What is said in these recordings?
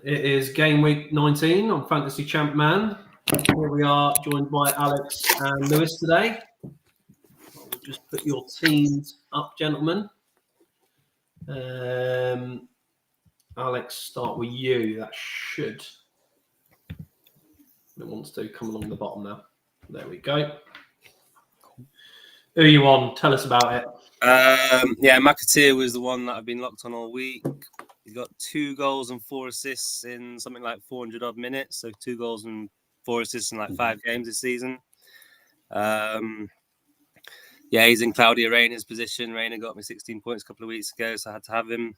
It is game week 19 on FantasyChampMan. Here we are, joined by Alex and Lewis today. I'll just put your teams up, gentlemen. Alex, start with you. That should. It wants to come along the bottom now. There we go. Who are you on? Tell us about it. McAteer was the one that I've been locked on all week. He's got 2 goals and 4 assists in something like 400 odd minutes. So 2 goals and 4 assists in like 5 games this season. He's in Claudia Reyna's position. Reyna got me 16 points a couple of weeks ago, so I had to have him.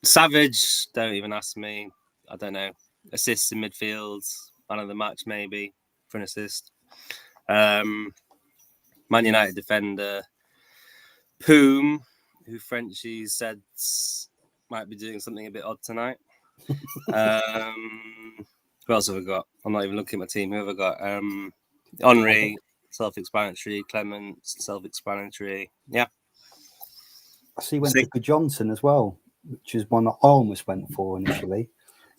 Savage, don't even ask me. I don't know. Assists in midfield, man of the match maybe for an assist. Man United defender Poom, who Frenchie said might be doing something a bit odd tonight. Who else have I got? I'm not even looking at my team. Who have I got? Henri, self-explanatory. Clement, self-explanatory. Yeah. I see you went to Johnson as well, which is one that I almost went for initially.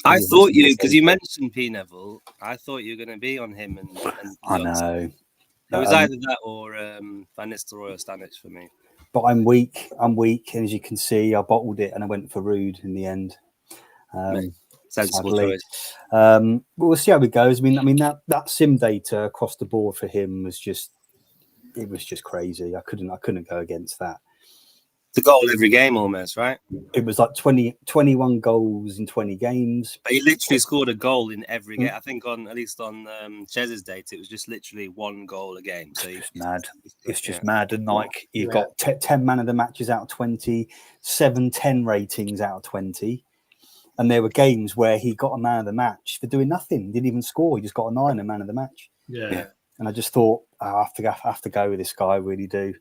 I thought you, because you mentioned P. Neville, I thought you were going to be on him. And I know. It was either that or Van Nistelrooy or Stanic for me. But I'm weak, and as you can see, I bottled it and I went for Rude in the end. Sensible choice. But we'll see how it goes. I mean that sim data across the board for him was just crazy. I couldn't go against that. It's a goal every game almost, right? It was like 21 goals in 20 games. But he literally scored a goal in every game. I think at least on Chez's data, it was just literally 1 goal a game. So it's mad. It's just mad. And like you've got 10 man of the matches out of 20, 7-10 ratings out of 20. And there were games where he got a man of the match for doing nothing. Didn't even score. He just got a 9 and man of the match. Yeah. And I just thought, I have to go with this guy. I really do.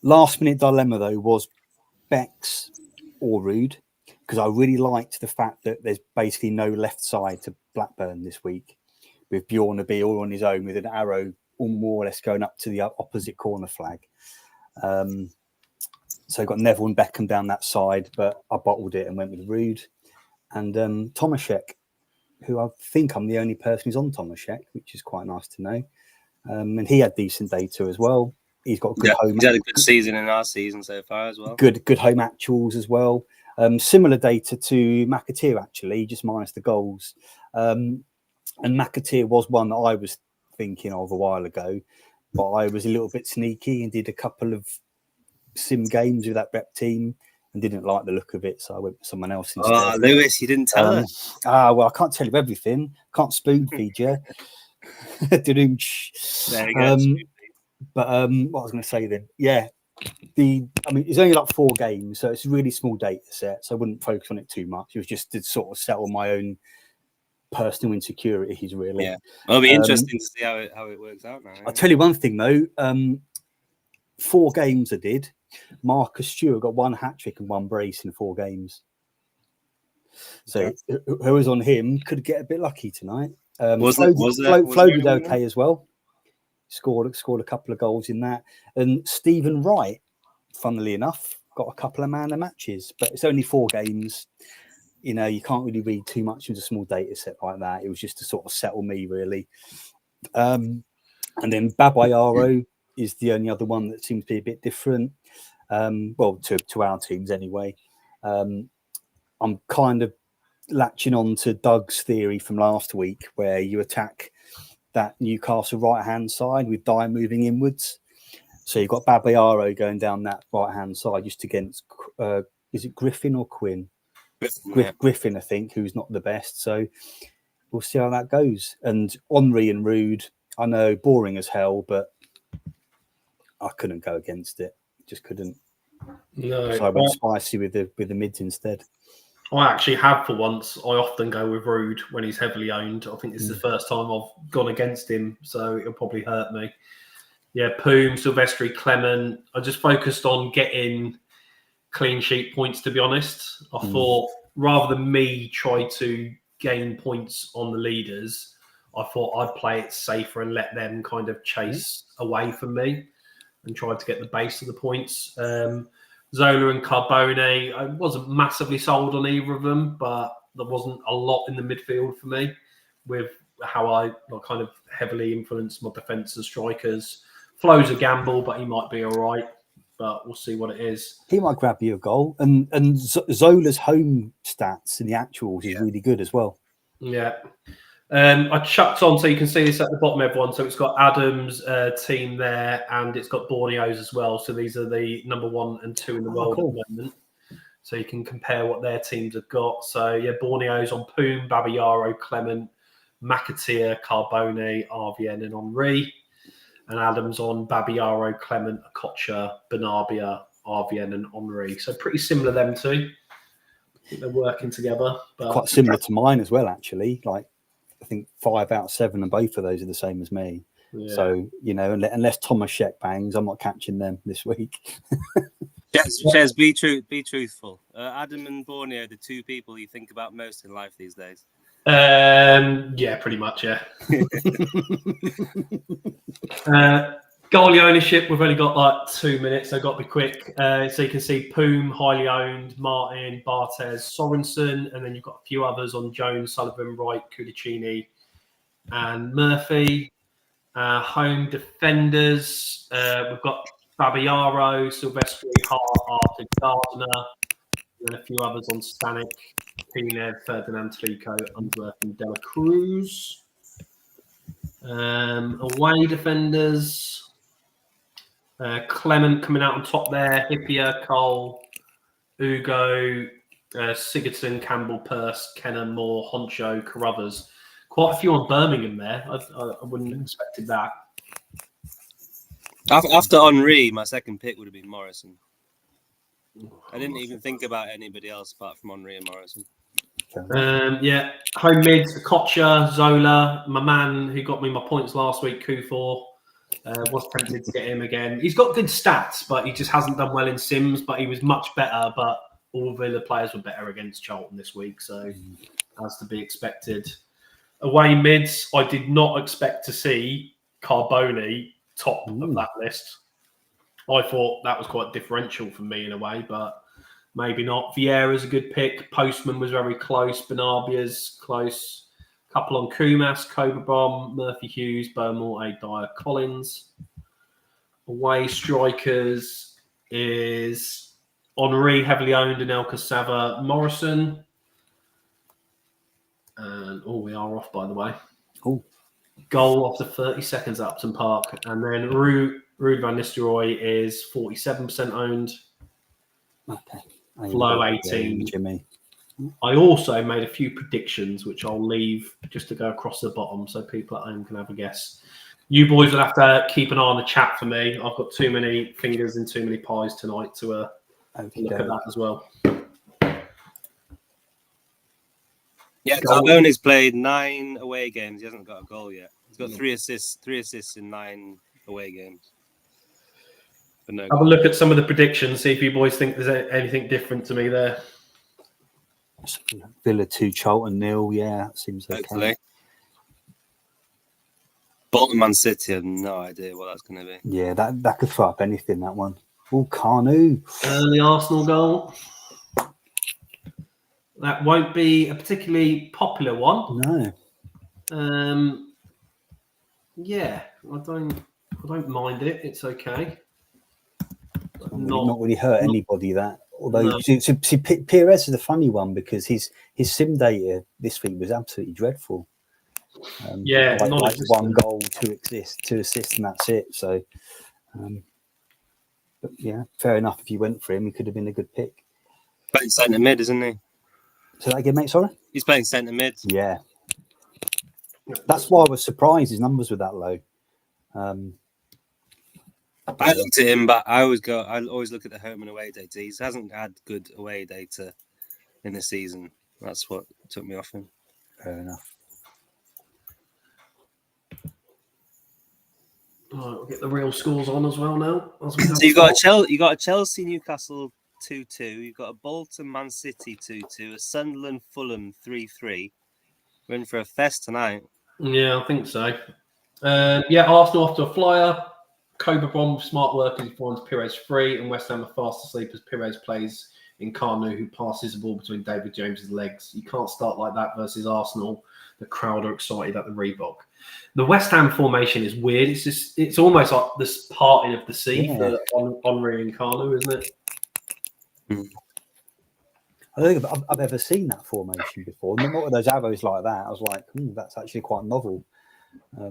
Last minute dilemma though was Bex or Rude, because I really liked the fact that there's basically no left side to Blackburn this week, with Bjorn be all on his own with an arrow all more or less going up to the opposite corner flag. So I got Neville and Beckham down that side, but I bottled it and went with Rude and Tomaszek, who I think I'm the only person who's on Tomaszek, which is quite nice to know. And he had decent data as well. He's got good home. He's had a good season in our season so far as well. Good home actuals as well. Similar data to McAteer actually, just minus the goals. And McAteer was one that I was thinking of a while ago, but I was a little bit sneaky and did a couple of sim games with that rep team and didn't like the look of it, so I went with someone else instead. Oh, Lewis, you didn't tell us. Well, I can't tell you everything. Can't spoon feed you. There you go. But what I was going to say then, it's only like 4 games, so it's a really small data set, so I wouldn't focus on it too much. It was just to sort of settle my own personal insecurities, really. Yeah, it'll be interesting to see how it works out now. I'll tell you one thing though. 4 games I did. Marcus Stewart got 1 hat-trick and 1 brace in 4 games. So who was on him could get a bit lucky tonight. Flo did okay as well. Scored a couple of goals in that. And Stephen Wright, funnily enough, got a couple of man of matches, but it's only 4 games. You know, you can't really read too much into a small data set like that. It was just to sort of settle me, really. And then Babayaro is the only other one that seems to be a bit different. To our teams anyway. I'm kind of latching on to Doug's theory from last week, where you attack that Newcastle right-hand side with Dyer moving inwards. So you've got Babayaro going down that right-hand side just against, is it Griffin or Quinn? Griffin, I think, who's not the best. So we'll see how that goes. And Henri and Rude, I know, boring as hell, but I couldn't go against it. Just couldn't. No. So I went spicy with the mids instead. I actually have for once. I often go with Rude when he's heavily owned. I think this is the first time I've gone against him, so it'll probably hurt me. Yeah, Poom, Silvestri, Clement. I just focused on getting clean sheet points, to be honest. I thought rather than me try to gain points on the leaders, I thought I'd play it safer and let them kind of chase away from me and try to get the base of the points. Zola and Carbone. I wasn't massively sold on either of them, but there wasn't a lot in the midfield for me with how I kind of heavily influenced my defence and strikers. Flo's a gamble, but he might be all right. But we'll see what it is. He might grab you a goal. And Zola's home stats in the actuals is really good as well. Yeah. I chucked on so you can see this at the bottom, everyone. So it's got Adam's team there, and it's got Borneo's as well. So these are the number 1 and 2 in the world at the moment. So you can compare what their teams have got. So yeah, Borneo's on Poom, Babayaro, Clement, McAteer, Carbone, RVN, and Henri. And Adam's on Babayaro, Clement, Akocha, Benabia, RVN, and Henri. So pretty similar, them two. I think they're working together. But quite similar to mine as well, actually. Like, I think 5 out of 7 and both of those are the same as me. Yeah. So, you know, unless Thomas Sheck bangs, I'm not catching them this week. Chez, be truthful. Adam and Borneo, the 2 people you think about most in life these days. Yeah, pretty much, yeah. Goalie ownership, we've only got like 2 minutes, so I've got to be quick. So you can see Poom, highly owned, Martin, Barthez, Sorensen, and then you've got a few others on Jones, Sullivan, Wright, Kudicini, and Murphy. Home defenders, we've got Babayaro, Silvestri, Hart, Arthur, Gardner, and a few others on Stanek, Pinev, Ferdinand Tlico, Unsworth, and Dela Cruz. Away defenders, Clement coming out on top there, Hippier, Cole, Ugo, Sigurdsson, Campbell, Purse, Kenner, Moore, Honcho, Carruthers. Quite a few on Birmingham there. I wouldn't have expected that. After Henri, my second pick would have been Morrison. I didn't even think about anybody else apart from Henri and Morrison. Yeah, home mids, Kocha, Zola, my man who got me my points last week, Kufor. Was tempted to get him again. He's got good stats, but he just hasn't done well in Sims, but he was much better. But all Villa players were better against Charlton this week, so as to be expected. Away mids, I did not expect to see Carbone top of that list. I thought that was quite differential for me in a way, but maybe not. Vieira's a good pick. Postman was very close. Benabia's close. Couple on Kumas, Cobra Bomb, Murphy Hughes, Beaumont, Dyer, Collins. Away strikers is Henri, heavily owned, and El Cassava, Morrison. And we are off, by the way. Oh, goal after 30 seconds at Upton Park. And then Ruud van Nistelrooy is 47% owned. Okay. Flo 18. Jimmy. I also made a few predictions, which I'll leave just to go across the bottom so people at home can have a guess. You boys will have to keep an eye on the chat for me. I've got too many fingers and too many pies tonight to look at that as well. Yeah, Carbone's played 9 away games. He hasn't got a goal yet. He's got 3 assists in 9 away games. But no. Have a look at some of the predictions. See if you boys think there's anything different to me there. Villa 2, Charlton 0. Yeah, that seems okay. Hopefully. Bolton Man City, I have no idea what that's going to be. Yeah, that could throw up anything, that one. Oh, Carnu. Early Arsenal goal. That won't be a particularly popular one. No. Yeah, I don't mind it. It's okay. Not really hurt anybody, that. Although, no. See, Perez is a funny one because his sim data this week was absolutely dreadful. Like 1 goal, 2 assists, and that's it. So, but yeah, fair enough. If you went for him, he could have been a good pick. Playing centre mid, isn't he? So that again, mate. Sorry. He's playing centre mid. Yeah, that's why I was surprised his numbers were that low. I looked at him, but I always look at the home and away data. He hasn't had good away data in the season. That's what took me off him. Fair enough. Right, we'll get the real scores on as well now. So you got a Chelsea Newcastle 2-2. You've got a Bolton Man City 2-2. A Sunderland Fulham 3-3. We're in for a fest tonight. Yeah, I think so. Arsenal off to a flyer. Cobra Bomb, smart work as he finds Pires free, and West Ham are fast asleep as Pires plays in Kanu, who passes the ball between David James's legs. You can't start like that versus Arsenal. The crowd are excited at the Reebok. The West Ham formation is weird. It's almost like this parting of the sea for Henry and Kanu, isn't it? I don't think I've ever seen that formation before. Not with those arrows like that. I was like, that's actually quite novel. I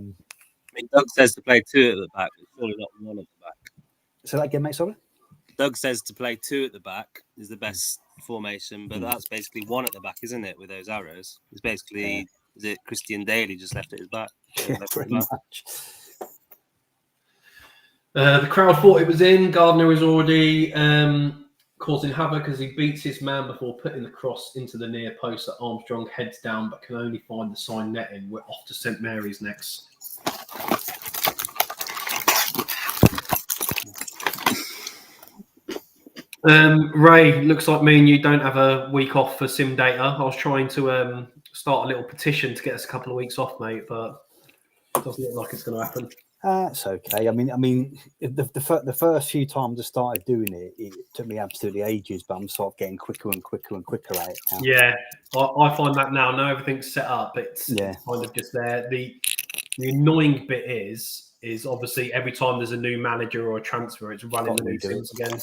mean, Doug says to play 2 at the back, but surely not 1 at the back. So that again, mate, sorry? Doug says to play 2 at the back is the best formation, but that's basically 1 at the back, isn't it? With those arrows, it's basically is it Christian Daly just left at his back? Yeah, pretty much. The crowd thought it was in. Gardner was already causing havoc as he beats his man before putting the cross into the near post that Armstrong heads down, but can only find the sign netting. We're off to St Mary's next. Ray, looks like me and you don't have a week off for sim data. I was trying to start a little petition to get us a couple of weeks off, mate, but it doesn't look like it's going to happen. It's okay. I mean, the first few times I started doing it, it took me absolutely ages, but I'm sort of getting quicker and quicker and quicker at it now. Yeah, I find that now everything's set up. It's kind of just there. The annoying bit is obviously every time there's a new manager or a transfer, it's running the new sims again.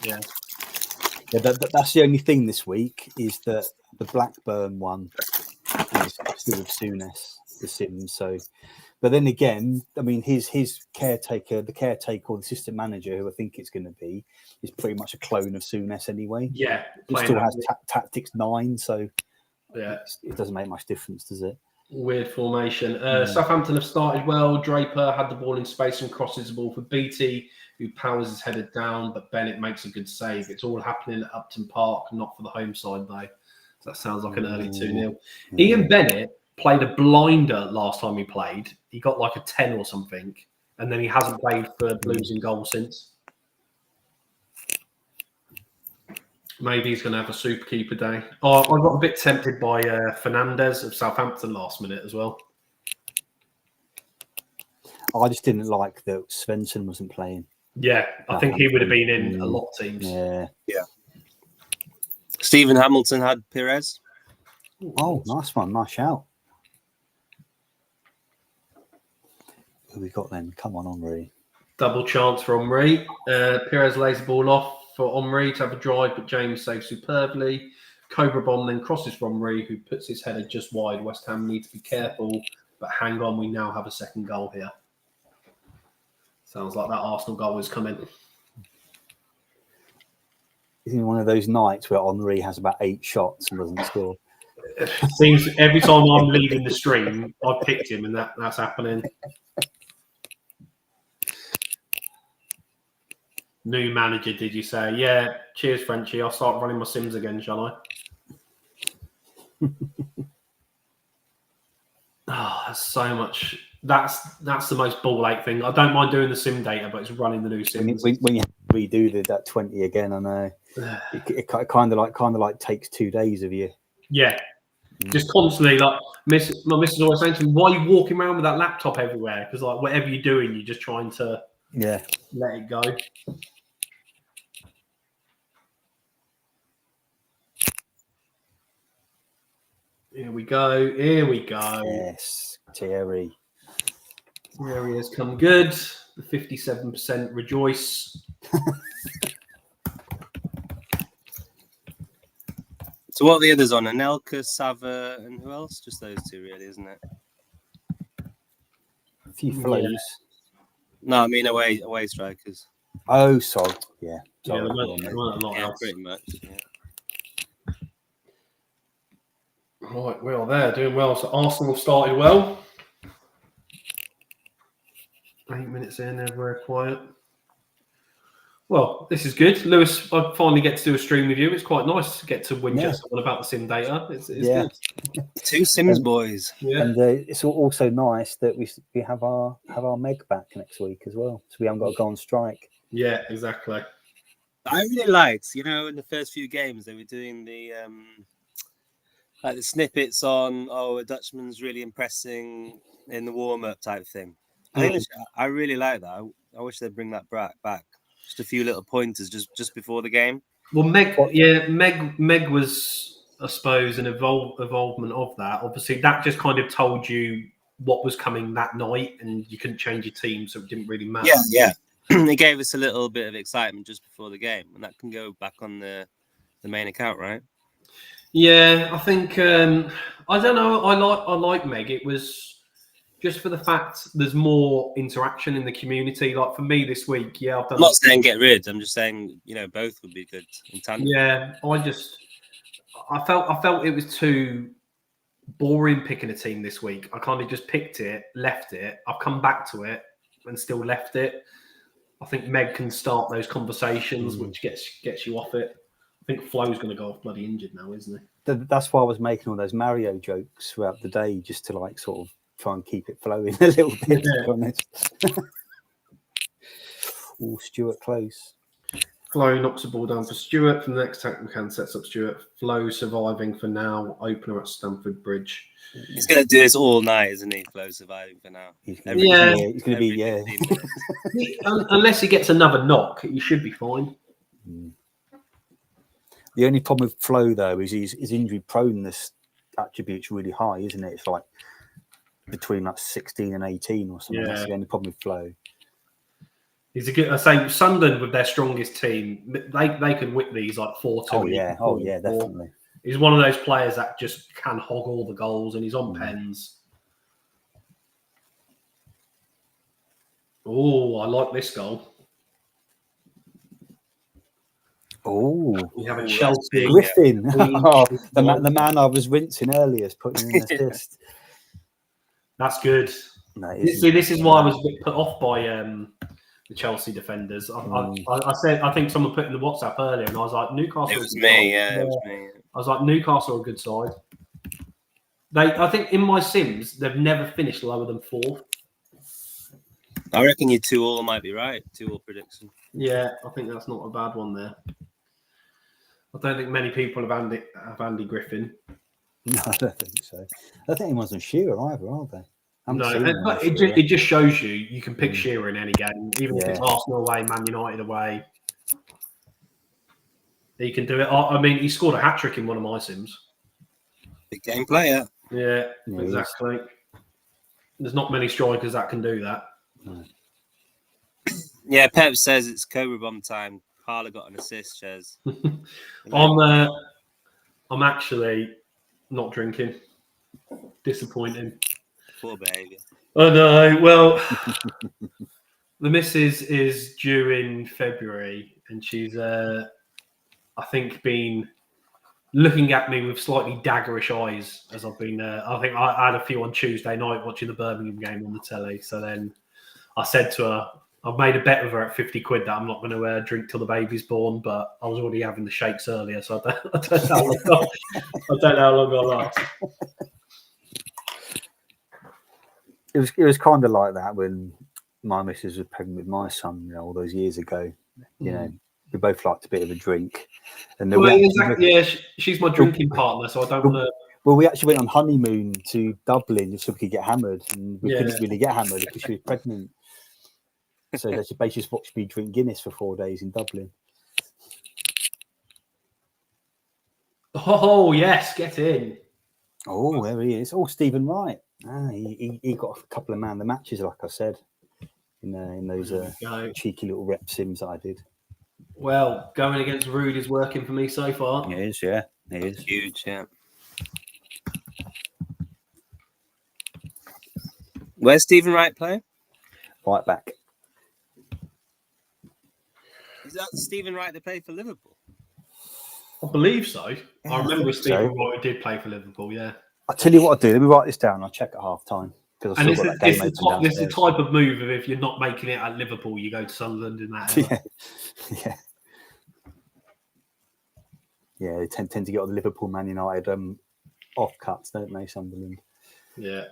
Yeah. Yeah, that's the only thing this week is that the Blackburn one is still with Souness, the Sims. So, but then again, I mean, his caretaker, the caretaker or the assistant manager, who I think it's going to be, is pretty much a clone of Souness anyway. Yeah, he still has Tactics 9, so yeah, it doesn't make much difference, does it? Weird formation. Southampton have started well. Draper had the ball in space and crosses the ball for Beattie, who powers his header down, but Bennett makes a good save. It's all happening at Upton Park, not for the home side, though. So that sounds like an early 2-0. Ian Bennett played a blinder last time he played. He got like a 10 or something, and then he hasn't played for Blues in goal since. Maybe he's going to have a super keeper day. Oh, I got a bit tempted by Fernandez of Southampton last minute as well. I just didn't like that Svensson wasn't playing. Yeah, I think he would have been in a lot of teams. Yeah. Stephen Hamilton had Pires. Oh, nice one. Nice shout. Who we got then? Come on, Henry. Double chance for Henry. Pires lays the ball off for Henry to have a drive, but James saves superbly. Cobra Bomb then crosses for Henry, who puts his header just wide. West Ham need to be careful, but hang on, we now have a second goal here. Sounds like that Arsenal goal is coming. Isn't it one of those nights where Henry has about 8 shots and doesn't score? It seems every time I'm leading the stream, I've picked him, and that's happening. New manager, did you say? Yeah. Cheers, Frenchie. I'll start running my Sims again, shall I? That's so much. That's the most ball ache thing. I don't mind doing the sim data, but it's running the new Sims. When you redo that 20 again, I know it kind of like takes 2 days of you. Yeah, just constantly like my missus always saying to me, "Why are you walking around with that laptop everywhere?" Because like whatever you're doing, you're just trying to let it go. Here we go. Yes, Thierry. Thierry has come good. The 57% rejoice. So what are the others on? Anelka, Sava, and who else? Just those 2, really, isn't it? A few flows. Yeah. No, I mean away strikers. Oh, sorry. Yeah. Sorry, Yeah, a lot else. Pretty much. Yeah. Right, we are there, doing well. So Arsenal started well. 8 minutes in, they're very quiet. Well, this is good. Lewis, I finally get to do a stream with you. It's quite nice to get to Winchester about the sim data. It's good. 2 Sims boys. Yeah. And it's also nice that we have our Meg back next week as well. So we haven't got to go on strike. Yeah, exactly. I really liked, in the first few games, they were doing the like the snippets on, a Dutchman's really impressing in the warm-up type thing. I really like that. I wish they'd bring that back. Just a few little pointers just before the game. Well, Meg was, I suppose, an evolvement of that. Obviously, that just kind of told you what was coming that night, and you couldn't change your team, so it didn't really matter. Yeah. It gave us a little bit of excitement just before the game, and that can go back on the main account, right? Yeah, I think I don't know. I like Meg. It was just for the fact there's more interaction in the community. Like for me this week, yeah, I've done. I'm not saying get rid. I'm just saying both would be good in tandem. Yeah, I felt it was too boring picking a team this week. I kind of just picked it, left it. I've come back to it and still left it. I think Meg can start those conversations, which gets you off it. I think Flo's going to go off bloody injured now, isn't he? That's why I was making all those Mario jokes throughout the day, just to like sort of try and keep it flowing a little bit. To be honest. Oh, Stuart close. Flo knocks the ball down for Stewart. From the next attack, McCann sets up Stewart. Flo surviving for now. Opener at Stamford Bridge. He's going to do this all night, isn't he? Flo surviving for now. He's going to be Unless he gets another knock, he should be fine. The only problem with Flo, though, is his injury proneness attribute's really high, isn't it? It's like between like 16 and 18 or something. Yeah. That's the only problem with Flo. He's a good. I say Sunderland with their strongest team, they can whip these like 4-2. Oh yeah, definitely. He's one of those players that just can hog all the goals, and he's on pens. Oh, I like this goal. Oh, we have a Chelsea Griffin. The man I was rinsing earlier is putting in an assist. That's good. No, See, this is why I was a bit put off by the Chelsea defenders. I said, I think someone put in the WhatsApp earlier, and I was like, Newcastle. It was me. Yeah, it was me. I was like, Newcastle are a good side. I think in my Sims, they've never finished lower than 4. I reckon your 2-2 might be right. 2-2 prediction. Yeah, I think that's not a bad one there. I don't think many people have Andy Griffin. No, I don't think so. I don't think anyone's on Shearer either, are they? No, it just shows you can pick Shearer in any game, even if it's Arsenal away, Man United away. He can do it. I mean, he scored a hat-trick in one of my Sims. Big game player. Yeah, exactly. There's not many strikers that can do that. No. Yeah, Pep says it's Cobra Bomb time. Carla got an assist, Chez. I'm actually not drinking. Disappointing. Poor behaviour. Oh no. Well, the missus is due in February, and she's I think been looking at me with slightly daggerish eyes as I've been. I think I had a few on Tuesday night watching the Birmingham game on the telly. So then I said to her, I've made a bet with her at 50 quid that I'm not going to drink till the baby's born, but I was already having the shakes earlier, so I don't know how long I'll last. It was kind of like that when my missus was pregnant with my son, all those years ago. You know, we both liked a bit of a drink. And she's my drinking partner, so I don't want to. Well, we actually went on honeymoon to Dublin just so we could get hammered, and we couldn't really get hammered because she was pregnant. So she basically just watched me drink Guinness for 4 days in Dublin. Oh yes, get in. Oh, there he is. Oh, Stephen Wright. He got a couple of man the matches, like I said, in those cheeky little rep sims that I did. Well, going against Rude is working for me so far. It is, yeah. It is huge, yeah. Where's Stephen Wright playing? Right back. Is that Stephen Wright that played for Liverpool? I believe so. Yeah, I remember Stephen Wright did play for Liverpool, yeah. I'll tell you what I'll do. Let me write this down. I'll check at half time. And this is the type of move of if you're not making it at Liverpool, you go to Sunderland in that. Yeah, they tend to get on the Liverpool, Man United off cuts, don't they, Sunderland? Yeah.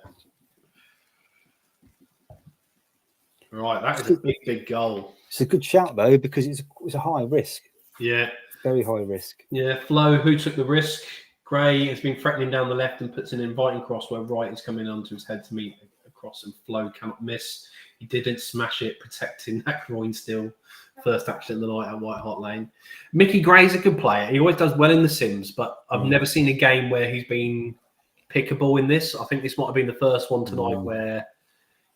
Right, that is a big goal. It's a good shout though because it's a high risk. Yeah, very high risk. Yeah, Flo, who took the risk? Gray has been threatening down the left and puts an inviting cross where Wright is coming onto his head to meet a cross and Flo cannot miss. He didn't smash it, protecting that groin still. First action of the night at White Hart Lane. Mickey Gray's a good player. He always does well in the Sims, but I've never seen a game where he's been pickable in this. I think this might have been the first one tonight where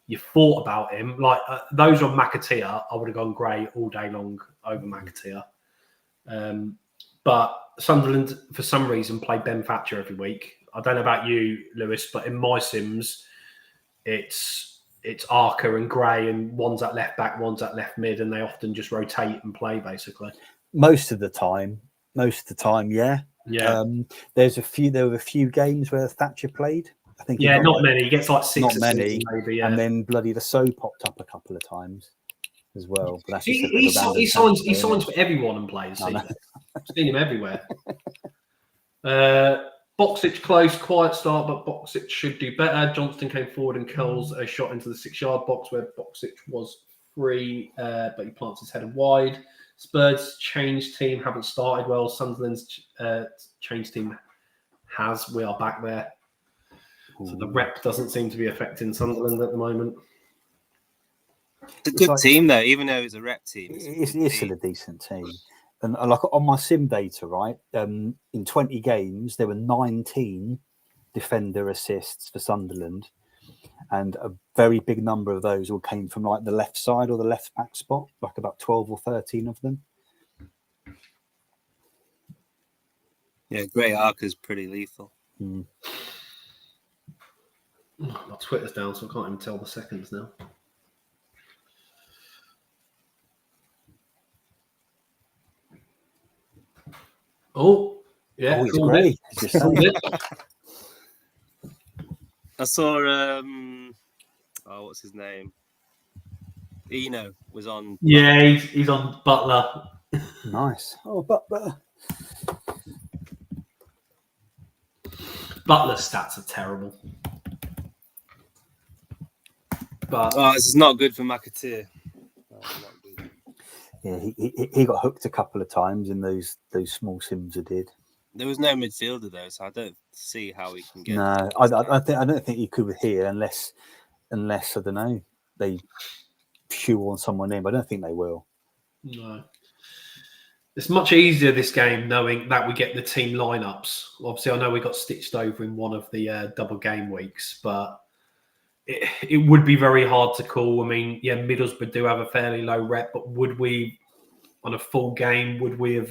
you thought about him. Like those on McAteer, I would have gone Gray all day long over McAteer. But Sunderland, for some reason, play Ben Thatcher every week. I don't know about you, Lewis, but in my Sims, it's Arca and Gray, and one's at left back, one's at left mid, and they often just rotate and play basically. Most of the time, yeah. Yeah. There were a few games where Thatcher played. I think. Yeah, not many. He gets like 6 not assists many, maybe. Yeah. And then bloody the So popped up a couple of times as well. But that's he signs for everyone and plays. I've seen him everywhere. Boxic close, quiet start, but Boxic should do better. Johnston came forward and curls a shot into the 6-yard box where Boxic was free, but he plants his header wide. Spurs' change team haven't started well. Sunderland's change team has. We are back there. So the rep doesn't seem to be affecting Sunderland at the moment. It's a good team, though, even though it's a rep team. It's still a decent team. And like on my sim data, right, in 20 games, there were 19 defender assists for Sunderland. And a very big number of those all came from like the left side or the left back spot, like about 12 or 13 of them. Yeah, Grey Arca's pretty lethal. My Twitter's down, so I can't even tell the seconds now. Oh, yeah. It's great. I saw, what's his name? Eno was on. Yeah, he's on Butler. Nice. Oh, Butler's stats are terrible. But this is not good for McAteer. Yeah, he got hooked a couple of times in those small sims. He did. There was no midfielder though, so I don't see how he can get. No, I don't think he could here unless I don't know, they shoehorn someone in. But I don't think they will. No, it's much easier this game knowing that we get the team lineups. Obviously, I know we got stitched over in one of the double game weeks, but it would be very hard to call. I mean, yeah, Middlesbrough do have a fairly low rep, but would we, on a full game, would we have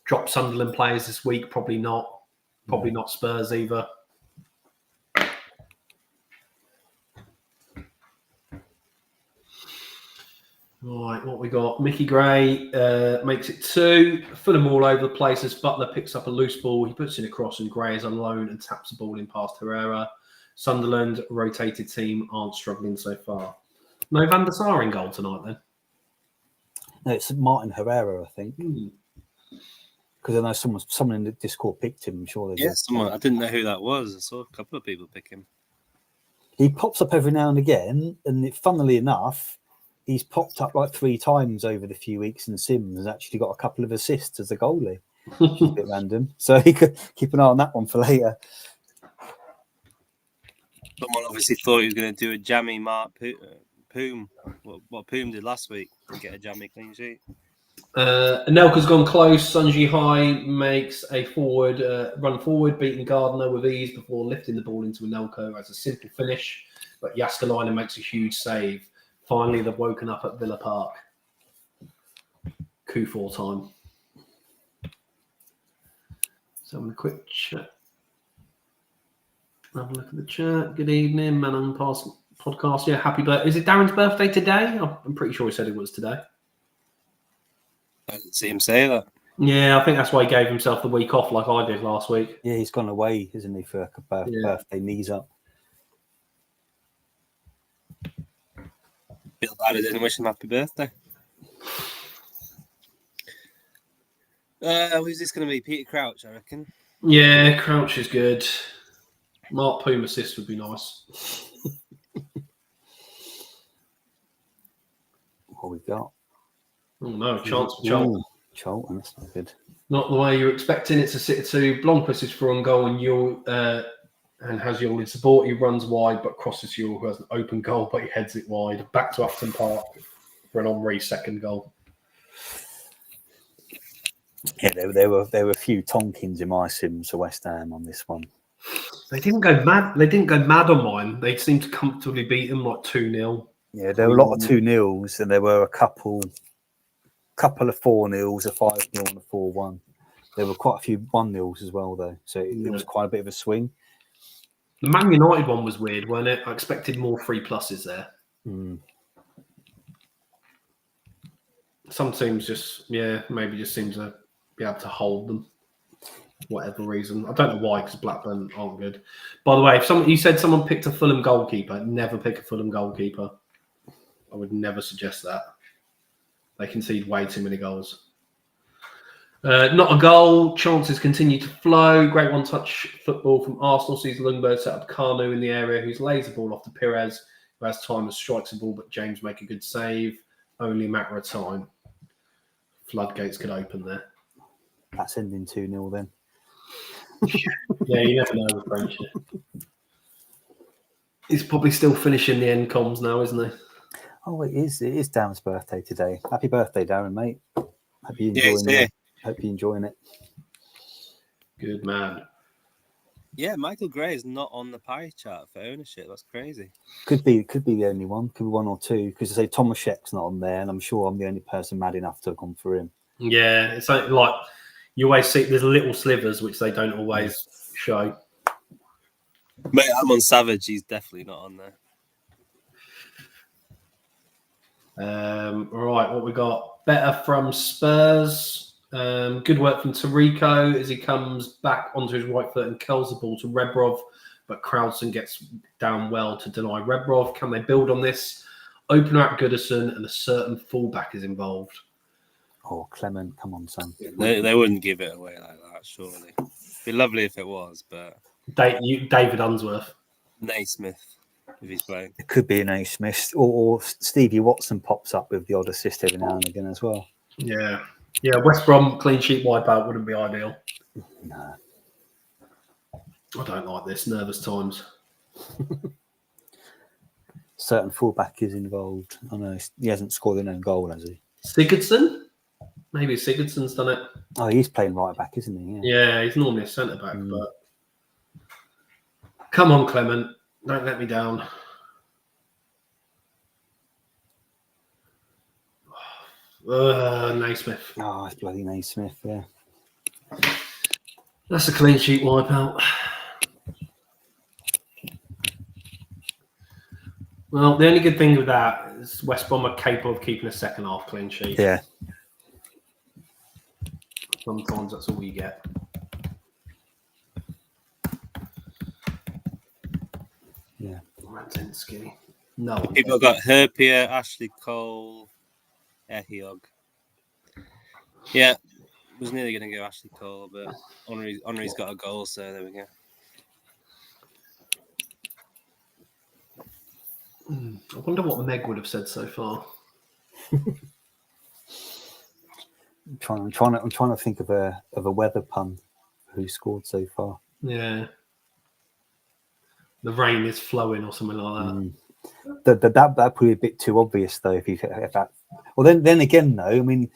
dropped Sunderland players this week? Probably not. Probably not Spurs either. Right, what we got? Mickey Gray makes it 2. Fulham all over the place as Butler picks up a loose ball. He puts in a cross and Gray is on loan and taps the ball in past Herrera. Sunderland, rotated team, aren't struggling so far. No Van der Sar in goal tonight, then? No, it's Martin Herrera, I think. Because I know someone in the Discord picked him. I'm sure they did. Someone. I didn't know who that was. I saw a couple of people pick him. He pops up every now and again, and funnily enough, he's popped up like 3 times over the few weeks in Sims and actually got a couple of assists as a goalie. Which is a bit random. So he could keep an eye on that one for later. Someone obviously thought he was going to do a jammy Mark Poom. What Poom did last week and get a jammy clean sheet. Anelka's gone close. Sunji High makes a run forward, beating Gardner with ease before lifting the ball into Anelka as a simple finish. But Jaskalainen makes a huge save. Finally, they've woken up at Villa Park. Q4 time. So I'm a quick chat. Have a look at the chat. Good evening, Man on Podcast. Yeah, happy birthday. Is it Darren's birthday today? I'm pretty sure he said it was today. I didn't see him say that. Yeah, I think that's why he gave himself the week off like I did last week. Yeah, he's gone away, isn't he, for a birthday knees up. Feel bad I didn't wish him happy birthday. Who's this going to be? Peter Crouch, I reckon. Yeah, Crouch is good. Mark Poom assist would be nice. What we got? Oh no, chance for Charlton. Charlton, that's not good. Not the way you're expecting. It's a 6-2. Blomqvist is for on goal and you'll And has Yule in support. He runs wide but crosses Yule, who has an open goal, but he heads it wide. Back to Upton Park for an Henry second goal. Yeah, there were a few Tonkins in my sims for West Ham on this one. They didn't go mad. They didn't go mad on mine. They seemed to comfortably beat them like 2-0. Yeah, there were a lot of 2-0s, and there were a couple of 4-0s, a 5-0, and a 4-1. There were quite a few 1-0s as well, though. So it was quite a bit of a swing. The Man United one was weird, wasn't it? I expected more 3+ there. Some teams just, maybe just seem to be able to hold them. Whatever reason. I don't know why, because Blackburn aren't good. By the way, if you said someone picked a Fulham goalkeeper, never pick a Fulham goalkeeper. I would never suggest that. They concede way too many goals. Not a goal. Chances continue to flow. Great one-touch football from Arsenal. Sees Lundberg set up Carnu in the area, who's lays the ball off to Perez, who has time and strikes the ball, but James make a good save. Only a matter of time. Floodgates could open there. That's ending 2-0 then. Yeah, you never know with French. He's probably still finishing the end comms now, isn't he? Oh, it is Darren's birthday today. Happy birthday, Darren, mate. Hope you're enjoying it. Hope you're enjoying it. Good man. Yeah, Michael Gray is not on the pie chart for ownership. That's crazy. Could be the only one. Could be one or two. Because I say Tomaszek's not on there, and I'm sure I'm the only person mad enough to have gone for him. Yeah, it's like you always see there's little slivers which they don't always show. Mate, I'm on Savage. He's definitely not on there. All right, what we got? Better from Spurs. Good work from Tarico as he comes back onto his right foot and curls the ball to Rebrov, but Crowdson gets down well to deny Rebrov. Can they build on this? Opener at Goodison and a certain fullback is involved. Oh, Clement, come on, son. They wouldn't give it away like that, surely. It'd be lovely if it was, but... David Unsworth. Naismith, if he's playing. It could be an Naismith, or Stevie Watson pops up with the odd assist every now and again as well. Yeah. Yeah, West Brom clean sheet wipeout wouldn't be ideal. No. I don't like this. Nervous times. Certain fullback is involved. I know he hasn't scored an own goal, has he? Sigurdsson? Maybe Sigurdsson's done it. Oh, he's playing right back, isn't he? Yeah, he's normally a centre back, but come on, Clement, don't let me down. Naismith. Oh, it's bloody Naismith, yeah. That's a clean sheet wipeout. Well, the only good thing with that is West Brom are capable of keeping a second half clean sheet. Yeah. Sometimes that's all you get. Yeah. Radzinsky. No. People got Herpia, Ashley Cole, Ehiog. Yeah, was nearly going to go Ashley Cole, but Henry's got a goal, so there we go. I wonder what Meg would have said so far. I'm trying to think of a weather pun who scored so far. Yeah. The rain is flowing or something like that. That'd probably be a bit too obvious though. If that. Well, then again, though, I mean,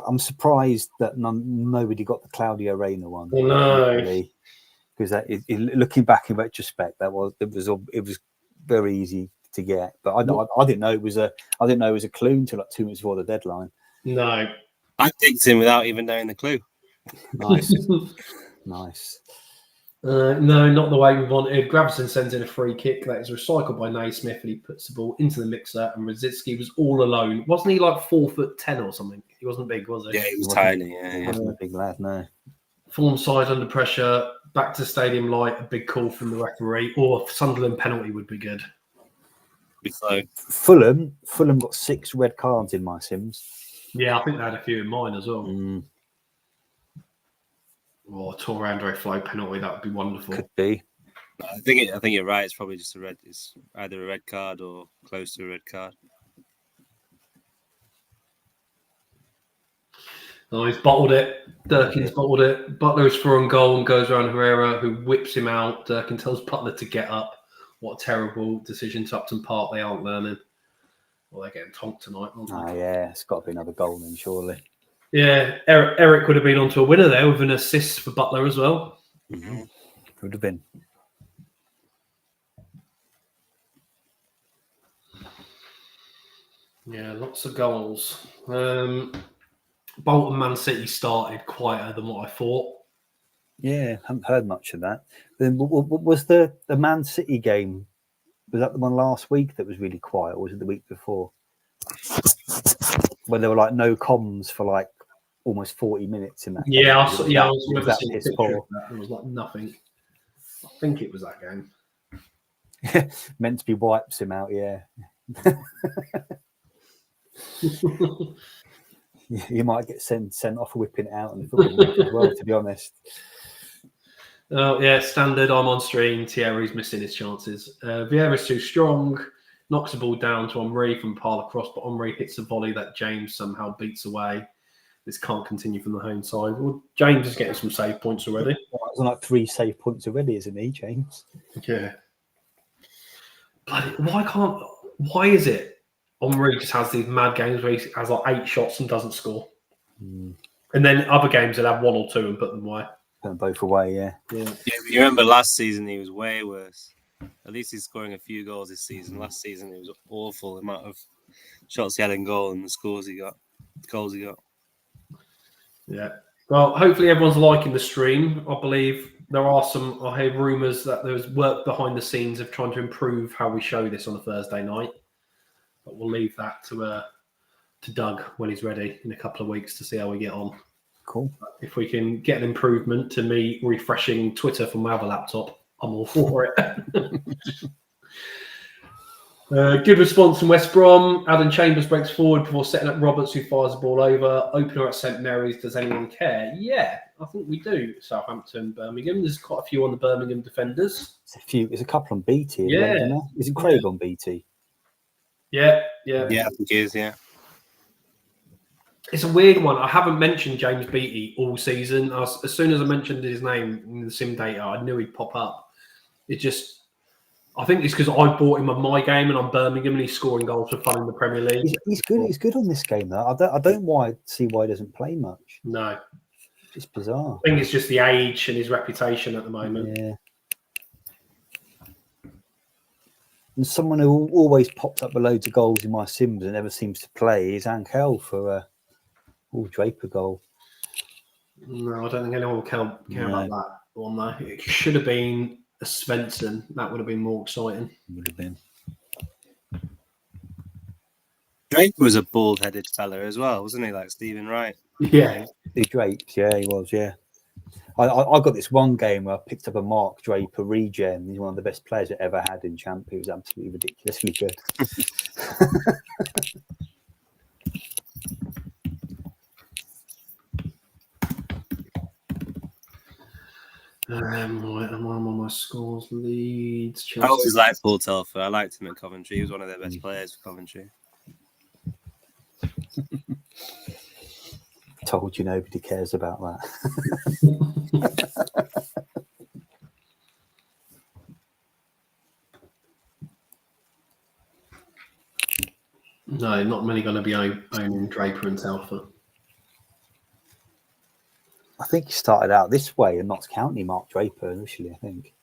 I'm surprised that nobody got the Claudio Reyna one. Well, no, because looking back in retrospect, it was very easy to get. But I didn't know it was a clue until like 2 minutes before the deadline. No, I picked him without even knowing the clue. Nice, nice. No, not the way we wanted. Gravison sends in a free kick that is recycled by Naismith, and he puts the ball into the mixer. And Radzicki was all alone. Wasn't he like 4'10" or something? He wasn't big, was he? Yeah, he was tiny. Yeah, He wasn't a big lad, no. Form side under pressure. Back to stadium light. A big call from the referee, or Sunderland penalty would be good. So Fulham got 6 red cards in my sims. Yeah, I think they had a few in mine as well. Or a Torre Flow penalty, that would be wonderful. Could be. I think you're right. It's probably just it's either a red card or close to a red card. Oh, he's bottled it. Durkin's bottled it. Butler's through on goal and goes around Herrera, who whips him out. Durkin tells Butler to get up. What a terrible decision to Upton Park. They aren't learning. Well, they're getting tonked tonight, aren't they? Oh, yeah. It's got to be another goal then, surely. Yeah, Eric would have been onto a winner there with an assist for Butler as well. Mm-hmm. Would have been. Yeah, lots of goals. Bolton Man City started quieter than what I thought. Yeah, haven't heard much of that. Then was the Man City game? Was that the one last week that was really quiet, or was it the week before? When there were like no comms for like almost 40 minutes in that. Yeah, game. I was never that seen a piss picture poor? of that. There was like nothing. I think it was that game. Meant to be wipes him out, yeah. You might get sent off whipping it out in the football match as well, to be honest. Oh, yeah, standard. I'm on stream. Thierry's missing his chances. Vieira's too strong. Knocks the ball down to Henry from Parler Cross, but Henry hits a volley that James somehow beats away. This can't continue from the home side. Well, James is getting some save points already. Well, it's like 3 save points already, isn't he, James? Yeah. But why is it Henry just has these mad games where he has like 8 shots and doesn't score? And then other games he'll have 1 or 2 and put them away. Put them both away, yeah. Yeah, but you remember last season he was way worse. At least he's scoring a few goals this season. Last season it was awful the amount of shots he had in goal and the goals he got. Yeah. Well, hopefully everyone's liking the stream. I believe there are I hear rumours that there's work behind the scenes of trying to improve how we show this on a Thursday night. But we'll leave that to Doug when he's ready in a couple of weeks to see how we get on. Cool. If we can get an improvement to me refreshing Twitter from my other laptop, I'm all for it. Good response from West Brom. Adam Chambers breaks forward before setting up Roberts, who fires the ball over. Opener at St Mary's. Does anyone care? Yeah, I think we do. Southampton, Birmingham. There's quite a few on the Birmingham defenders. There's a couple on BT. Yeah. Isn't there? Is it Craig on BT? Yeah. Yeah, I think he is, yeah. It's a weird one. I haven't mentioned James Beattie all season. As soon as I mentioned his name in the sim data, I knew he'd pop up. I think it's because I bought him on my game and I'm Birmingham and he's scoring goals for fun in the Premier League. He's good. He's good on this game, though. I don't see why he doesn't play much. No. It's bizarre. I think it's just the age and his reputation at the moment. Yeah. And someone who always pops up with loads of goals in my sims and never seems to play is Ankel for Draper goal. No, I don't think anyone will care about that one, though. It should have been a Svensson. That would have been more exciting. Would have been. Draper was a bald-headed fella as well, wasn't he? Like Stephen Wright. Yeah. He draped, yeah, he was, yeah. I got this one game where I picked up a Mark Draper regen. He's one of the best players I ever had in Champ. He was absolutely ridiculously good. I'm on my scores, Leeds, Chelsea. I always liked Paul Telfer. I liked him at Coventry. He was one of their best players for Coventry. Told you nobody cares about that. No, not many going to be owning Draper and Telfer. I think he started out this way in Notts County, Mark Draper, initially, I think.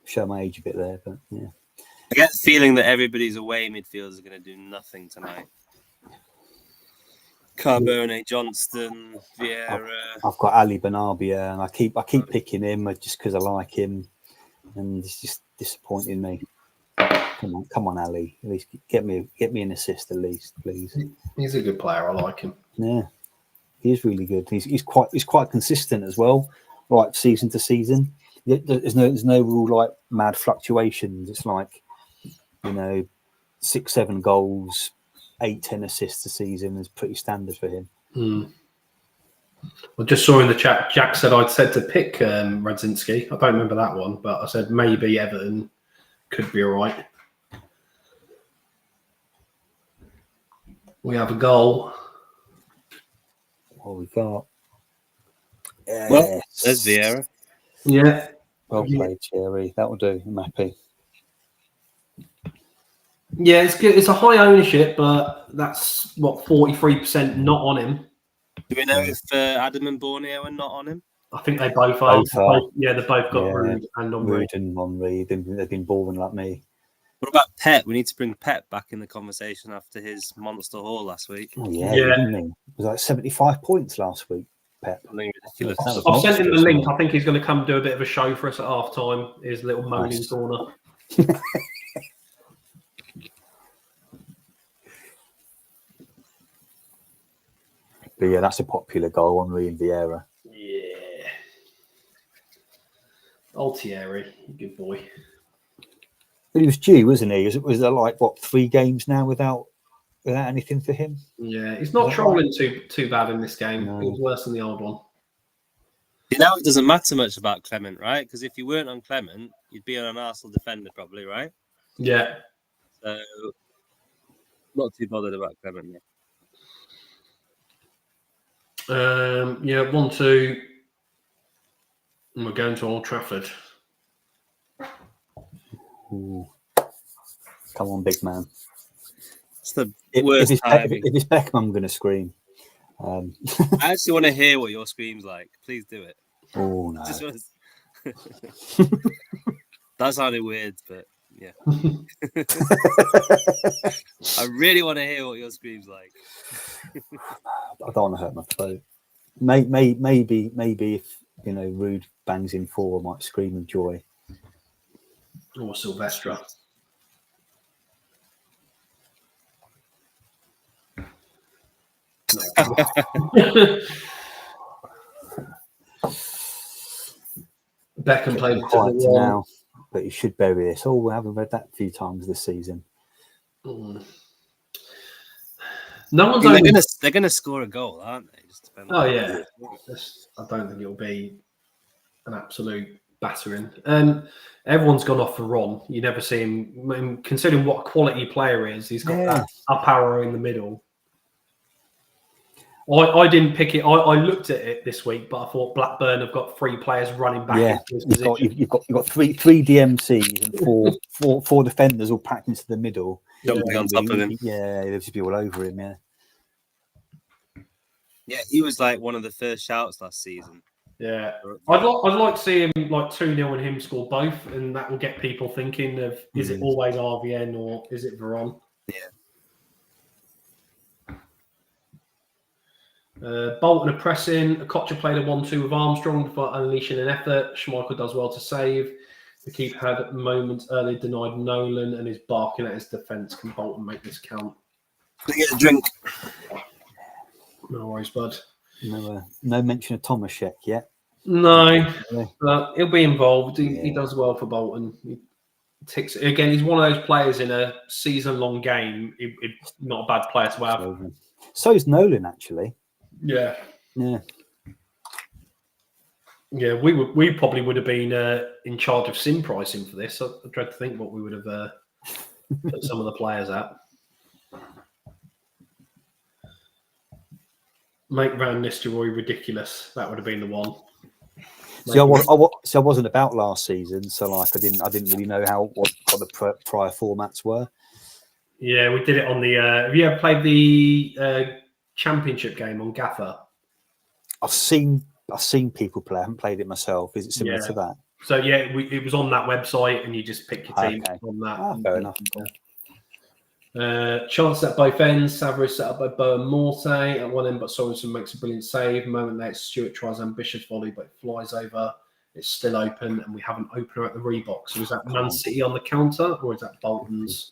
Show my age a bit there, but yeah. I get the feeling that everybody's away midfielders are going to do nothing tonight. Carbone, Johnston, Vieira. I've got Ali Benarbia, and I keep picking him just because I like him, and it's just disappointing me. Come on, Ali. At least get me an assist, at least, please. He's a good player. I like him. Yeah, he is really good. He's quite consistent as well, right, season to season. There's no real like mad fluctuations. It's like 6-7 goals, 8-10 assists a season is pretty standard for him. I just saw in the chat, Jack said I'd said to pick Radzinski. I don't remember that one, but I said maybe Everton could be all right. We have a goal. What we got? Well, there's Vieira. Yeah. Well played, Thierry. That will do. I'm happy. Yeah, it's good. It's a high ownership, but that's what 43% not on him. Do we know if Adam and Borneo are not on him? I think they both are. Both are. Yeah, they both got Rude and Henry. Rude and Henry. They've been boring like me. What about Pep? We need to bring Pep back in the conversation after his monster haul last week. Oh, yeah. Didn't he? It was like 75 points last week, Pep. Something ridiculous. I've sent him the link. I think he's going to come do a bit of a show for us at half time. His little moaning corner. But yeah, that's a popular goal, Henry and Vieira. Yeah. Old Thierry, good boy. But he was due, wasn't he? Was there like, 3 games now without anything for him? Yeah, he's not trolling too bad in this game. No. It was worse than the old one. You know, it doesn't matter much about Clement, right? Because if you weren't on Clement, you'd be on an Arsenal defender probably, right? Yeah. So, not too bothered about Clement yet. Yeah, 1-2. And we're going to Old Trafford. Ooh. Come on, big man. It's the worst timing. If it's Beckham, I'm going to scream. I actually want to hear what your scream's like. Please do it. Oh, no. That sounded weird, but yeah. I really want to hear what your scream's like. I don't want to hurt my throat. Maybe if Rude bangs in 4, I might scream with joy. Or Silvestre. Beckham played quiet now, but you should bury this. Oh, we haven't read that a few times this season. No one's. They're going to score a goal, aren't they? Just oh yeah. I don't think it'll be an absolute battering. Everyone's gone off for Ron. You never see him. Considering what a quality player is, he's got that up arrow in the middle. I didn't pick it. I looked at it this week, but I thought Blackburn have got 3 players running back. Yeah, you've got three DMCs and four defenders all packed into the middle. Jumping on top of him. Yeah, there's to be all over him. Yeah, he was like one of the first shouts last season. Yeah, I'd like to see him like 2-0 and him score both, and that will get people thinking of is it always RVN or is it Veron? Yeah. Bolton are pressing. Kocha played a 1-2 with Armstrong before unleashing an effort. Schmeichel does well to save. The keeper had moments early denied Nolan and is barking at his defence. Can Bolton make this count? Can I get a drink? No worries, bud. No mention of Tomaszek yet. No, but he'll be involved. He does well for Bolton. He ticks again. He's one of those players in a season-long game. It's not a bad player to have. So is Nolan actually. Yeah. Yeah. Yeah, we probably would have been in charge of sim pricing for this. I dread to think what we would have put some of the players at. Make Van Nistelrooy ridiculous. That would have been the one. See, I wasn't about last season, so like I didn't really know what the prior formats were. Yeah, we did it on the. Have you ever played the Championship game on Gaffer? I've seen people play. I haven't played it myself. Is it similar to that? So yeah, it was on that website, and you just pick your team on that. Fair enough. Chance at both ends. Savra is set up by Bowen Morte at one end, but Sorensen makes a brilliant save. A moment later, Stewart tries ambitious volley, but it flies over. It's still open, and we have an opener at the Reebok. So is that Man City on the counter, or is that Bolton's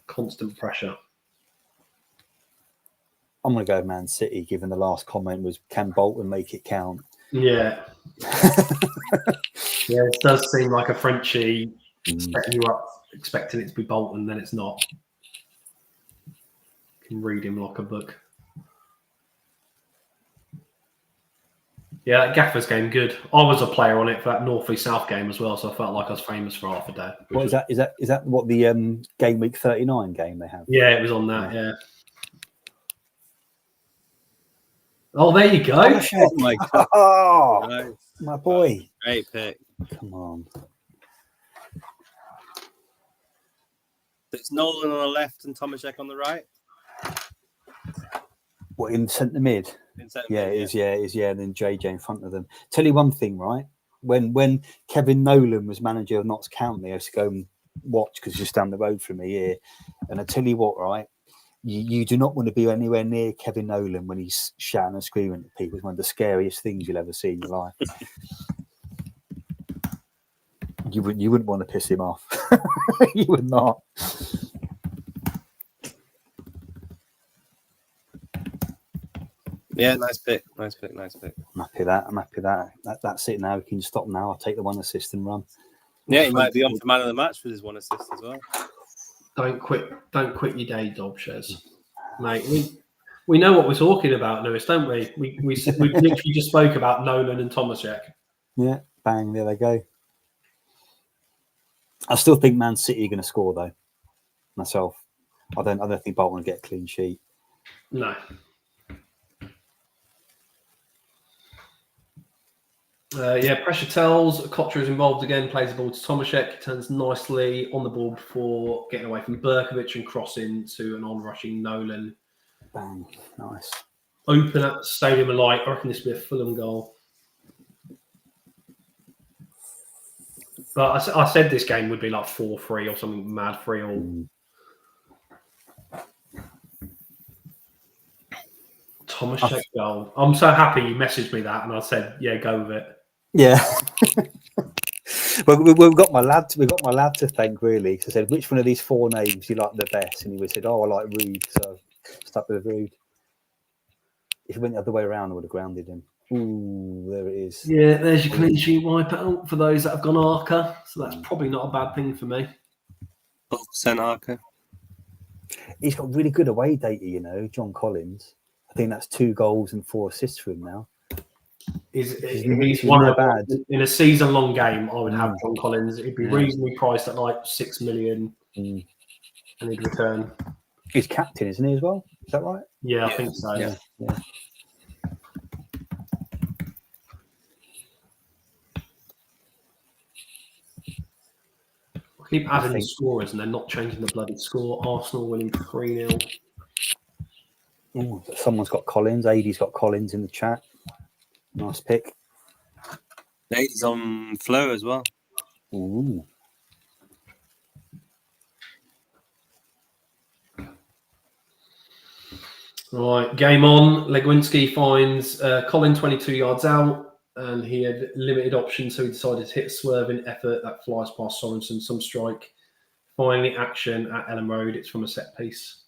constant pressure? I'm going to go Man City, given the last comment was, can Bolton make it count? Yeah. Yeah, it does seem like a Frenchie setting you up, expecting it to be Bolton, then it's not. You can read him like a book. Yeah, that Gaffer's game, good. I was a player on it for that North v South game as well, so I felt like I was famous for half a day. What is that? Is that what the game week 39 game they have? Yeah, it was on that, yeah. Oh, there you go. Tomaszek. Oh my God. Oh, Nice. my boy. Great pick. Come on. It's Nolan on the left and Tomaszek on the right. What, in centre mid? In centre Yeah, mid, it is. Yeah, it is. Yeah, and then JJ in front of them. Tell you one thing, right? When Kevin Nolan was manager of Notts County, I used to go and watch because just down the road from me here. And I tell you what, right? You do not want to be anywhere near Kevin Nolan when he's shouting and screaming at people. It's one of the scariest things you'll ever see in your life. You wouldn't want to piss him off. You would not. Yeah, nice pick. I'm happy that. That's it now. We can stop now. I'll take the 1 assist and run. Yeah, he might be on for man of the match with his 1 assist as well. Don't quit your day job, Shez. Mate, we know what we're talking about, Lewis, don't we? We literally just spoke about Nolan and Tomaszek. Yeah, bang, there they go. I still think Man City are going to score though. Myself, I don't think Bolton will get a clean sheet. No. Pressure tells. Kocher is involved again, plays the ball to Tomaszek, turns nicely on the ball before getting away from Berkovic and crossing to an on-rushing Nolan. Bang, nice. Open up the stadium alight. I reckon this will be a Fulham goal. But I said this game would be like 4-3 or something mad 3-all. Tomaszek goal. I'm so happy you messaged me that, and I said, "Yeah, go with it." Yeah. Well, we've got my lad to thank really. I said, which one of these 4 names do you like the best? And he said, "Oh, I like Rude." So stuck with Rude. If it went the other way around, I would have grounded him. Ooh, there it is. Yeah, there's your clean sheet wipeout for those that have gone Arca. So that's probably not a bad thing for me. 12% Arca. He's got really good away data, you know, John Collins. I think that's 2 goals and 4 assists for him now. He's one of bad. In a season-long game, I would have John Collins. He'd be reasonably priced at like 6 million, and he'd return. He's captain, isn't he, as well? Is that right? Yeah, I think so. Yeah. I keep adding the scorers, and they're not changing the bloody score. Arsenal winning 3-0. Ooh, someone's got Collins. AD's got Collins in the chat. Nice pick. AD's on flow as well. Ooh. Right, game on. Legwinski finds Colin 22 yards out, and he had limited options, so he decided to hit a swerving effort that flies past Sorensen. Some strike. Finally, action at Ellen Road. It's from a set piece.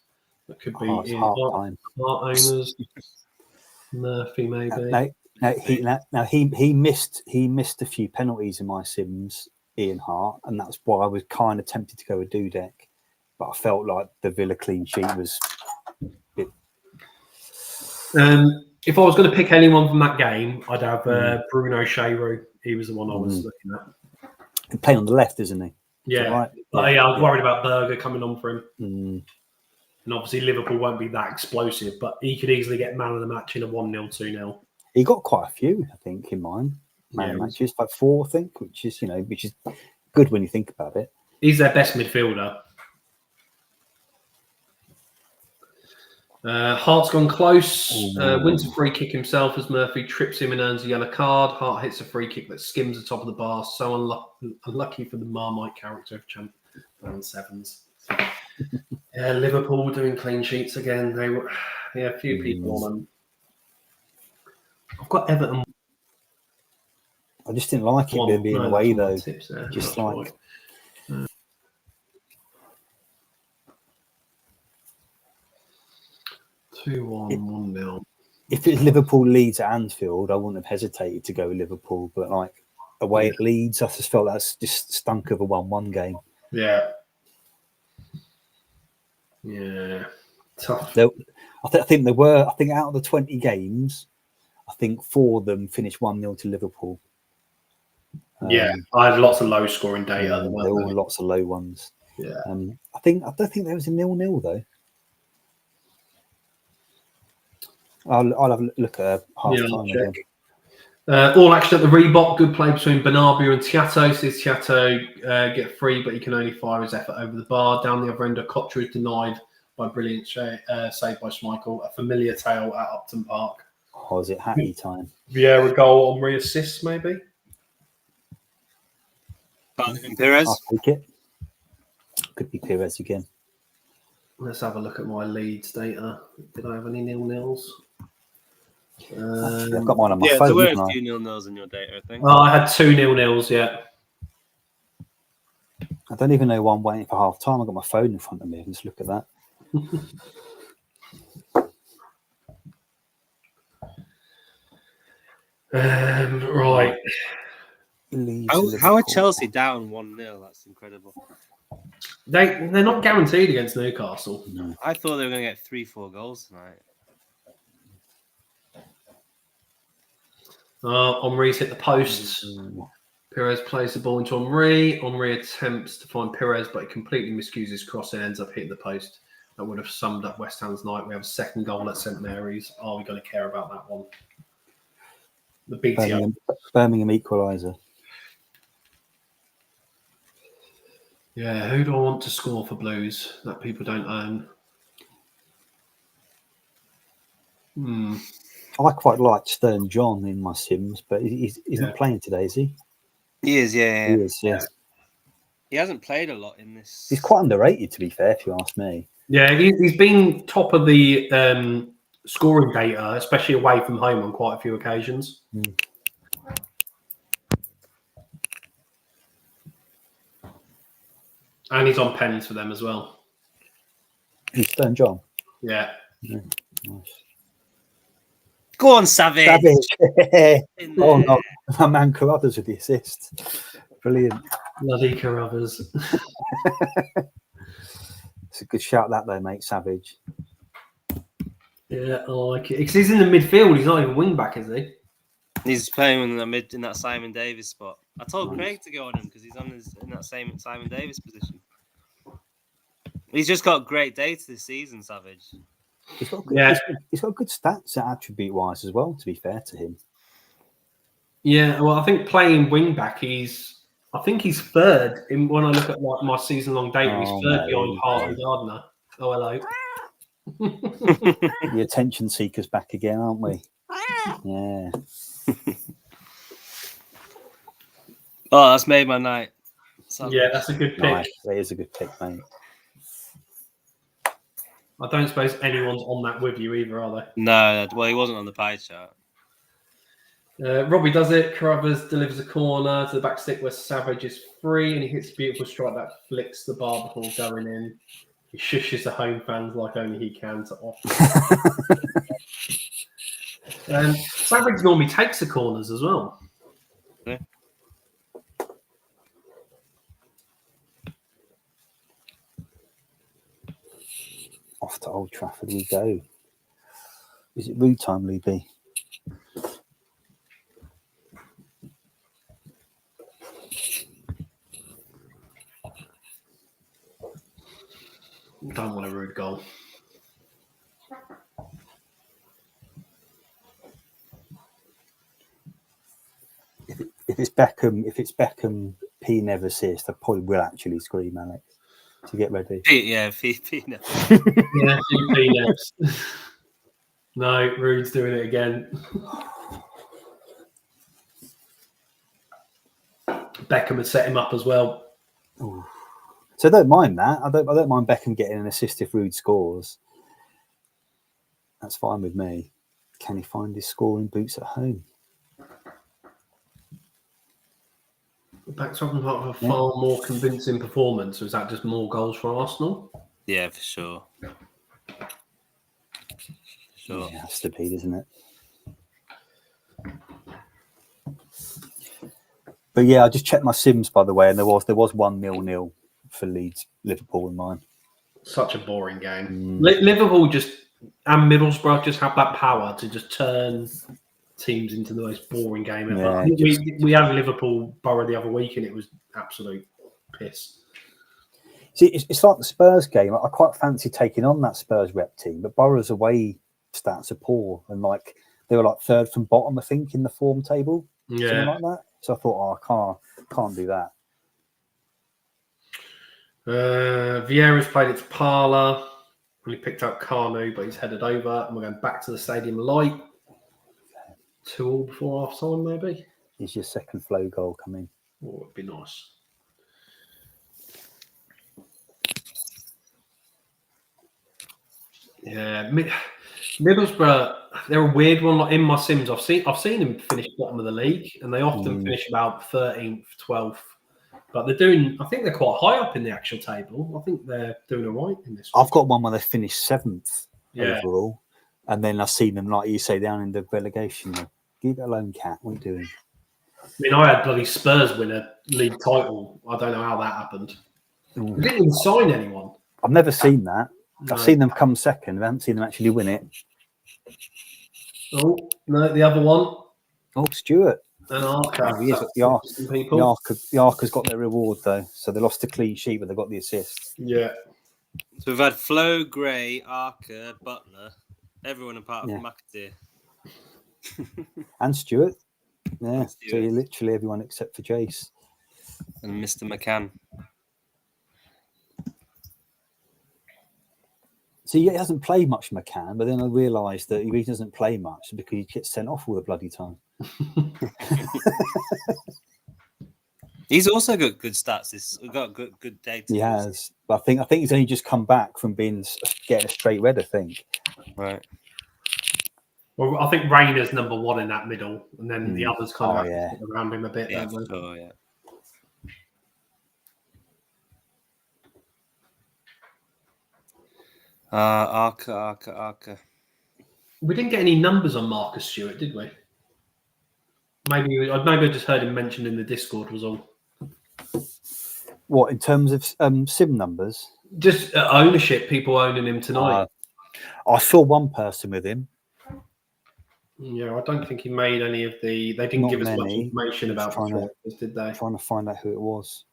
That could be in Hart Owners. Murphy, maybe. He missed a few penalties in my sims, Ian Hart, and that's why I was kind of tempted to go with Dudek, but I felt like the Villa clean sheet was. If I was going to pick anyone from that game, I'd have Bruno Shearu. He was the one I was looking at. He's playing on the left, isn't he? Yeah, right? I was worried about Berger coming on for him. And obviously Liverpool won't be that explosive, but he could easily get man of the match in a 1-0, 2-0. He got quite a few, I think, in mine. Man of matches, like 4, I think, which is good when you think about it. He's their best midfielder. Hart's gone close. Wins a free kick himself as Murphy trips him and earns a yellow card. Hart hits a free kick that skims the top of the bar. So unlucky for the Marmite character of Champ Round Sevens. Liverpool doing clean sheets again. They were, a few people on them. I've got Everton. I just didn't like it being away though. Just like. Right. 2-1, 1-0. If it's Liverpool Leeds at Anfield, I wouldn't have hesitated to go Liverpool. But like away at Leeds, I just felt that's just stunk of a 1-1 game. Yeah. Yeah. Tough. I think out of the 20 games, I think 4 of them finished 1-0 to Liverpool. I had lots of low scoring data. There were lots of low ones. Yeah. I don't think there was a 0-0 though. I'll have a look at half Yeah, I'll time check. again. All action at the Reebok. Good play between Bernabeu and Tiato. Says Tiato get free, but he can only fire his effort over the bar. Down the other end, Kotra is denied by brilliant save by Schmeichel. A familiar tale at Upton Park. Oh, is it Hattie time? Vieira goal on re-assist, maybe? Perez? I'll take it. Could be Perez again. Let's have a look at my Leeds data. Did I have any nil-nils? Actually, I've got mine on my Yeah, phone. there were haven't a I? few nil-nils in your data, I think. Oh, I had 2 nil-nils, yeah. I don't even know why I'm waiting for half time. I've got my phone in front of me. Let's look at that. Right. Leeds, How are Liverpool. Chelsea down 1-0? That's incredible. They're not guaranteed against Newcastle. No. I thought they were going to get 3-4 goals tonight. Henri's hit the posts. Perez plays the ball into Henri. Henri attempts to find Perez, but he completely miscues his cross and ends up hitting the post. That would have summed up West Ham's night. We have a second goal at St Mary's. Are we going to care about that one? The BTO. Birmingham equaliser. Yeah, who do I want to score for Blues that people don't own? I quite like Stern John in my Sims, but he's not playing today, is he? He is, yeah. He is, yeah. He hasn't played a lot in this. He's quite underrated, to be fair, if you ask me. Yeah, he's been top of the scoring data, especially away from home on quite a few occasions. And he's on pens for them as well. He's Stern John. Yeah. Nice. Go on, Savage. Oh, no. My man Carruthers with the assist. Brilliant. Bloody Carruthers. It's a good shout, that, though, mate, Savage. Yeah, I like it. Because he's in the midfield. He's not even wing back, is he? He's playing in the mid in that Simon Davis spot. I told Craig to go on him because he's in that same Simon Davis position. He's just got great data this season, Savage. He's got good stats attribute wise as well, to be fair to him. Yeah, well, I think playing wing back, I think he's third in when I look at like my season long data. He's third behind Hart and Gardner. Oh, hello. The attention seekers back again, aren't we? Yeah. Oh, that's made my night. Yeah, that's a good pick. Nice. That is a good pick, mate. I don't suppose anyone's on that with you either, are they? No, well, he wasn't on the pie chart. Robbie does it. Carruthers delivers a corner to the back stick where Savage is free, and he hits a beautiful strike that flicks the bar before going in. He shushes the home fans like only he can to offer. Savage normally takes the corners as well. Yeah. Off to Old Trafford we go. Is it rude time, Lee B? Don't want a rude goal. If it's Beckham, P never assist, I probably will actually scream, Alex. To get ready. Yeah, P next. Yeah, P next. No, Rude's doing it again. Beckham had set him up as well. Ooh. So I don't mind that. I don't mind Beckham getting an assist if Rude scores. That's fine with me. Can he find his scoring boots at home? Back talking about a far more convincing performance, or is that just more goals for Arsenal? Yeah, for sure. Yeah, it has to be, doesn't it? But yeah, I just checked my Sims, by the way, and there was 1-0 for Leeds Liverpool in mine. Such a boring game. Liverpool and Middlesbrough just have that power to just turn teams into the most boring game ever. Yeah, we had Liverpool Borough the other week, and it was absolute piss. See, it's like the Spurs game. I quite fancy taking on that Spurs rep team, but Borough's away stats are poor, and like they were like third from bottom, I think, in the form table, something like that. So I thought, I can't do that. Vieira's played it for Parla. He picked up Carnu, but he's headed over, and we're going back to the stadium light. 2-2 before half time, maybe. Is your second flow goal coming? Oh, it'd be nice. Yeah, Middlesbrough, they're a weird one. Like in my sims, I've seen them finish bottom of the league, and they often finish about 13th, 12th. But I think they're quite high up in the actual table. I think they're doing all right in this one. I've got one where they finished 7th overall, and then I've seen them, like you say, down in the relegation. Leave it alone, Cat. What are you doing? I mean, I had bloody Spurs win a league title. I don't know how that happened. They didn't even sign anyone. I've never seen that. No. I've seen them come second. I haven't seen them actually win it. Oh, no, the other one. Oh, Stuart. And Arca. The Arca's got their reward, though. So they lost a clean sheet, but they got the assist. Yeah. So we've had Flo, Gray, Arca, Butler, everyone apart from McAteer. And Stuart. Yeah, so literally everyone except for Jace. And Mr. McCann. See, he hasn't played much McCann, but then I realised that he doesn't play much because he gets sent off all the bloody time. He's also got good stats. He's got good data. He has. But I think he's only just come back from getting a straight red, I think. Right. Well, I think Rayner's number one in that middle, and then the others kind of around him a bit. Yeah. Oh, yeah. Arca. We didn't get any numbers on Marcus Stewart, did we? Maybe I just heard him mentioned in the Discord was all. What, in terms of sim numbers? Just ownership, people owning him tonight. I saw one person with him. Yeah, I don't think he made any of the. They didn't give us much information about the did they? Trying to find out who it was.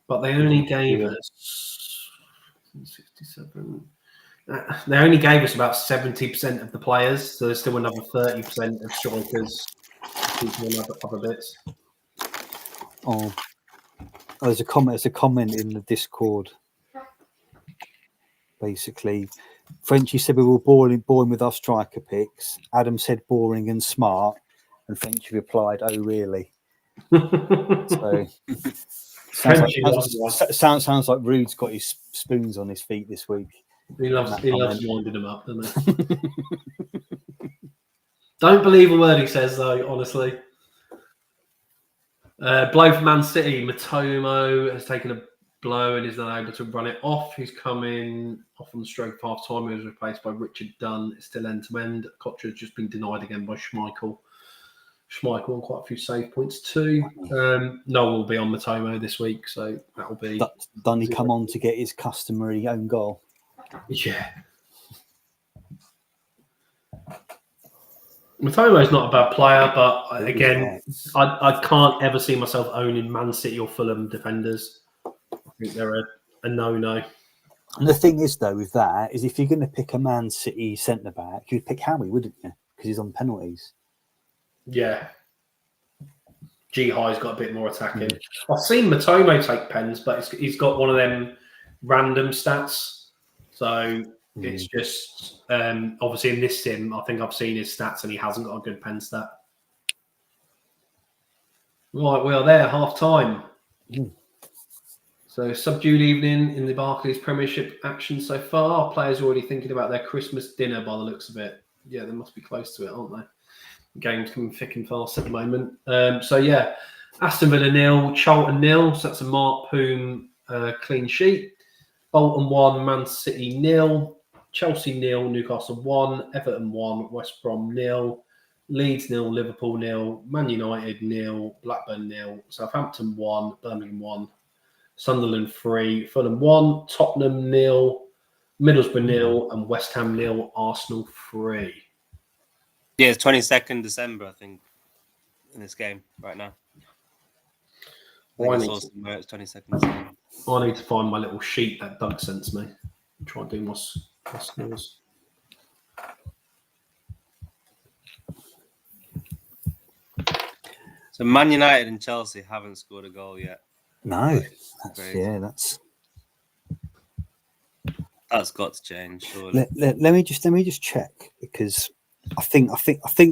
But they only gave us 67. They only gave us about 70% of the players, so there's still another 30% of strikers. Other bits. There's a comment in the Discord. Basically, Frenchie said we were boring with our striker picks. Adam said boring and smart, and Frenchie replied, "Oh, really?" So sounds like Rude's got his spoons on his feet this week. He loves winding them up, doesn't he? Don't believe a word he says, though, honestly. Blow for Man City. Matomo has taken a blow and is not able to run it off. He's coming off on the stroke of half time. He was replaced by Richard Dunn. It's still end to end. Kocher has just been denied again by Schmeichel. Schmeichel on quite a few save points too. Noel will be on Matomo this week, so that will be. Dunn he come on to get his customary own goal. Yeah. Matomo's not a bad player, but again, I can't ever see myself owning Man City or Fulham defenders. I think they're a no-no. And the thing is, though, with that, is if you're going to pick a Man City centre-back, you'd pick Howie, wouldn't you? Because he's on penalties. Yeah. G-High's got a bit more attacking. I've seen Matomo take pens, but he's got one of them random stats. So it's just, obviously in this sim, I think I've seen his stats and he hasn't got a good pen stat. Right, we are there, half time. So subdued evening in the Barclays Premiership action so far. Players already thinking about their Christmas dinner by the looks of it. Yeah, they must be close to it, aren't they? The game's coming thick and fast at the moment. So yeah, Aston Villa 0, Charlton 0. So that's a Mark Poom clean sheet. Bolton 1, Man City 0, Chelsea 0, Newcastle 1, Everton 1, West Brom 0, Leeds 0, Liverpool 0, Man United 0, Blackburn 0, Southampton 1, Birmingham 1, Sunderland 3, Fulham 1, Tottenham 0, Middlesbrough 0, and West Ham 0, Arsenal 3. Yeah, it's 22nd December, I think, in this game right now. It's 22nd December. I need to find my little sheet that Doug sends me and try and do my scores. So Man United and Chelsea haven't scored a goal yet. No, Crazy. That's got to change. Surely. Let me just check, because I think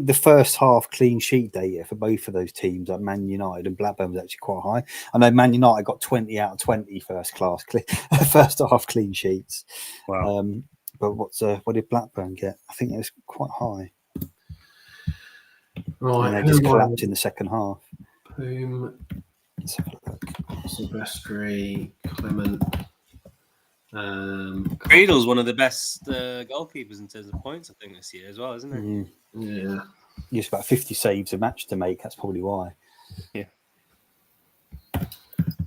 the first half clean sheet data for both of those teams, like Man United and Blackburn, was actually quite high. I know Man United got 20 out of 20 first half clean sheets. Wow. But what did Blackburn get? I think it was quite high. Right, and they just collapsed in the second half. Boom. Let's have a look. Silvestri, Clement. Creedle's one of the best goalkeepers in terms of points, I think, this year as well, isn't he? Yeah. Just about 50 saves a match to make. That's probably why. Yeah.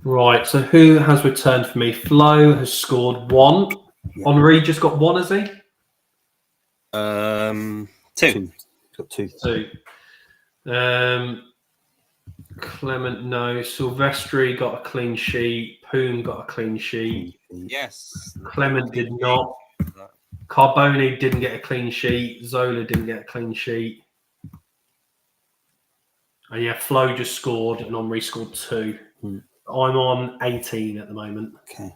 Right. So who has returned for me? Flo has scored 1. Yeah. Henri just got 1, has he? 2. Got 2. 2. Clement, no. Silvestri got a clean sheet. Poon got a clean sheet. Yes. Clement did not. Carboni didn't get a clean sheet. Zola didn't get a clean sheet. And yeah, Flo just scored and Henri scored 2. I'm on 18 at the moment. Okay.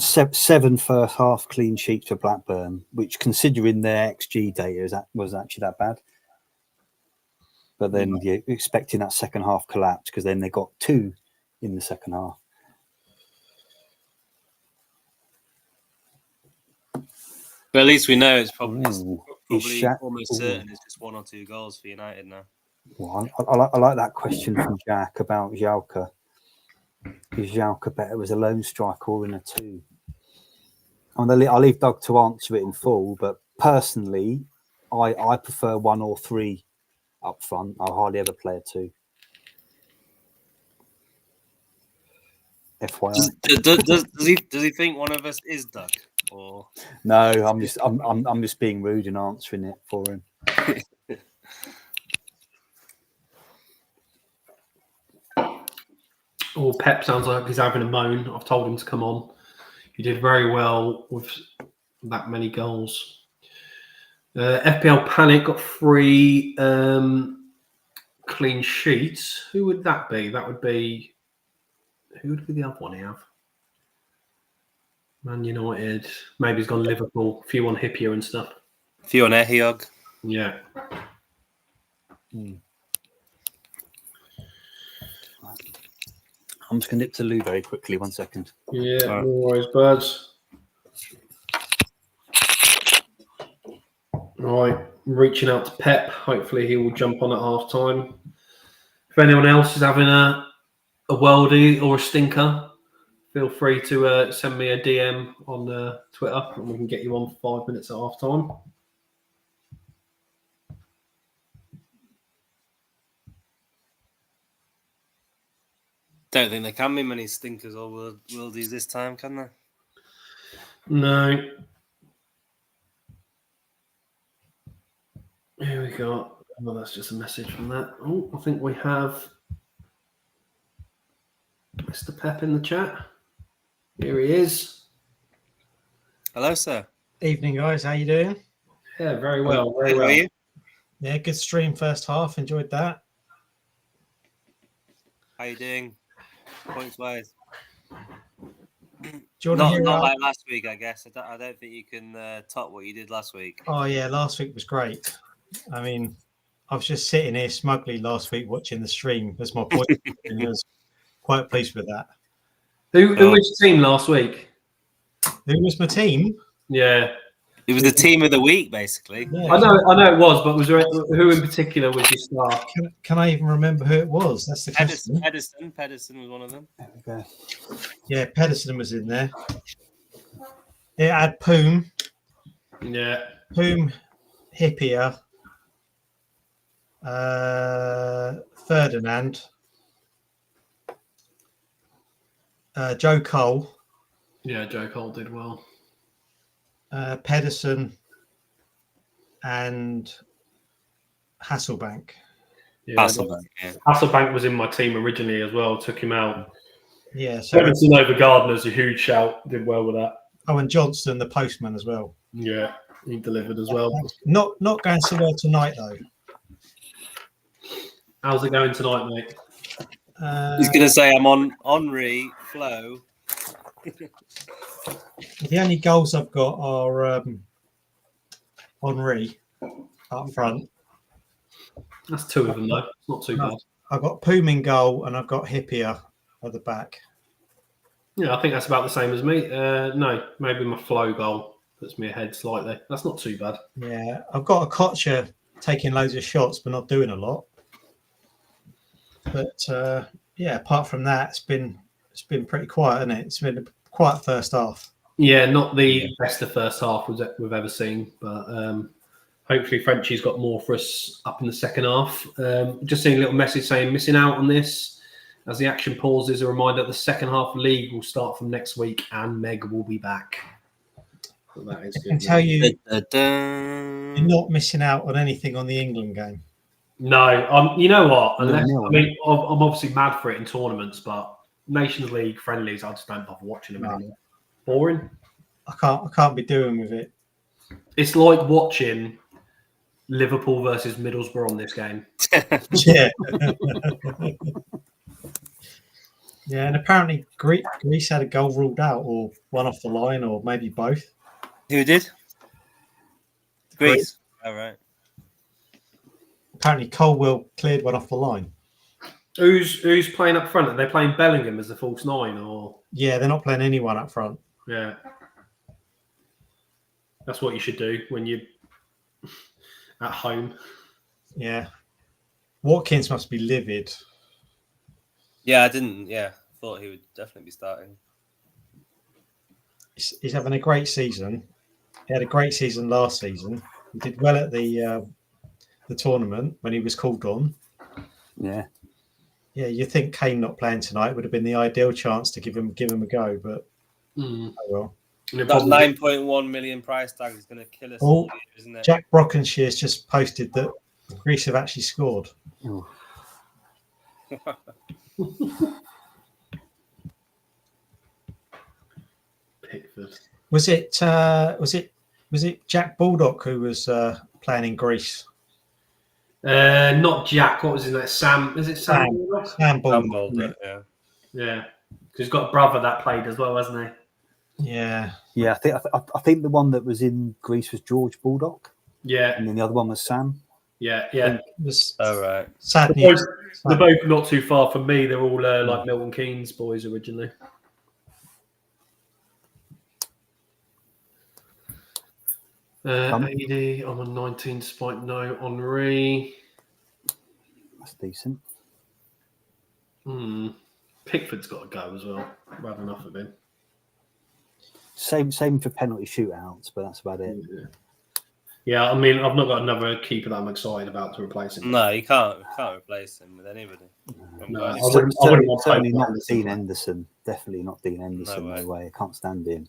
Seven first half clean sheets for Blackburn, which, considering their XG data, was actually that bad. But then you're expecting that second half collapse, because then they got 2 in the second half. But at least we know it's probably almost Ooh. certain it's just 1 or 2 goals for United now. Well, I like that question from Jack about Jalka. Is Jalka better as a lone striker or in a 2? I'll leave Doug to answer it in full, but personally, I prefer 1 or 3 up front. I'll hardly ever play a 2. FYI. Does he think one of us is Doug? Or No, I'm just being rude and answering it for him. Oh, Pep sounds like he's having a moan. I've told him to come on. He did very well with that many goals. FPL Panic got 3 clean sheets. Who would that be? Who would be the other one he have? Man United. Maybe he's gone Liverpool. A few on Hippier and stuff. a few on Ehiog? Yeah. I'm just going to nip to Lou very quickly. 1 second. Yeah, no worries, birds. Right, reaching out to Pep. Hopefully he will jump on at half time. If anyone else is having a worldie or a stinker, feel free to send me a DM on Twitter and we can get you on for 5 minutes at half time. Don't think there can be many stinkers or worldies this time, can there? No. Here we go. Well, that's just a message from that. Oh, I think we have Mr. Pep in the chat. Here he is. Hello, sir. Evening, guys. How you doing? Yeah, very well. Very How well. are you? Yeah, good stream first half. Enjoyed that. How you doing? Points wise. Do you want to hear Not like last week, I guess. I don't think you can top what you did last week. Oh yeah, last week was great. I mean, I was just sitting here smugly last week watching the stream as my point. And I was quite pleased with that. Who was your team last week? Who was my team? Yeah. It was the team of the week, basically. Yeah. I know it was, but was there who in particular was your star? Can I even remember who it was? That's the question. Pedersen was one of them. There we go. Yeah, Pedersen was in there. It had Poom, Yeah. Hippier, Ferdinand, Joe Cole. Yeah, Joe Cole did well. Pedersen and Hasselbank. Yeah, Hasselbank was in my team originally as well. Took him out. Yeah, so Pedersen over Gardner's a huge shout. Did well with that. and Johnston, the postman, as well. Yeah. He delivered as well. Not going so well tonight though. How's it going tonight, mate? He's going to say I'm on Henri, Flo. The only goals I've got are Henri up front. That's 2 of them, though. It's not too bad. I've got Poom in goal and I've got Hippier at the back. Yeah, I think that's about the same as me. No, maybe my flow goal puts me ahead slightly. That's not too bad. Yeah, I've got a Kocher taking loads of shots but not doing a lot. But yeah, apart from that, it's been pretty quiet, isn't it? It's been a quiet first half. Yeah, not the best of first half we've ever seen, but hopefully Frenchie's got more for us up in the second half. Just seeing a little message saying missing out on this. As the action pauses, a reminder the second half league will start from next week and Meg will be back. So that is good. I can tell you, Da-da-da. you're not missing out on anything on the England game. No, you know what? Unless, No. I mean, I'm obviously mad for it in tournaments, but Nations League friendlies, I just don't bother watching them anymore. Boring. I can't be doing with it. It's like watching Liverpool versus Middlesbrough on this game. Yeah. Yeah, and apparently Greece had a goal ruled out or one off the line or maybe both. Who did? Greece. All right. Apparently Colwell cleared one off the line. Who's playing up front? Are they playing Bellingham as the false 9 or? Yeah, they're not playing anyone up front. Yeah. That's what you should do when you're at home. Yeah. Watkins must be livid. Yeah, I didn't. Yeah, thought he would definitely be starting. He's having a great season. He had a great season last season. He did well at the tournament when he was called on. Yeah. Yeah, you think Kane not playing tonight would have been the ideal chance to give him a go, but oh well. And That 9.1 million price tag is going to kill us all year, isn't it? Jack Brockenshire's just posted that Greece have actually scored. Pickford. Was it Jack Baldock who was playing in Greece? Not Jack. What was his name? Sam. Is it Sam? Sam Baldock. Baldock, yeah. Yeah. Because he's got a brother that played as well, hasn't he? Yeah. Yeah, I think the one that was in Greece was George Baldock, Yeah. and then the other one was Sam. Yeah. It was All right. sad news. They're both not too far from me. They're all like Milton Keynes boys originally. AD, I'm on 19 despite no Henri. That's decent. Pickford's got to go as well. I've had enough of him. Same for penalty shootouts, but that's about it. Yeah, I mean, I've not got another keeper that I'm excited about to replace him. No, you can't replace him with anybody. No, I wouldn't want Certainly Pope not Anderson. Dean Henderson. Definitely not Dean Henderson. No way. I can't stand him.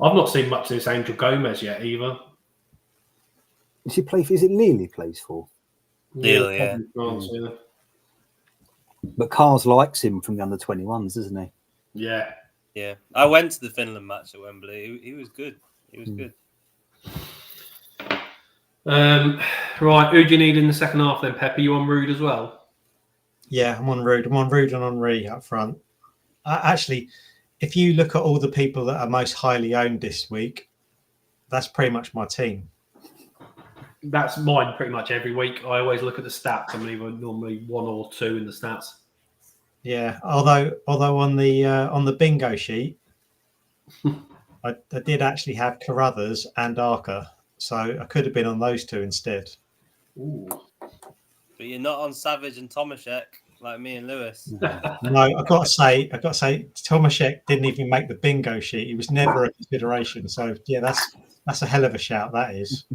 I've not seen much of this Angel Gomez yet either. Does he play? Is it Lille he plays for? Lille, yeah. France, yeah. But Cars likes him from the under 21s, doesn't he? Yeah. Yeah. I went to the Finland match at Wembley. He was good. He was good. Right, who do you need in the second half then, Pep? Are you on Rude as well? Yeah, I'm on Rude. I'm on Rude and Henri up front. Actually, if you look at all the people that are most highly owned this week, that's pretty much my team. That's mine pretty much every week. I always look at the stats. I'm either normally 1 or 2 in the stats. Yeah, although on the bingo sheet, I did actually have Carruthers and Arca, so I could have been on those 2 instead. Ooh. But you're not on Savage and Tomaszek like me and Lewis. No, I've got to say, Tomaszek didn't even make the bingo sheet. He was never a consideration. So yeah, that's a hell of a shout. That is.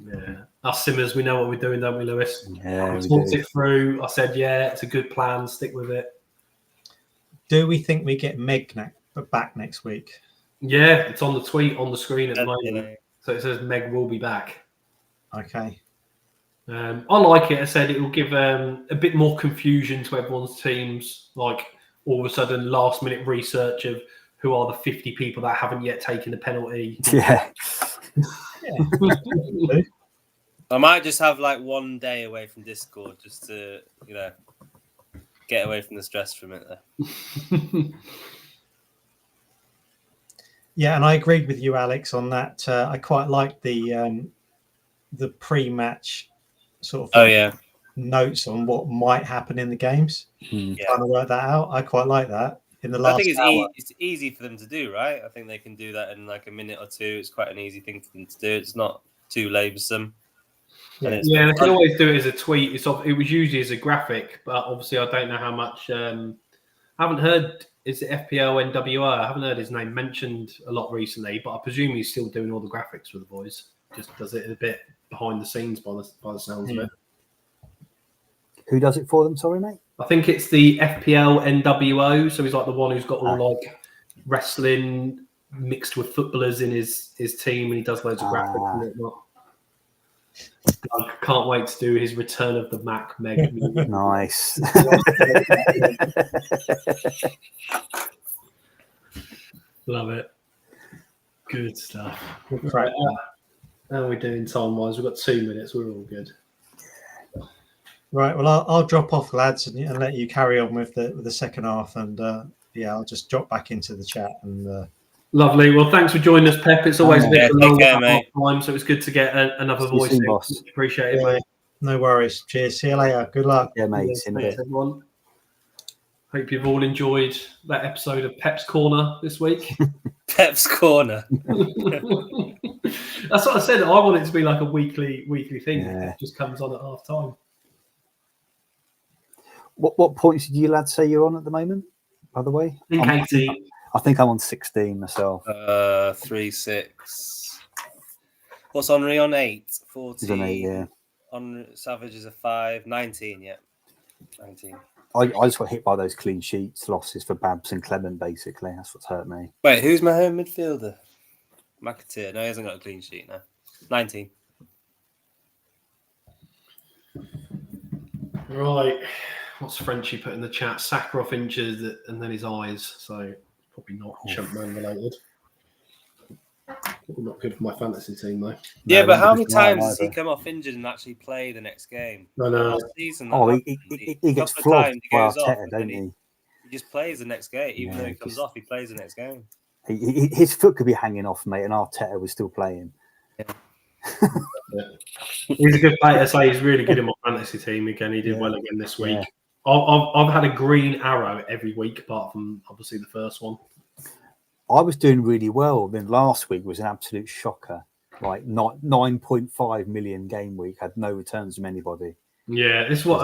Yeah, us Simmers, we know what we're doing, don't we, Lewis? Yeah, we talked it through. I said, yeah, it's a good plan. Stick with it. Do we think we get Meg back next week? Yeah, it's on the tweet on the screen at the moment. So it says Meg will be back. Okay. I like it. I said it will give a bit more confusion to everyone's teams. Like all of a sudden, last minute research of who are the 50 people that haven't yet taken the penalty. Yeah. I might just have like one day away from Discord just to, get away from the stress from it there. Yeah, and I agreed with you, Alex, on that. I quite like the pre-match sort of notes on what might happen in the games. Trying to work that out. I quite like that. In the last I think hour. it's easy for them to do, right? I think they can do that in like a minute or two. It's quite an easy thing for them to do. It's not too laboursome. Yeah, they can always do it as a tweet. It was usually as a graphic, but obviously I don't know how much. I haven't heard. Is it FPL NWO? I haven't heard his name mentioned a lot recently, but I presume he's still doing all the graphics for the boys. Just does it a bit behind the scenes by the sounds of it. Who does it for them? Sorry, mate. I think it's the FPL NWO. So he's like the one who's got all like wrestling mixed with footballers in his team, and he does loads of graphics and whatnot. I can't wait to do his Return of the Mac Meg. Nice. Love it. Good stuff. Right, how are we doing time-wise? We've got 2 minutes. We're all good. Right. Well, I'll drop off, lads, and let you carry on with the second half. And I'll just drop back into the chat. And lovely. Well, thanks for joining us, Pep. It's always a bit long time, so it's good to get another voice. Appreciate it, mate. No worries. Cheers. See you later. Good luck. Yeah, mate. Thanks, everyone. Hope you've all enjoyed that episode of Pep's Corner this week. Pep's Corner. That's what I said. I want it to be like a weekly thing. Yeah. It just comes on at half time. What points did you lads say you're on at the moment? By the way, I think 18. I think I'm on 16 myself. 3-6. What's Henri on 8? 14. He's on 8, yeah. On Savage is a 5. 19, yeah. 19. I just got hit by those clean sheets losses for Babs and Clement, basically. That's what's hurt me. Wait, who's my home midfielder? McAteer. No, he hasn't got a clean sheet now. 19. Right. What's Frenchie put in the chat? Sakharov injured and then his eyes. So probably not ChampMan related. Probably not good for my fantasy team, though. Yeah, but how many times has he come off injured and actually play the next game? No. He gets flogged by Arteta, don't he? He just plays the next game. Even though he comes off, he plays the next game. His foot could be hanging off, mate, and Arteta was still playing. Yeah. He's a good player. So he's really good in my fantasy team. Again, he did well again this week. Yeah. I've had a green arrow every week, apart from obviously the first one. I was doing really well. Then last week was an absolute shocker. Like 9.5 million game week, had no returns from anybody. Yeah, this is what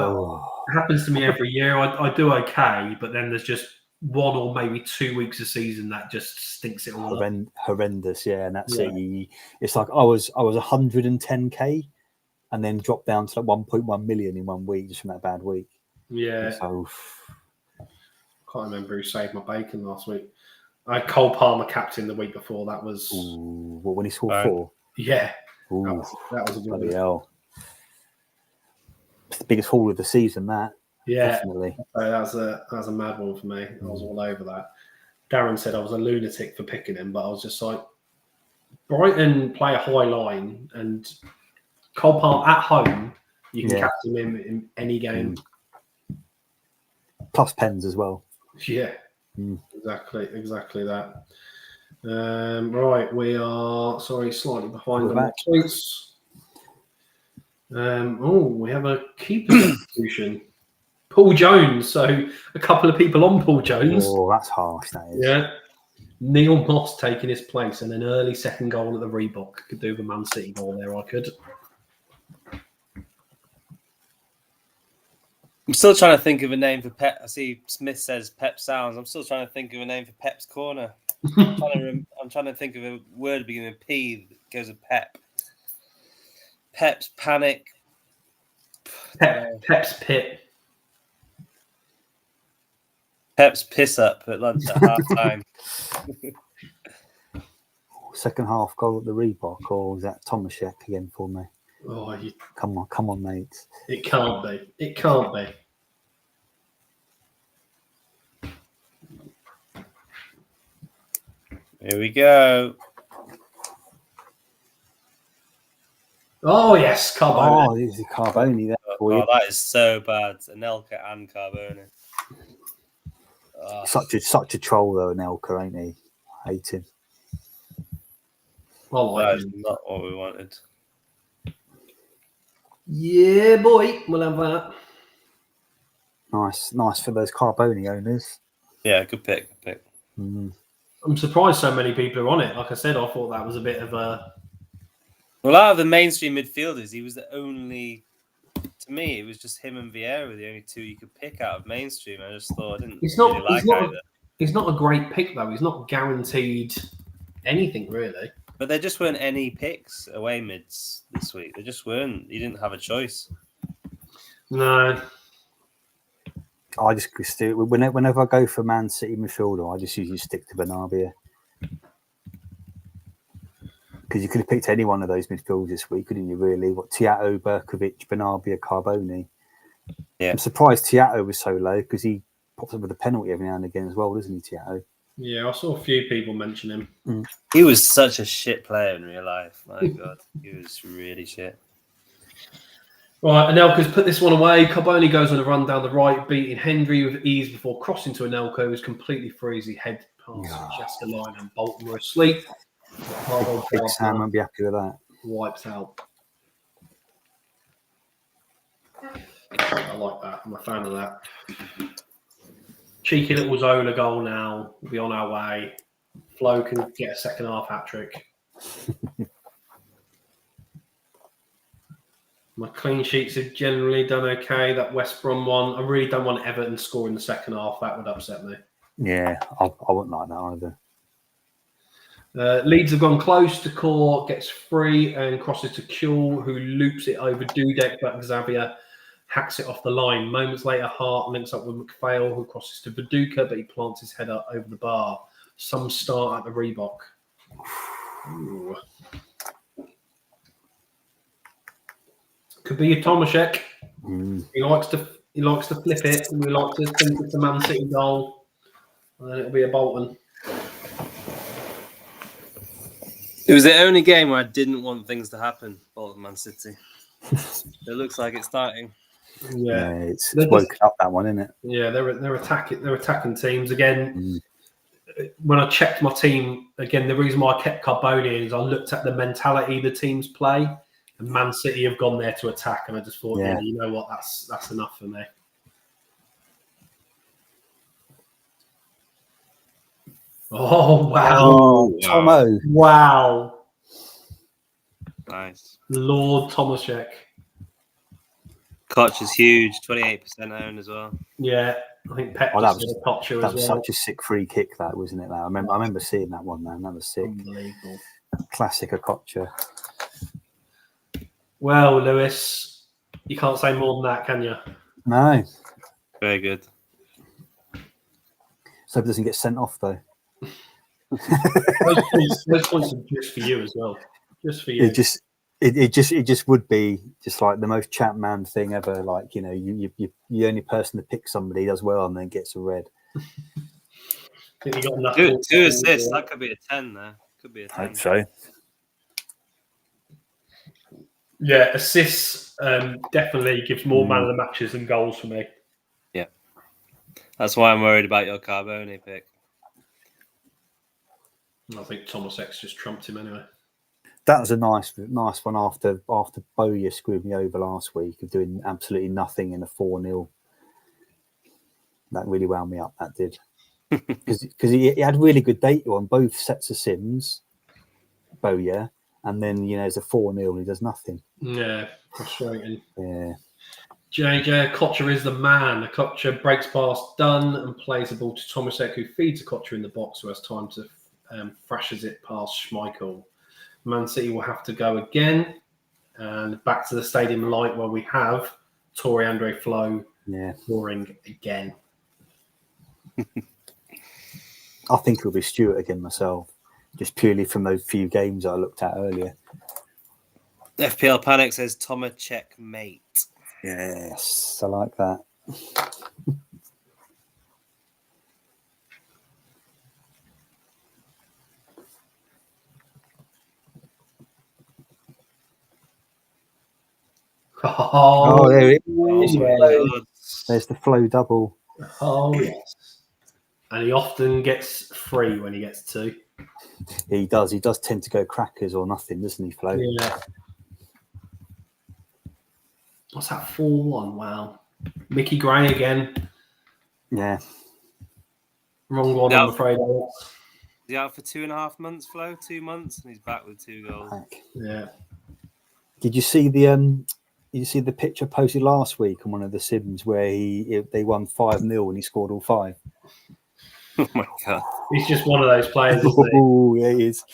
happens to me every year. I do okay, but then there's just 1 or maybe 2 weeks a season that just stinks it all up. Horrendous, yeah. And that's it. It's like I was 110k, and then dropped down to like 1.1 million in 1 week just from that bad week. Yeah. So can't remember who saved my bacon last week. I had Cole Palmer captain the week before. That was when he scored 4. Yeah. Ooh, that was a good bloody hell. It's the biggest haul of the season, that. Yeah, definitely. So that was a mad one for me. I was all over that. Darren said I was a lunatic for picking him, but I was just like, Brighton play a high line, and Cole Palmer at home, you can captain him in any game. Plus pens as well. Yeah, exactly that. Right, we are slightly behind on the tweets. We have a keeper substitution. Paul Jones. So a couple of people on Paul Jones. Oh, that's harsh, that is. Yeah. Neil Moss taking his place and an early second goal at the Reebok. Could do the Man City goal there, I could. I'm still trying to think of a name for Pep. I see Smith says Pep Sounds. I'm still trying to think of a name for Pep's Corner. I'm trying to think of a word beginning with P that goes with Pep. Pep's Panic. Pep's Pit. Pep's Piss Up at lunch at half time. Second half goal at the Reebok, or is that Tomaszek again for me? Oh, come on, mate. It can't be. It can't be. Here we go. Oh yes, Carbone. Oh, there's a Carboni there for Oh, you. that is so bad. Anelka and Carbone. Oh, Such a troll though, Anelka, ain't he? I hate him. I like that is him. not what we wanted. Yeah, boy, we'll have that. Nice for those Carboni owners. Yeah, good pick. Mm. I'm surprised so many people are on it. Like I said, I thought that was a bit of a. Well, out of the mainstream midfielders, he was the only. To me, it was just him and Vieira were the only two you could pick out of mainstream. I just thought I didn't really like either. He's not a great pick though. He's not guaranteed anything really. But there just weren't any picks away mids this week. There just weren't. You didn't have a choice. No. I just whenever I go for Man City midfielder, I just usually stick to Bernabeu. Because you could have picked any one of those midfielders this week, couldn't you? Really? What Tiago, Berkovic, Bernabeu, Carboni. Yeah. I'm surprised Tiago was so low because he pops up with a penalty every now and again as well, doesn't he, Tiago? Yeah, I saw a few people mention him. He was such a shit player in real life. My God, he was really shit. Right, Anelka's put this one away. Carboni goes on a run down the right, beating Hendry with ease before crossing to Anelka, who was completely free as he head past Jessica Line and Bolton were asleep. Big Sam won't be happy with that. Wipes out. I like that. I'm a fan of that. Cheeky little Zola goal now. We'll be on our way. Flo can get a second half hat trick. My clean sheets have generally done okay. That West Brom one, I really don't want Everton score in the second half. That would upset me. Yeah, I wouldn't like that either. Leeds have gone close. Decor gets free and crosses to Kuhl, who loops it over Dudek, but Xavier hacks it off the line. Moments later, Hart links up with McPhail, who crosses to Viduka, but he plants his head up over the bar. Some start at the Reebok. Ooh. Could be a Tomaszek. He likes to flip it. We like to think it's a Man City goal, and then it'll be a Bolton. It was the only game where I didn't want things to happen. Bolton Man City. It looks like it's starting. Yeah, it's woken up that one, isn't it? Yeah, they're attacking teams again. When I checked my team again, the reason why I kept Carboni is I looked at the mentality the teams play, and Man City have gone there to attack, and I just thought, yeah, you know what, that's enough for me. Oh wow! Oh, Tomo! Wow! Nice. Lord Tomaszek. Koch is huge, 28% owned as well. Yeah, I think Pep that was such a sick free kick, that wasn't it? That I remember seeing that one, man. That was sick. Unbelievable. Classic Okocha. Well, Lewis, you can't say more than that, can you? No. Very good. So it doesn't get sent off though. those points are just for you as well. Just for you. It just would be just like the most ChampMan thing ever. Like, you know, you the only person to pick somebody does well and then gets a red. I think you got enough. Two assists. That could be a 10 there. Could be a 10. I hope so. Yeah, assists definitely gives more man of the matches than goals for me. Yeah. That's why I'm worried about your Carboni pick. I think Tomaszek's just trumped him anyway. That was a nice one after Bowyer screwed me over last week of doing absolutely nothing in a 4-0. That really wound me up, that did. Because he had really good data on both sets of sims, Bowyer, and then, you know, there's a 4-0 and he does nothing. Yeah, frustrating. Yeah. JJ Kocher is the man. Kocher breaks past Dunn and plays the ball to Tomaszek, who feeds Kocher in the box, who has time to thrashes it past Schmeichel. Man City will have to go again, and back to the stadium light where we have Torre Andre Flo scoring again. I think it'll be Stewart again myself, just purely from those few games I looked at earlier. FPL Panic says Tomaszek mate. Yes, I like that. Oh, there it Oh is. my yes. God. There's the flow double. Oh, yes. And he often gets 3 when he gets 2. He does. He does tend to go crackers or nothing, doesn't he, Flo? Yeah. What's that 4-1? Wow. Mickey Gray again. Yeah. Wrong one, Yeah. I'm afraid. He's out for 2.5 months, Flo. 2 months, and he's back with 2 goals. Yeah. Did you see the picture posted last week on one of the Sims where they won 5-0 and he scored all 5? Oh my God. He's just one of those players, isn't he? Oh, yeah, he is.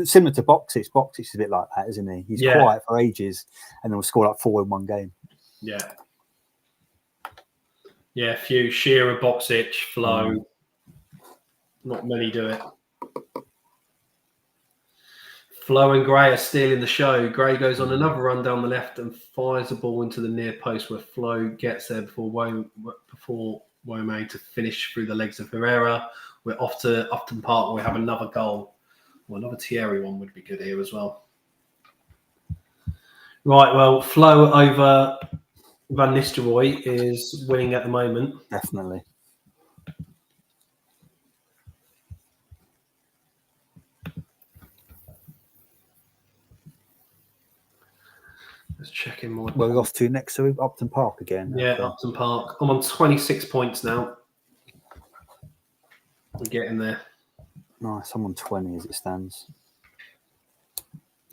Similar to Boxic. Boxic is a bit like that, isn't he? He's quiet for ages and then will score like 4 in one game. Yeah. Yeah, few. Shearer, Boxic, Flo. Not many do it. Flo and Gray are stealing the show. Gray goes on another run down the left and fires the ball into the near post where Flo gets there before Wome to finish through the legs of Herrera. We're off to Upton Park where we have another goal. Well, another Thierry one would be good here as well. Right, well, Flo over Van Nistelrooy is winning at the moment. Definitely. Let's check in more. Well, we're off to next to Upton Park again. Yeah, Upton Park. I'm on 26 points now. We're getting there. Nice. I'm on 20 as it stands.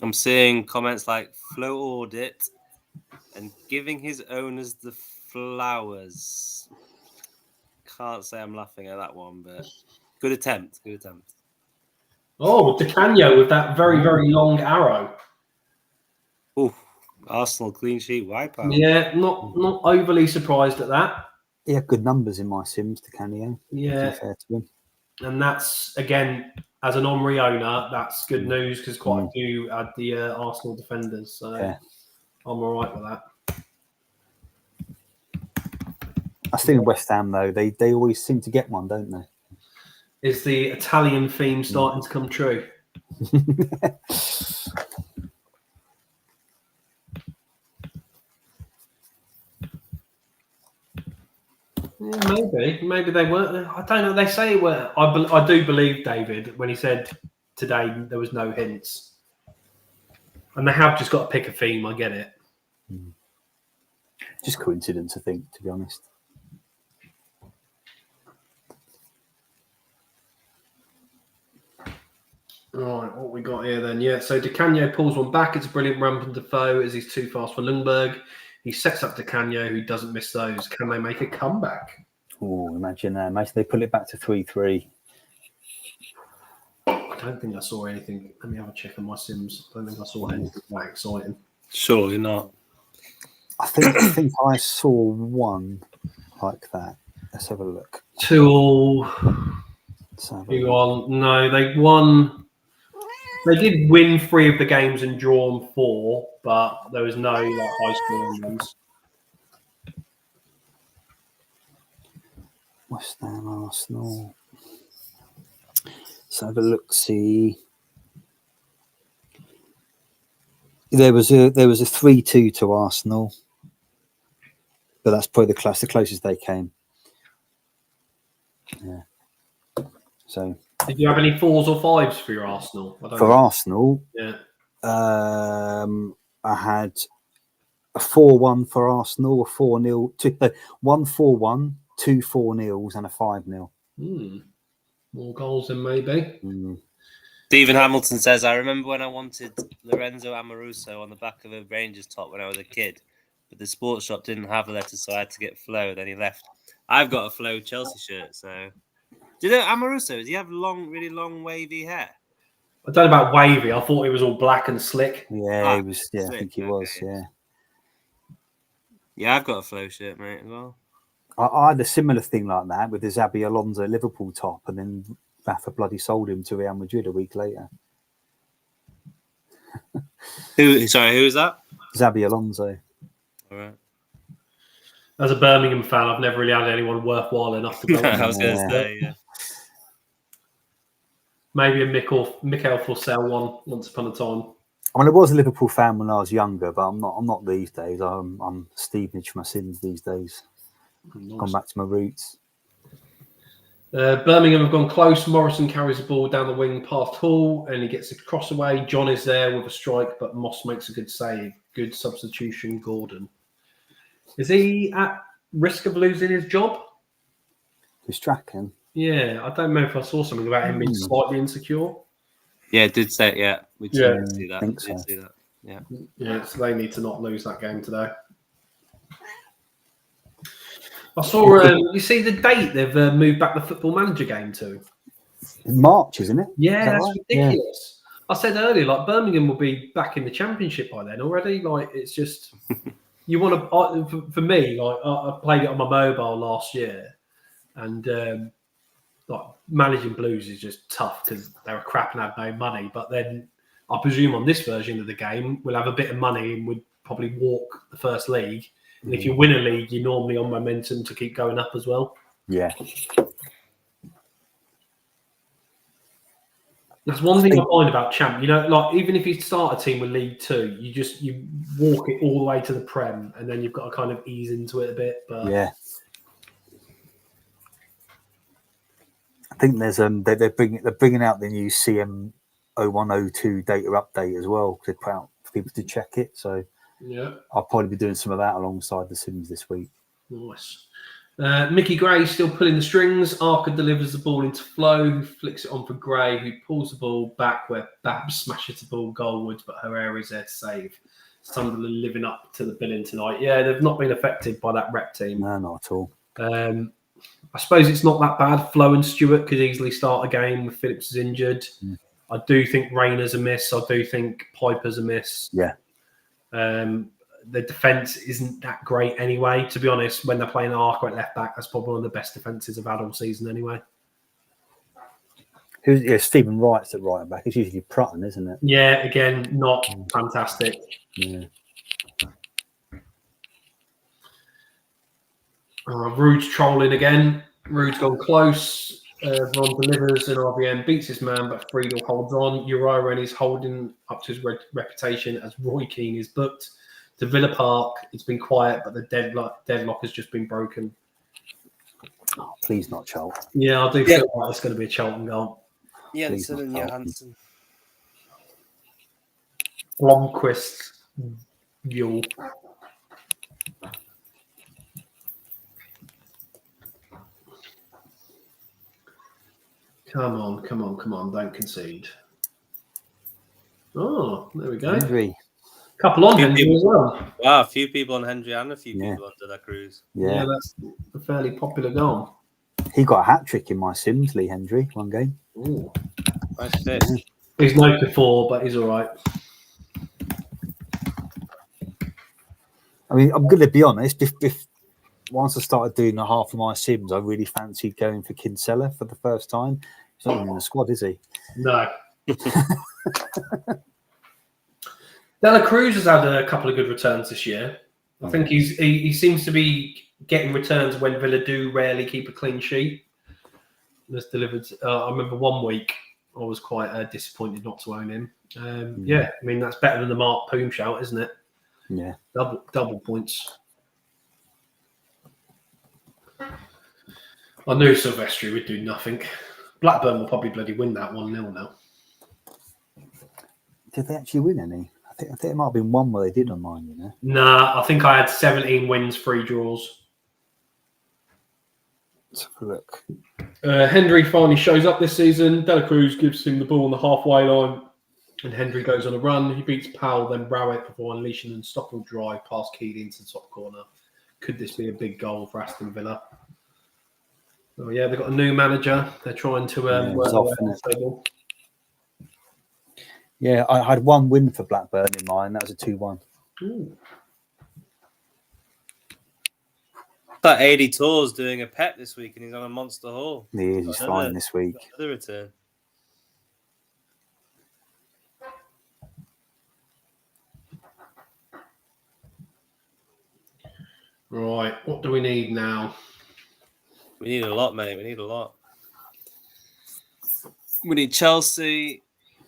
I'm seeing comments like Flo audit and giving his owners the flowers. Can't say I'm laughing at that one, but good attempt. Good attempt. Oh, Di Canio with that very, very long arrow. Oh, Arsenal clean sheet wipeout. Yeah, not overly surprised at that. He had good numbers in my Sims, to Canio. Yeah, Fair to him. and that's, again, as an Omri owner, that's good news because quite a few had the Arsenal defenders. So I'm all right with that. I think West Ham, though, they always seem to get one, don't they? Is the Italian theme starting to come true? Yeah, maybe they weren't. I don't know. They say it were. I do believe David when he said today there was no hints, and they have just got to pick a theme. I get it. Just coincidence, I think, to be honest. Right, what we got here then? Yeah, so Di Canio pulls one back. It's a brilliant run from Defoe as he's too fast for Lundberg. He sets up Di Canio, who doesn't miss those. Can they make a comeback? Oh, imagine that. Imagine they pull it back to 3-3. I don't think I saw anything. Let me have a check on my Sims. I don't think I saw anything that exciting. Surely not. I think I saw one like that. Let's have a look. 2-2. Who on? No, they won. They did win 3 of the games and drawn 4, but there was no high scoring ones. West Ham, Arsenal. Let's have a look. See, there was a 3-2 to Arsenal, but that's probably the closest they came. Yeah. So. Did you have any 4s or 5s for your Arsenal? Arsenal, yeah. I had a 4-1 for Arsenal, a 4-0, 1-4-1, 2 4-0s, and a 5-0. More goals than maybe. Stephen Hamilton says, I remember when I wanted Lorenzo Amoruso on the back of a Rangers top when I was a kid, but the sports shop didn't have the letters, so I had to get Flo. Then he left. I've got a Flo Chelsea shirt, so... Do you know Amoruso? Does he have really long, wavy hair? I don't know about wavy. I thought he was all black and slick. Yeah, he was. Yeah, slick. I think he was. Yeah. Yeah, I've got a Flo shirt, mate, as well. I had a similar thing like that with the Xabi Alonso Liverpool top, and then Rafa bloody sold him to Real Madrid a week later. Who is that? Xabi Alonso. All right. As a Birmingham fan, I've never really had anyone worthwhile enough to go. I was going to say, yeah. Maybe a Mikel Forsell one once upon a time. I mean, I was a Liverpool fan when I was younger, but I'm not these days. I'm Stevenage for my sins these days. Nice. Gone back to my roots. Birmingham have gone close. Morrison carries the ball down the wing past Hall, and he gets a cross away. John is there with a strike, but Moss makes a good save. Good substitution, Gordon. Is he at risk of losing his job? Distracting. Yeah, I don't know if I saw something about him being slightly insecure. Yeah, did say it. Yeah, we did see that. Think so. Did see that. Yeah. Yeah, so they need to not lose that game today. I saw, you see the date they've moved back the Football Manager game to? March, isn't it? Yeah, Is that that's right? ridiculous. I said earlier, like Birmingham will be back in the Championship by then already. Like it's just you want to. For me, like I played it on my mobile last year, and like managing Blues is just tough because they're a crap and have no money. But then I presume on this version of the game, we'll have a bit of money and would probably walk the first league. And if you win a league, you're normally on momentum to keep going up as well. Yeah. That's one thing I find about Champ. You know, like even if you start a team with League Two, you walk it all the way to the Prem, and then you've got to kind of ease into it a bit. But Yeah. I think there's they're bringing out the new CM 0102 data update as well. They put out for people to check it. So yeah, I'll probably be doing some of that alongside the Sims this week. nice. Mickey Gray still pulling the strings. Arca delivers the ball into Flo, who flicks it on for Gray, who pulls the ball back where Babs smashes the ball goalwards, but Herrera's there to save. Sunderland living up to the billing tonight. Yeah, they've not been affected by that rep team. No, not at all. I suppose it's not that bad. Flo and Stewart could easily start a game with Phillips is injured. I do think Rayner's a miss. I do think Piper's a miss. Yeah. The defence isn't that great anyway. To be honest, when they're playing Arca at left back, that's probably one of the best defences I've had all season anyway. Stephen Wright's at right back. It's usually Prutton, isn't it? Yeah, again, not fantastic. Yeah. Rude's trolling again. Rude's gone close. Ron delivers and RBN beats his man, but Friedel holds on. Uriah is holding up to his reputation as Roy Keane is booked to Villa Park. It's been quiet, but the deadlock has just been broken. Oh, please not Charlton. Yeah, I do feel like it's going to be a Charlton goal. Jensen and Johansson. Blomqvist, Yule. Come on. Don't concede. Oh, there we go. Henry. Couple on Henry as well. Wow, a few people on Henry and a few people on De La Cruz. Yeah, that's a fairly popular goal. He got a hat-trick in my Sims, Lee Hendry, one game. Ooh. Nice fit. He's noted 4, but he's all right. I mean, I'm going to be honest. If once I started doing half of my Sims, I really fancied going for Kinsella for the first time. He's not even in the squad, is he? No. De La Cruz has had a couple of good returns this year. I think he seems to be getting returns when Villa do rarely keep a clean sheet. That's delivered. I remember one week I was quite disappointed not to own him. Yeah, I mean that's better than the Mark Poom shout, isn't it? Yeah, double points. I knew Silvestri would do nothing. Blackburn will probably bloody win that 1-0 now. Did they actually win any? I think it might have been one where they did on mine, you know. Nah, I think I had 17 wins, 3 draws. Let's have a look. Hendry finally shows up this season. De La Cruz gives him the ball on the halfway line, and Hendry goes on a run. He beats Powell, then Rowett before unleashing and stopping drive past Keeley into the top corner. Could this be a big goal for Aston Villa? Oh yeah, they've got a new manager. They're trying to work their way on the table. Yeah, I had one win for Blackburn in mine. That was a 2-1. Ooh. That 80 Tours doing a pet this week, and he's on a monster haul. He is. He's flying this week. Another return. Right, what do we need now? We need a lot, mate. We need a lot. We need Chelsea.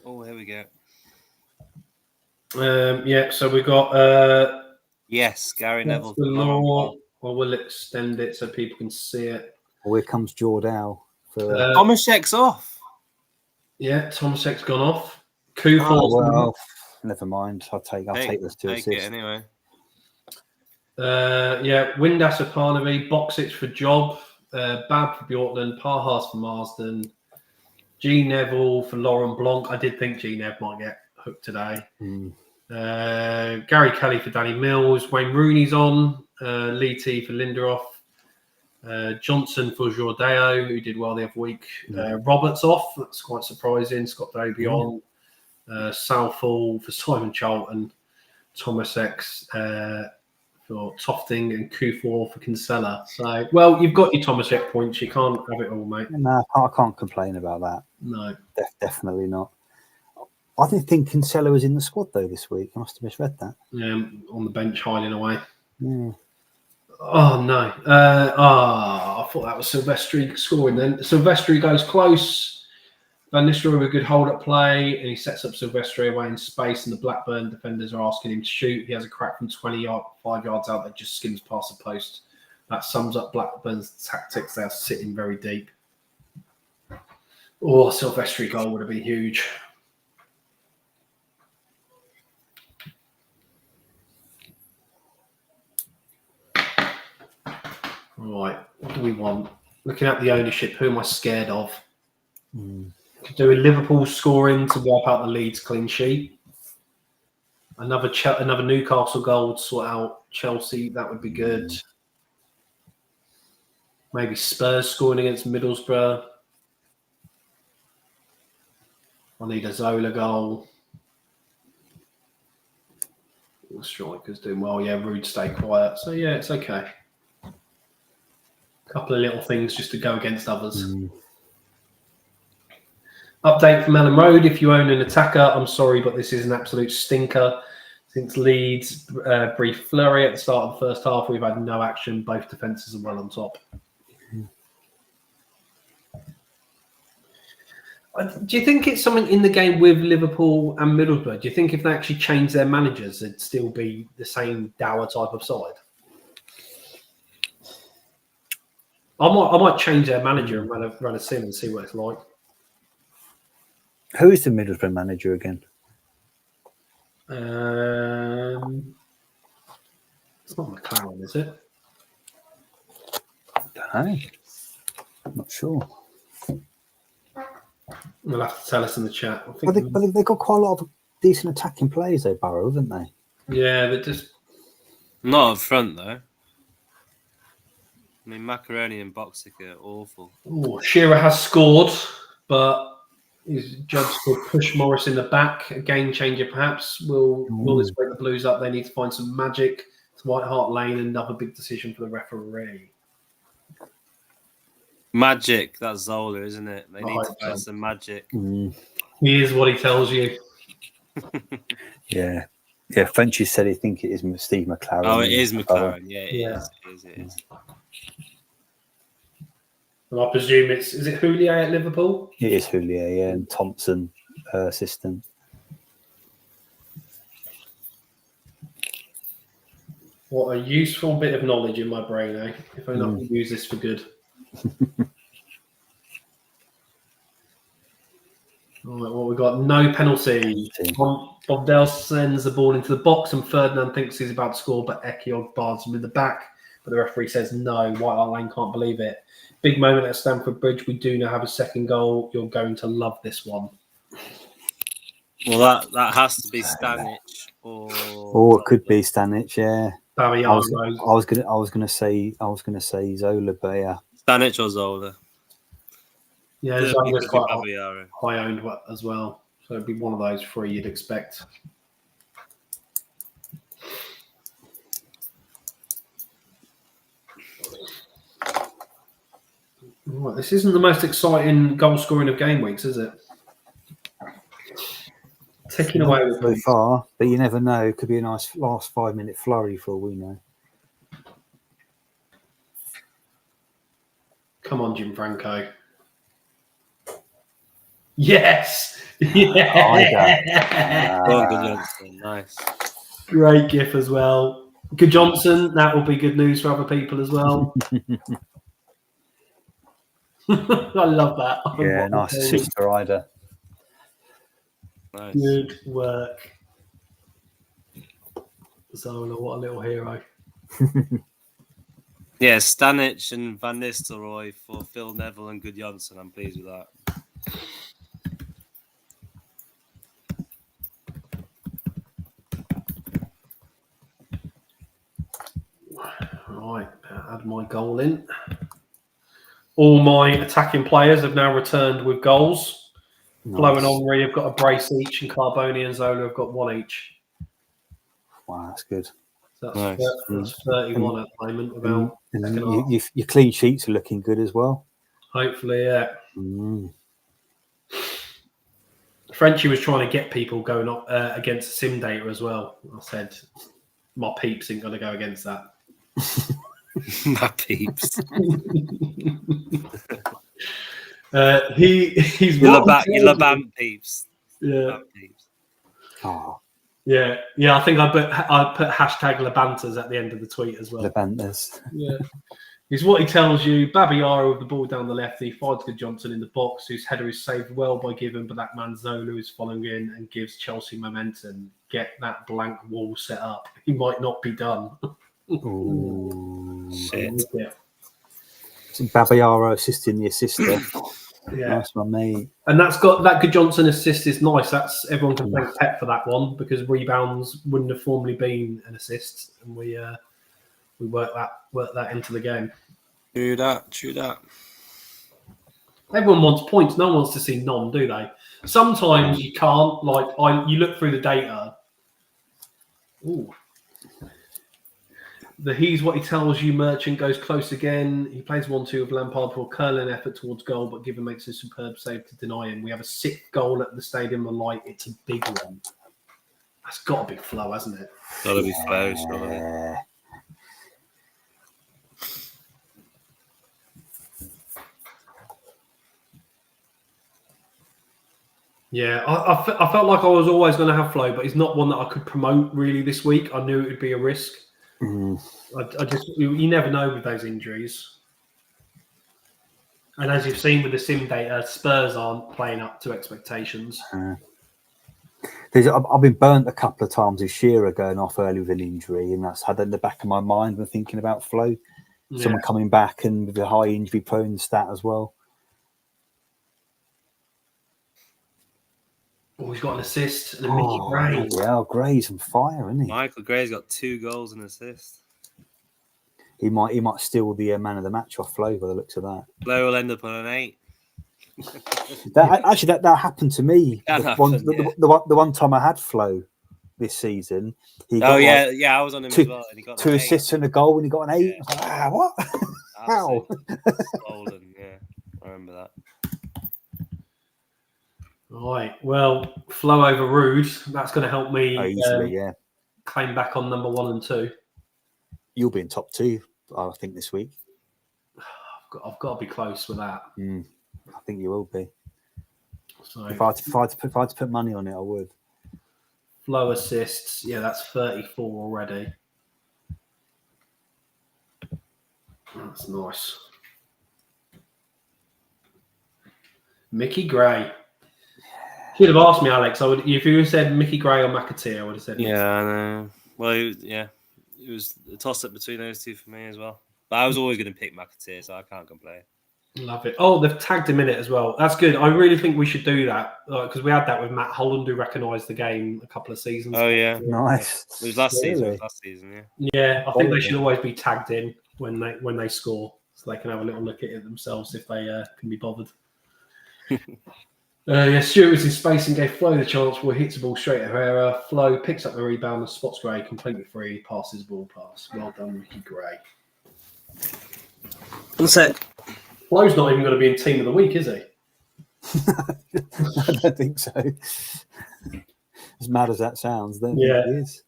Oh, here we go. Yeah, so we got Yes, Gary Neville. the law. I will extend it so people can see it. Well, here comes Jordal for. Tomaszek's off. Yeah, Tomaszek's gone off. Kufor. Oh, well, never mind. I'll take this to Take assist. it anyway. Yeah, Windass for Parnaby, Boxic for Job, Bab for Bjorkland, Parhas for Marsden, G Neville for Lauren Blanc. I did think G Nev might get hooked today. Gary Kelly for Danny Mills, Wayne Rooney's on, Lee T for Linderoff, Johnson for Jordao, who did well the other week. Roberts off, that's quite surprising. Scott Doby on, Southall for Simon Charlton, Thomas X for Tofting, and Kufor for Kinsella. So, well, you've got your Thomas X points. You can't have it all, mate. No, I can't complain about that. No. Definitely not. I didn't think Kinsella was in the squad, though, this week. I must have misread that. Yeah, on the bench hiding away. Yeah. Oh, no. I thought that was Silvestri scoring then. Silvestri goes close. Van Nistelrooy with a good hold-up play, and he sets up Silvestri away in space, and the Blackburn defenders are asking him to shoot. He has a crack from 5 yards out that just skims past the post. That sums up Blackburn's tactics. They are sitting very deep. Oh, Silvestri goal would have been huge. Right, what do we want? Looking at the ownership, who am I scared of? Could do a Liverpool scoring to wipe out the Leeds clean sheet. Another Newcastle goal to sort out Chelsea. That would be good. Maybe Spurs scoring against Middlesbrough. I need a Zola goal. The striker's doing well. Yeah, Rude stay quiet. So, yeah, it's okay. Couple of little things just to go against others. Update from Ellen Road. If you own an attacker, I'm sorry, but this is an absolute stinker. Since Leeds brief flurry at the start of the first half, we've had no action. Both defences are well on top. Do you think it's something in the game with Liverpool and Middlesbrough? Do you think if they actually change their managers, it'd still be the same dour type of side? I might change their manager and run a sim and see what it's like. Who is the Middlesbrough manager again? It's not McLaren, is it? I don't know. I'm not sure. They'll have to tell us in the chat. I But think they've got quite a lot of decent attacking players, though, Barrow, haven't they? yeah, they're just Not up front, though. I mean, Macaroni and Boxic are awful. Shearer has scored, but he's judged to push Morris in the back. A game changer, perhaps. Will this wake the Blues up? They need to find some magic. It's White Hart Lane, another big decision for the referee. Magic, that's Zola, isn't it? They need to 100%. find some magic. He is what he tells you. Yeah. Yeah, Frenchy said he think it is Steve McLaren. Oh, it is McLaren. Yeah, it is. And I presume is it Houllier at Liverpool? It is Houllier, yeah, and Thompson, assistant. What a useful bit of knowledge in my brain, eh? If only I could use this for good. All right, well, we got no penalty. Bobdell sends the ball into the box, and Ferdinand thinks he's about to score, but Ekiog bars him in the back. But the referee says no. White Hart Lane can't believe it. Big moment at Stamford Bridge. We do now have a second goal. You're going to love this one. Well, that has to be Stanic or. Or it could be Stanic, yeah. Barry I was gonna say Zola, but yeah. Stanic or Zola. Yeah, Zola's quite high owned as well. So it'd be one of those three you'd expect. Right, this isn't the most exciting goal scoring of game weeks, is it? Ticking away with so far, but you never know. It could be a nice last 5-minute flurry for all we know. Come on, Jim Franco. Yes. Yeah. Go on, Good Johnson. Nice. Great gif as well. Good Johnson. That will be good news for other people as well. I love that. Yeah, nice assist to Ryder. Nice. Good work. Zola, what a little hero. Yeah, Stanic and Van Nistelrooy for Phil Neville and Good Johnson. I'm pleased with that. Right, add my goal in. All my attacking players have now returned with goals. Nice. Flo and Henri have got a brace each, and Carboni and Zola have got one each. Wow, that's good. So Nice. that's 31 at the moment. Without your clean sheets are looking good as well. Hopefully, yeah. Mm. Frenchie was trying to get people going up against sim data as well. I said, my peeps ain't going to go against that. My peeps. He's You Laban peeps. Yeah. Laban peeps. Oh, Yeah. I think I put hashtag Labantas at the end of the tweet as well. Levantes. Yeah. He's what he tells you. Babayaro with the ball down the left. He finds Good Johnson in the box, whose header is saved well by Given, but that man Zola is following in and gives Chelsea momentum. Get that blank wall set up. He might not be done. Ooh. Shit. Yeah. Babayaro assisting the assister. Yeah. Nice one, mate. And that's got that Good Johnson assist is nice. That's everyone can thank Pep for that one because rebounds wouldn't have formally been an assist, and we work that into the game. True that. Everyone wants points. No one wants to see none, do they? Sometimes you can't. You look through the data. Ooh. He's what he tells you. Merchant goes close again. He plays 1-2 with Lampard for a curling effort towards goal, but Given makes a superb save to deny him. We have a 6th goal at the Stadium of Light. It's a big one. That's got to be Flo, hasn't it? Got to be Flo, surely. Yeah, I felt like I was always going to have Flo, but he's not one that I could promote really this week. I knew it would be a risk. You never know with those injuries. And as you've seen with the sim data, Spurs aren't playing up to expectations. I've been burnt a couple of times this year going off early with an injury, and that's had in the back of my mind when thinking about Flo. Someone coming back and with a high injury prone stat as well. Oh, he's got an assist and a Mickey Gray. Yeah, Gray's on fire, isn't he? Michael Gray's got 2 goals and assists. He might steal the man of the match off Flo by the looks of that. Flo will end up on an 8. That happened to me. The one time I had Flo this season, he got I was on him as well. And he got 2 assists and a goal, and he got an 8. Yeah. I was like, what? How? Stolen, yeah, I remember that. Right. Well, Flo over Rude. That's going to help me Easily, claim back on number 1 and 2. You'll be in top 2, I think, this week. I've got to be close with that. I think you will be. So if I had to put money on it, I would. Flo assists. Yeah, that's 34 already. That's nice. Mickey Gray. Should have asked me, Alex. If you said Mickey Gray or McAteer, I would have said. Yeah, I know. Well, it was a toss-up between those two for me as well. But I was always going to pick McAteer, so I can't complain. Love it. Oh, they've tagged him in it as well. That's good. I really think we should do that because we had that with Matt Holland, who recognised the game a couple of seasons ago. Oh, yeah. Nice. It was last season, yeah. Yeah, I think they should always be tagged in when they score so they can have a little look at it themselves if they can be bothered. Stuart was in space and gave Flo the chance where he hits the ball straight at Herrera. Flo picks up the rebound and spots Gray completely free, passes the ball pass. Well done, Mickey Gray. One sec. Flo's not even going to be in team of the week, is he? I don't think so. As mad as that sounds, then it is.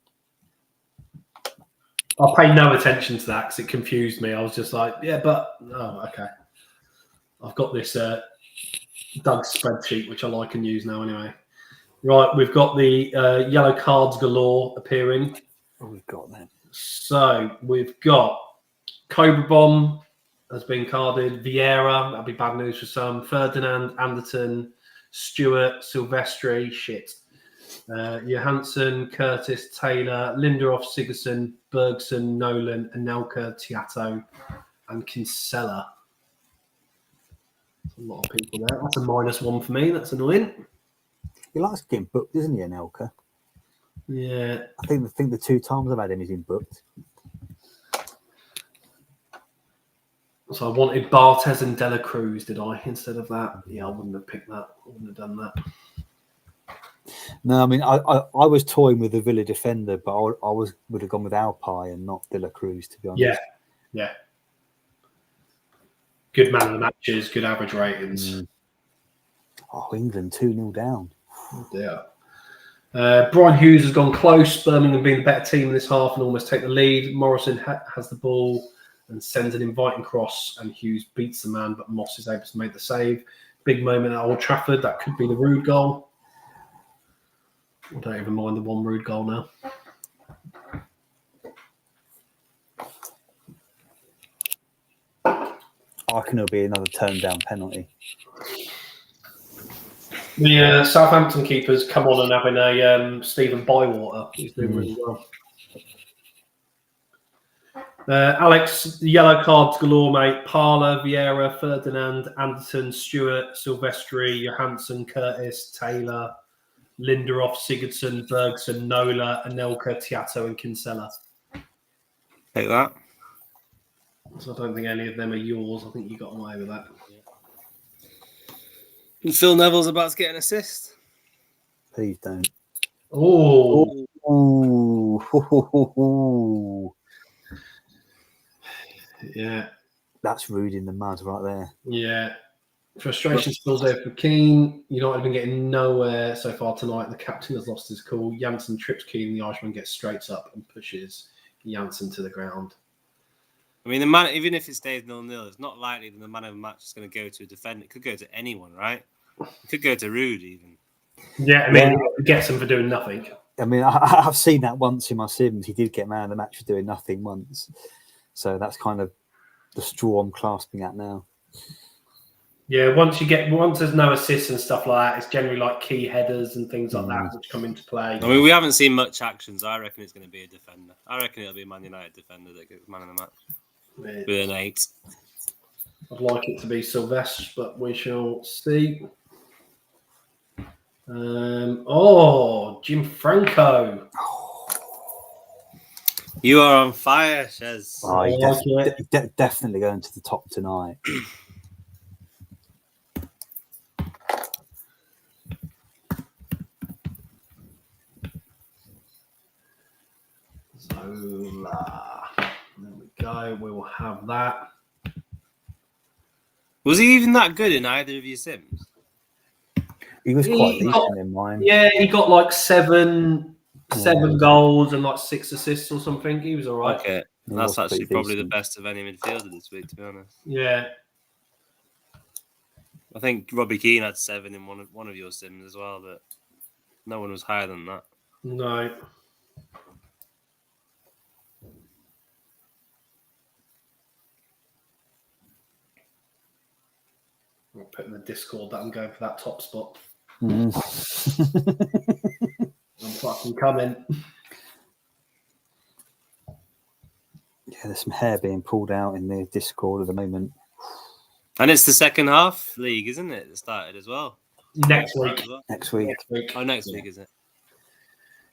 I paid no attention to that because it confused me. I was just like, okay. I've got this Doug's spreadsheet, which I like and use now anyway. Right, we've got the yellow cards galore appearing. Oh, we've got them. So we've got Cobra Bomb has been carded. Vieira, that'll be bad news for some. Ferdinand, Anderton, Stewart, Silvestri, shit. Johansson, Curtis, Taylor, Lindelof, Sigurdsson, Bergson, Nolan, Anelka, Tiato, and Kinsella. A lot of people there. That's a -1 for me. That's annoying. He likes getting booked, doesn't he, Anelka? Yeah. I think the 2 times I've had him, he's been booked. So I wanted Barthez and Dela Cruz, did I, instead of that? Yeah, I wouldn't have picked that. I wouldn't have done that. No, I mean, I was toying with the Villa defender, but I would have gone with Alpay and not Dela Cruz, to be honest. Yeah. Good man of the matches, good average ratings. Oh, England 2-0 down. Oh dear. Brian Hughes has gone close. Birmingham being the better team in this half and almost take the lead. Morrison has the ball and sends an inviting cross, and Hughes beats the man, but Moss is able to make the save. Big moment at Old Trafford. That could be the Rude goal. I don't even mind the one Rude goal now. I reckon it'll be another turned down penalty. The Southampton keeper's come on and having a Stephen Bywater. He's doing really well. Alex, yellow cards galore, mate. Parler, Vieira, Ferdinand, Anderson, Stewart, Silvestri, Johansson, Curtis, Taylor, Lindelof, Sigurdsson, Bergson, Nola, Anelka, Tiato, and Kinsella. Take that. So I don't think any of them are yours. I think you got away with that. And Phil Neville's about to get an assist. Please don't. Oh. Ooh. Yeah. That's rude in the mud right there. Yeah. Frustration still there for Keane. United have been getting nowhere so far tonight. The captain has lost his cool. Janssen trips Keane. The Irishman gets straight up and pushes Janssen to the ground. I mean, the man, even if it stays 0-0, it's not likely that the man of the match is going to go to a defender. It could go to anyone, right? It could go to Rude even. Yeah, I mean, it gets him for doing nothing. I mean, I've seen that once in my Sims. He did get man of the match for doing nothing once. So that's kind of the straw I'm clasping at now. Yeah, once there's no assists and stuff like that, it's generally like key headers and things like that which come into play. I mean, we haven't seen much action, so I reckon it's going to be a defender. I reckon it'll be a Man United defender that gets man of the match. With an 8. I'd like it to be Silvestre, but we shall see. Jim Franco. You are on fire, Shez. Oh, he's definitely going to the top tonight. Zola. There we go. We will have that. Was he even that good in either of your Sims? He was quite decent in mine. Yeah, he got like seven goals and like 6 assists or something. He was all right. Okay, He that's was actually pretty probably decent. the best of any midfielder this week, to be honest. Yeah. I think Robbie Keane had 7 in one of your Sims as well, but no one was higher than that. No. I'll put in the Discord that I'm going for that top spot. I'm fucking coming. Yeah, there's some hair being pulled out in the Discord at the moment. And it's the second half league, isn't it? That started as well. Next week. Next week. Oh, next week, is it?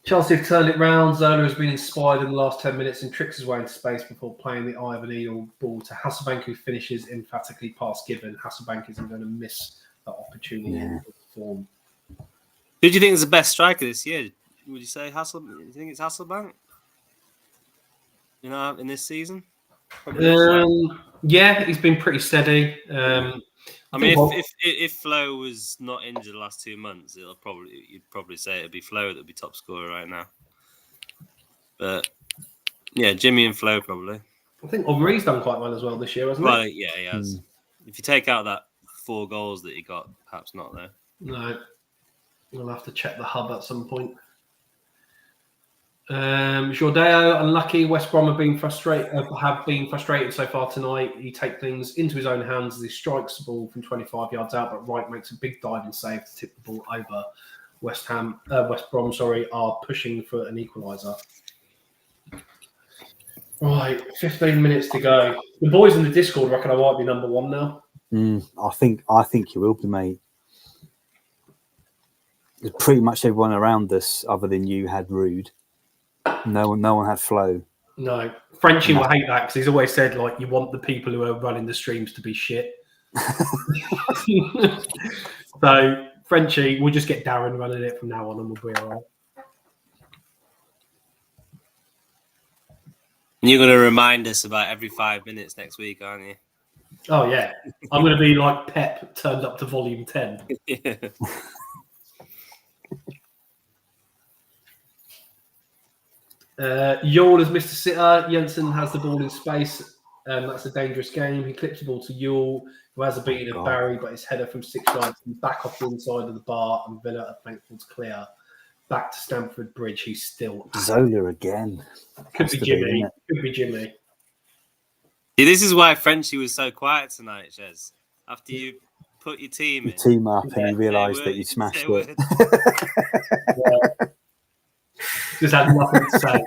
Chelsea have turned it round. Zola has been inspired in the last 10 minutes and tricks his way into space before playing the eye of an eagle ball to Hasselbank, who finishes emphatically past Gibbon. Hasselbank isn't going to miss that opportunity in form. Who do you think is the best striker this year? Would you say Hasselbank? You think it's Hasselbank? You know, in this season? Yeah, he's been pretty steady. I mean, if Flo was not injured the last 2 months, you'd probably say it'd be Flo that'd be top scorer right now. But yeah, Jimmy and Flo probably. I think Henri's done quite well as well this year, hasn't he? Well, yeah, he has. If you take out that 4 goals that he got, perhaps not there. No, we'll have to check the hub at some point. Jordao, unlucky. West Brom have been frustrated so far tonight. He takes things into his own hands as he strikes the ball from 25 yards out, but Wright makes a big diving save to tip the ball over. West Brom, are pushing for an equaliser. Right, 15 minutes to go. The boys in the Discord reckon I might be number 1 now. I think you will be, mate. Pretty much everyone around us, other than you, had Rude. No one had Flo. No, Frenchie will hate that because he's always said like you want the people who are running the streams to be shit. So Frenchie, we'll just get Darren running it from now on, and we'll be all right. You're going to remind us about every 5 minutes next week, aren't you? Oh yeah, I'm going to be like Pep turned up to volume 10. Yeah. Yule has missed a sitter. Jensen has the ball in space. That's a dangerous game. He clips the ball to Yule, who has a beating of Barry, but his header from 6 yards back off the inside of the bar, and Villa are thankful to clear. Back to Stamford Bridge. He's still Zola again. Could be Jimmy. Could be Jimmy. See, this is why Frenchie was so quiet tonight, Jez. After you put your team up and you realised that you smashed it. Yeah. Just had nothing to say.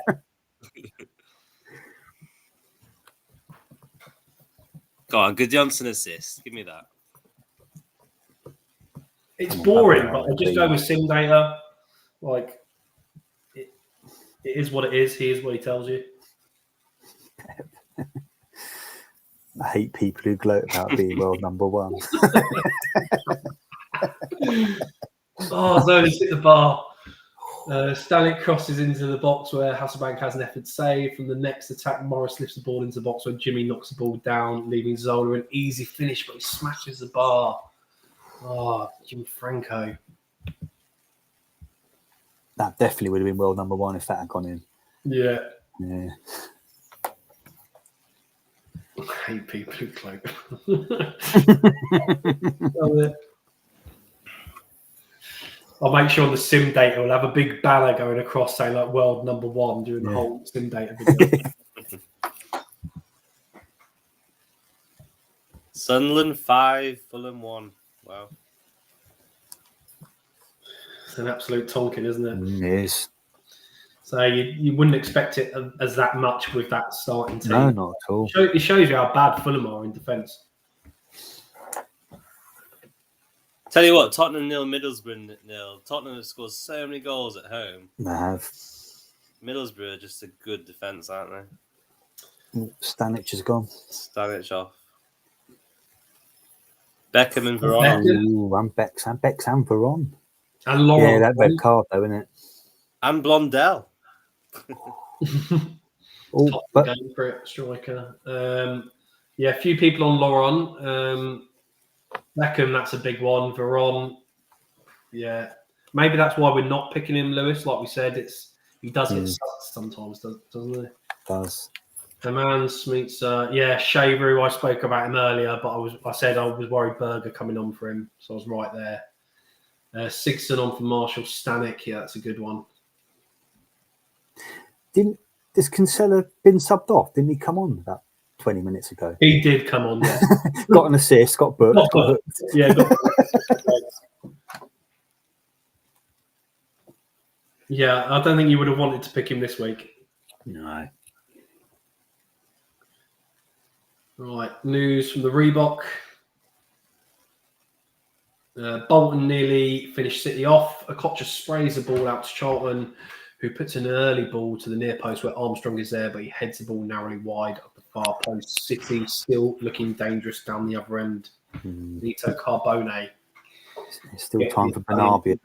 Go on, good Johnson assist. Give me that. It's boring, but I just go with sim data. Like, it is what it is. He is what he tells you. I hate people who gloat about being world number 1. Oh, Zola's hit the bar. Stanek crosses into the box where Hasselbank has an effort save. From the next attack, Morris lifts the ball into the box where Jimmy knocks the ball down, leaving Zola an easy finish, but he smashes the bar. Oh, Jim Franco. That definitely would have been world number 1 if that had gone in. Yeah. Yeah. I hate people who gloat. I'll make sure on the sim data we'll have a big banner going across saying like world number 1 during the whole sim data video. Sunderland 5, Fulham 1. Wow. It's an absolute tonking, isn't it? It is. So you wouldn't expect it as that much with that starting team. No, not at all. It shows you how bad Fulham are in defence. Tell you what, Tottenham 0, Middlesbrough 0. Tottenham have scored so many goals at home. They have. Middlesbrough are just a good defence, aren't they? Stanic is gone. Stanic off. Beckham and Veron. Ooh, and Becks and Veron. And Laurent. Yeah, that red card though, isn't it? And Blondell. Top game for it, striker. A few people on Laurent. Beckham, that's a big one. Veron, yeah. Maybe that's why we're not picking him, Lewis. Like we said, he does get sucked sometimes, doesn't he? Does. The man meets, Shaver, I spoke about him earlier, but I said I was worried Berger coming on for him, so I was right there. Sigson on for Marshall. Stanek, yeah, that's a good one. Has Kinsella been subbed off? Didn't he come on about 20 minutes ago? He did come on, yeah. Got an assist, got booked. Got hooked. Yeah, yeah, I don't think you would have wanted to pick him this week. No. Right, news from the Reebok. Bolton nearly finished City off. Okocha sprays the ball out to Charlton, who puts in an early ball to the near post where Armstrong is there, but he heads the ball narrowly wide of the far post. City still looking dangerous down the other end. Nito Carbone. It's still time for Bernabeu.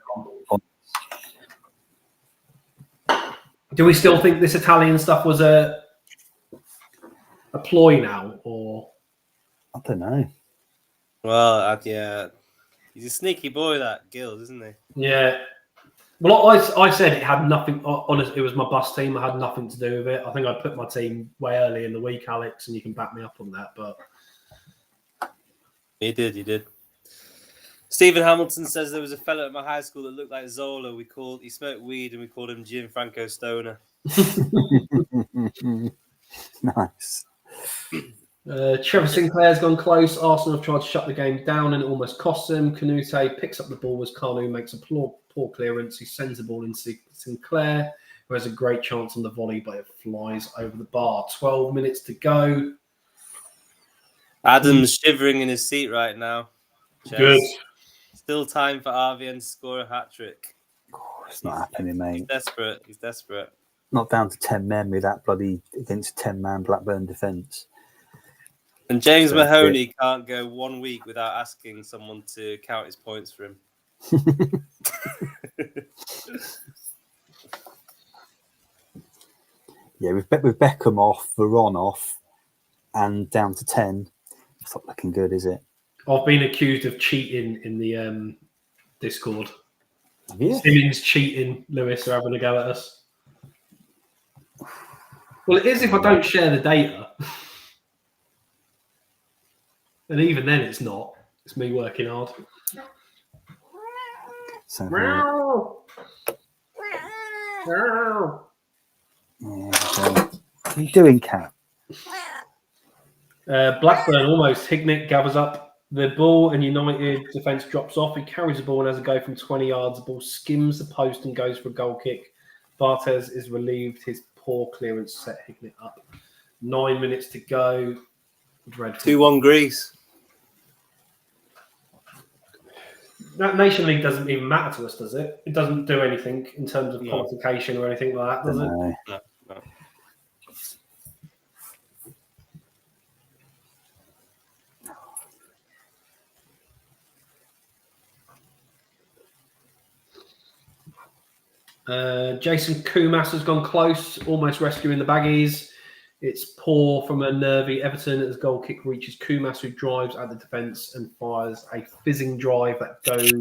Do we still think this Italian stuff was a ploy now, or I don't know. Well, yeah, he's a sneaky boy, that Gills, isn't he? Yeah. Well, I said it had nothing. Honestly, it was my bus team. I had nothing to do with it. I think I put my team way early in the week, Alex, and you can back me up on that. But you did. Stephen Hamilton says there was a fellow at my high school that looked like Zola. He smoked weed and we called him Gianfranco Stoner. Nice. Trevor Sinclair's gone close. Arsenal have tried to shut the game down and it almost costs them. Canute picks up the ball as Kanu makes a poor clearance. He sends the ball into Sinclair, who has a great chance on the volley, but it flies over the bar. 12 minutes to go. Adam's shivering in his seat right now. Good. Still time for Arvian to score a hat-trick. Oh, it's not happening, mate. He's desperate. Not down to 10 men with that bloody against 10-man Blackburn defence. And James Mahoney can't go 1 week without asking someone to count his points for him. Yeah, with Beckham off, Veron off, and down to 10, it's not looking good, is it? I've been accused of cheating in the Discord. Yeah. Simmons cheating, Lewis are having a go at us. Well, it is if I don't share the data. And even then, it's not. It's me working hard. So, what are you doing, Cat? Blackburn almost. Hignett gathers up the ball and United defence drops off. He carries the ball and has a go from 20 yards. The ball skims the post and goes for a goal kick. Barthez is relieved. His poor clearance set Hignett up. 9 minutes to go. Dreadful. 2-1 Greece. That Nation League doesn't even matter to us, does it? It doesn't do anything in terms of qualification or anything like that, does it? No. Jason Kumas has gone close, almost rescuing the baggies. It's poor from a nervy Everton as goal kick reaches Kumas, who drives at the defence and fires a fizzing drive that goes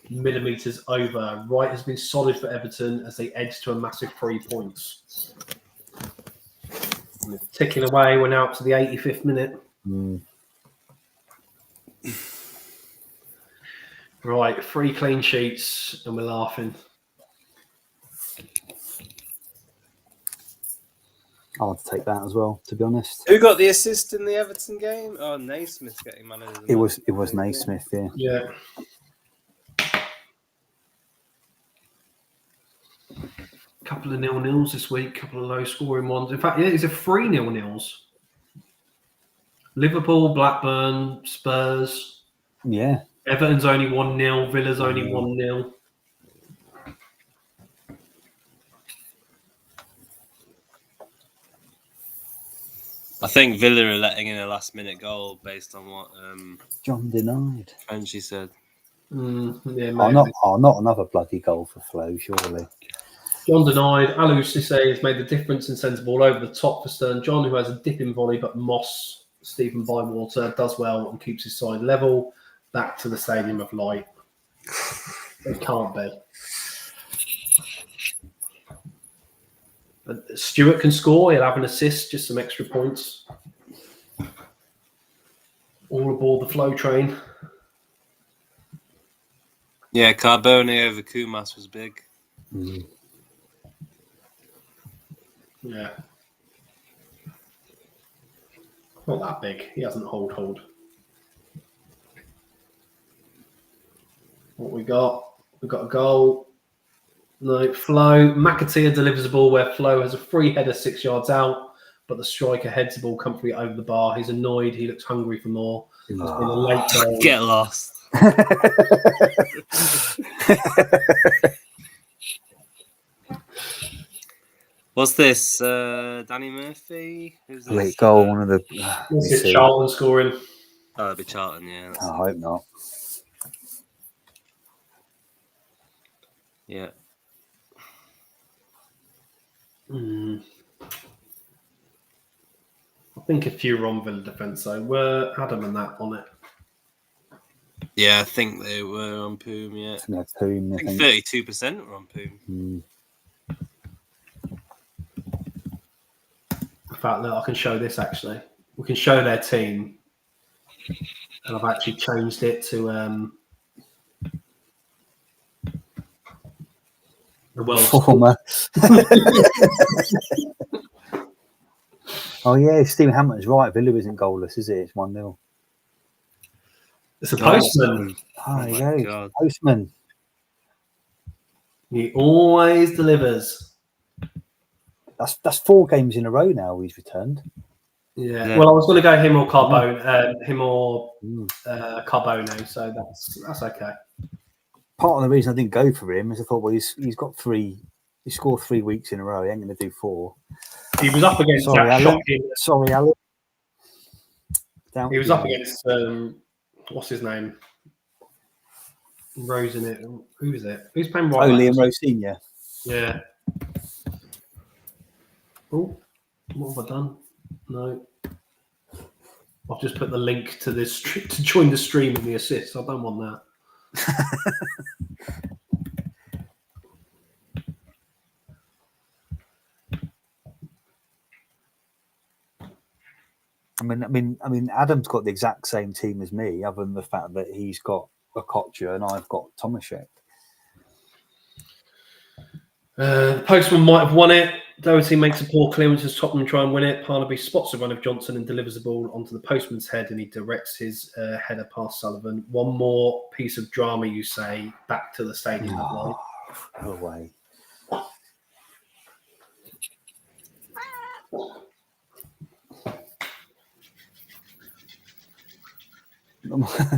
millimetres over. Wright has been solid for Everton as they edge to a massive 3 points. Ticking away, we're now up to the 85th minute. Right, 3 clean sheets and we're laughing. I want to take that as well, to be honest. Who got the assist in the Everton game? Oh, Naismith's getting man of the match. It was Naismith, yeah. Yeah. Couple of 0-0s this week, couple of low scoring ones. In fact, yeah, it's a 3 0-0s. Liverpool, Blackburn, Spurs. Yeah. Everton's only 1-0, Villa's only 1-0. I think Villa are letting in a last-minute goal based on what John denied. Frenchy said. Yeah, maybe. Not another bloody goal for Flo, surely. John denied. Alou Cissé has made the difference and sends the ball over the top for Stern John, who has a dipping volley, but Moss, Stephen Bywater, does well and keeps his side level. Back to the Stadium of Light. It can't be. Stewart can score. He'll have an assist, just some extra points. All aboard the flow train. Yeah, Carbone over Kumas was big. Yeah. Not that big. He hasn't hold. What we got? We've got a goal. No, Flo. McAteer delivers the ball where Flo has a free header 6 yards out, but the striker heads the ball comfortably over the bar. He's annoyed. He looks hungry for more. It's been a late goal. Get lost. What's this? Danny Murphy? Who's this? Late goal, one of the... This is Charlton scoring. Oh, it'll be Charlton, yeah. I hope not. Yeah. I think a few were on Villa defence, though. Were Adam and that on it? Yeah, I think they were on Poom, yeah. No, Poom, I think 32% were on Poom. In fact, look, I can show this, actually. We can show their team. And I've actually changed it to The world's Former. Oh yeah, Stephen Hampton's right. Villa isn't goalless, is it? It's 1-0. It's a postman. Oh, my there you go. God. Postman. He always delivers. That's 4 games in a row now he's returned. Yeah. Yeah. Well, I was going to go him or Carbone, him or Mm. Carbone, so that's okay. Part of the reason I didn't go for him is I thought, well, he's got 3. He scored 3 weeks in a row. He ain't going to do 4. He was up against Sorry, that Alan. shocking. Sorry, Alan. He was up against what's his name? Rose in it. Who is it? Who's playing right? Liam Rose Senior. Yeah. Oh, what have I done? No. I've just put the link to this to join the stream and the assist. I don't want that. I mean, Adam's got the exact same team as me, other than the fact that he's got Okocha and I've got Tomaszek. The postman might have won it. Doherty makes a poor clearance as Tottenham try and win it. Parnaby spots the run of Johnson and delivers the ball onto the postman's head, and he directs his header past Sullivan. One more piece of drama, you say, back to the stadium. No way.